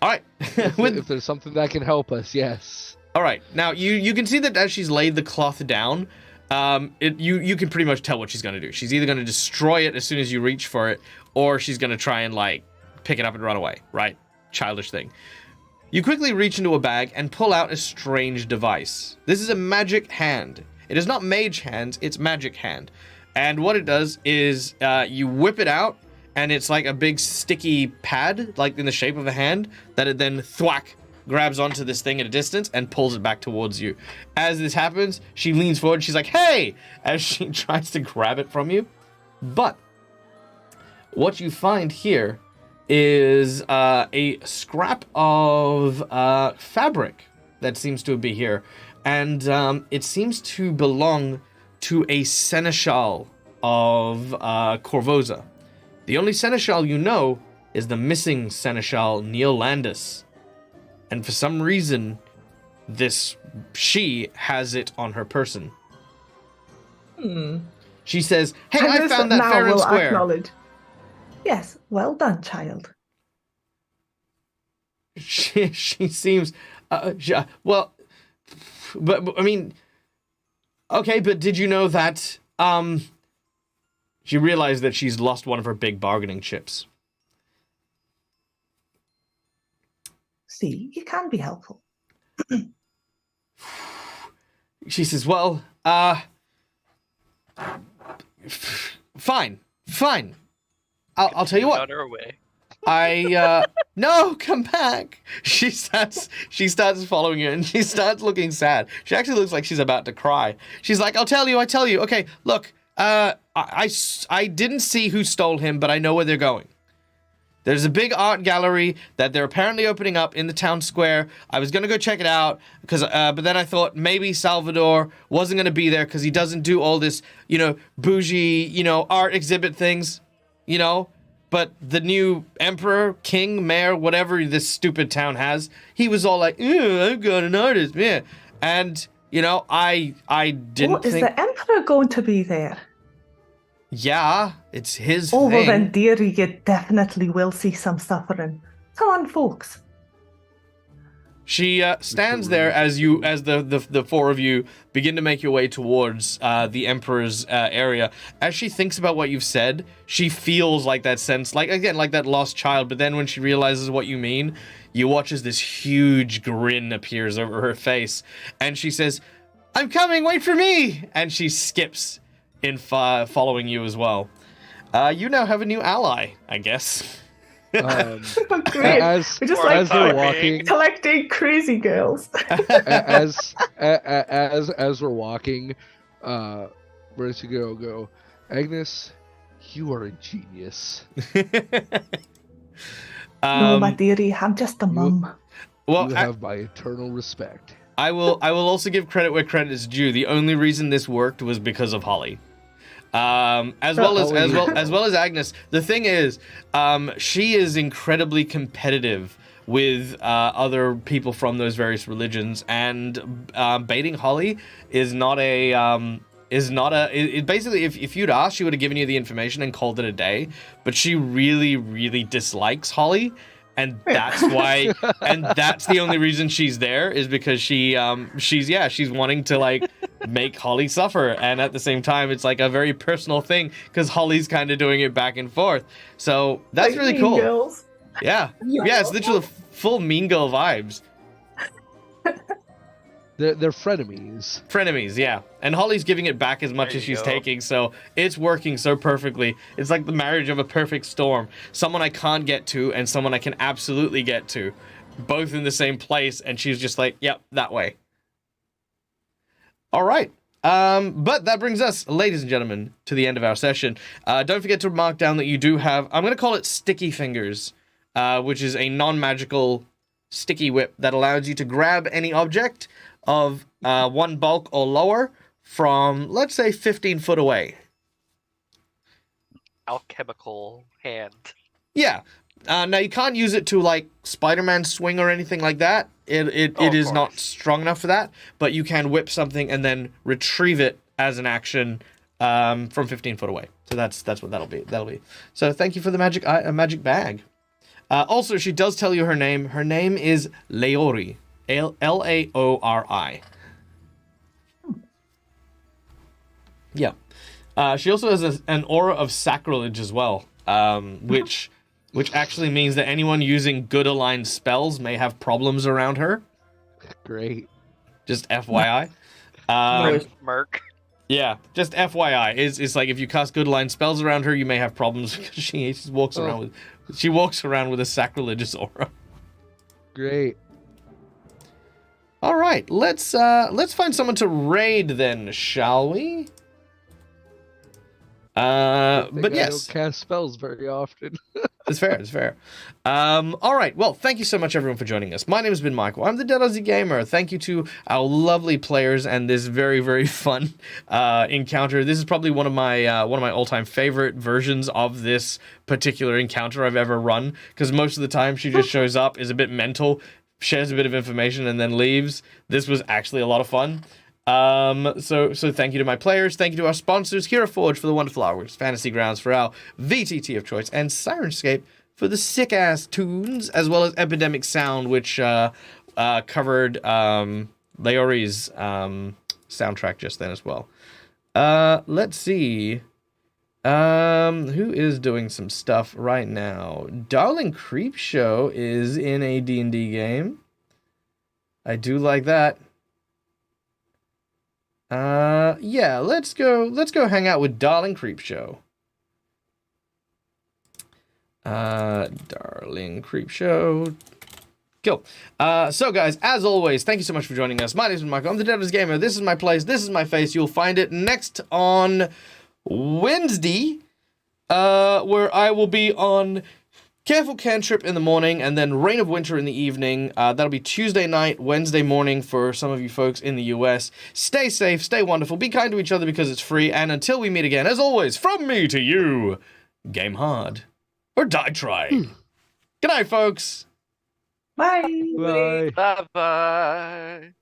S1: All right.
S2: If there's something that can help us, yes.
S1: All right. Now you can see that as she's laid the cloth down, you can pretty much tell what she's gonna do. She's either gonna destroy it as soon as you reach for it, or she's gonna try and like pick it up and run away. Right? Childish thing. You quickly reach into a bag and pull out a strange device. This is a magic hand. It is not mage hand, it's magic hand. And what it does is you whip it out, and it's like a big sticky pad, like in the shape of a hand, that it then thwack grabs onto this thing at a distance and pulls it back towards you. As this happens, she leans forward, she's like, "Hey!" as she tries to grab it from you. But what you find here is a scrap of fabric that seems to be here. And it seems to belong to a seneschal of Korvosa. The only seneschal you know is the missing seneschal Neil Landis. And for some reason, she has it on her person. She says, "Hey, I found that fair and square."
S4: Acknowledge. Yes, well done, child.
S1: She seems, well, but I mean, okay, but did you know that, she realized that she's lost one of her big bargaining chips.
S4: See, you can be helpful.
S1: She says, "Well, fine. I'll tell you what.
S5: On her way.
S1: No, come back." She starts following you, and she starts looking sad. She actually looks like she's about to cry. She's like, I tell you. Okay, look, I didn't see who stole him, but I know where they're going. There's a big art gallery that they're apparently opening up in the town square. I was gonna go check it out, but then I thought maybe Salvador wasn't gonna be there because he doesn't do all this, bougie, art exhibit things, But the new emperor, king, mayor, whatever this stupid town has, he was all like, "I've got an artist, yeah." And I didn't
S4: is
S1: think.
S4: the emperor going to be there?
S1: Yeah, it's his
S4: Oh,
S1: thing.
S4: well then, dearie, you definitely will see some suffering. Come on, folks.
S1: She stands there as the four of you begin to make your way towards the Emperor's area. As she thinks about what you've said, she feels like that sense, like that lost child. But then when she realizes what you mean, you watch as this huge grin appears over her face, and she says, "I'm coming, wait for me!" And she skips in following you as well. You now have a new ally, I guess.
S4: Great.
S2: As
S4: We're just
S2: as
S4: like
S2: they're walking,
S4: collecting crazy girls.
S2: as we're walking, Vertigo go, "Agnes, you are a genius."
S4: No, my dearie, I'm just a mum.
S1: Well,
S2: You have my eternal respect.
S1: I will also give credit where credit is due. The only reason this worked was because of Holly. As well as Agnes. The thing is, she is incredibly competitive with other people from those various religions, and baiting Holly is not a basically, if you'd asked, she would have given you the information and called it a day. But she really, really dislikes Holly, and that's why, and that's the only reason she's there, is because she's wanting to like make Holly suffer, and at the same time, it's like a very personal thing because Holly's kind of doing it back and forth. So that's
S4: Like
S1: really
S4: Mean
S1: cool.
S4: Girls.
S1: Yeah, it's literally full Mean Girl vibes.
S2: They're frenemies.
S1: Frenemies, yeah. And Holly's giving it back as much
S5: There
S1: as
S5: you
S1: she's
S5: go.
S1: taking, so it's working so perfectly. It's like the marriage of a perfect storm. Someone I can't get to and someone I can absolutely get to. Both in the same place, and she's just like, yep, that way. All right. But that brings us, ladies and gentlemen, to the end of our session. Don't forget to mark down that you do have, I'm going to call it Sticky Fingers, which is a non-magical sticky whip that allows you to grab any object of 1 bulk or lower from, let's say, 15 foot away.
S5: Alchemical hand.
S1: Yeah. Now, you can't use it to, like, Spider-Man swing or anything like that. It
S5: of
S1: is not
S5: course.
S1: strong enough for that, but you can whip something and then retrieve it as an action from 15 foot away. So that's what that'll be. So thank you for the magic bag. Also, she does tell you her name. Her name is Laori. Laori. Yeah. She also has an aura of sacrilege as well, which actually means that anyone using good aligned spells may have problems around her.
S2: Great.
S1: Just FYI.
S5: Merc.
S1: Yeah, just FYI. It's like if you cast good aligned spells around her, you may have problems because she walks around with a sacrilegious aura.
S2: Great.
S1: All right, let's find someone to raid then, shall we? But
S2: I
S1: yes,
S2: don't cast spells very often.
S1: it's fair. All right, well, thank you so much, everyone, for joining us. My name has been Michael. I'm the Dead Aussie Gamer. Thank you to our lovely players and this very, very fun encounter. This is probably one of my all-time favorite versions of this particular encounter I've ever run, because most of the time she just shows up, is a bit mental, shares a bit of information, and then leaves. This was actually a lot of fun. So thank you to my players, thank you to our sponsors, Hero Forge for the wonderful artworks, Fantasy Grounds for our VTT of choice, and Sirenscape for the sick-ass tunes, as well as Epidemic Sound, which covered Laori's soundtrack just then as well. Let's see. Who is doing some stuff right now? Darling Creepshow is in a D&D game. I do like that. Yeah, let's go hang out with Darling Creepshow. Darling Creepshow. Cool. So guys, as always, thank you so much for joining us. My name is Michael. I'm the Dead Aussie Gamer. This is my place. This is my face. You'll find it next on Wednesday, where I will be on Careful Cantrip in the morning, and then Reign of Winter in the evening. That'll be Tuesday night, Wednesday morning for some of you folks in the US. Stay safe, stay wonderful, be kind to each other because it's free, and until we meet again, as always, from me to you, game hard or die trying. Good night, folks.
S4: Bye.
S2: Bye.
S5: Bye bye.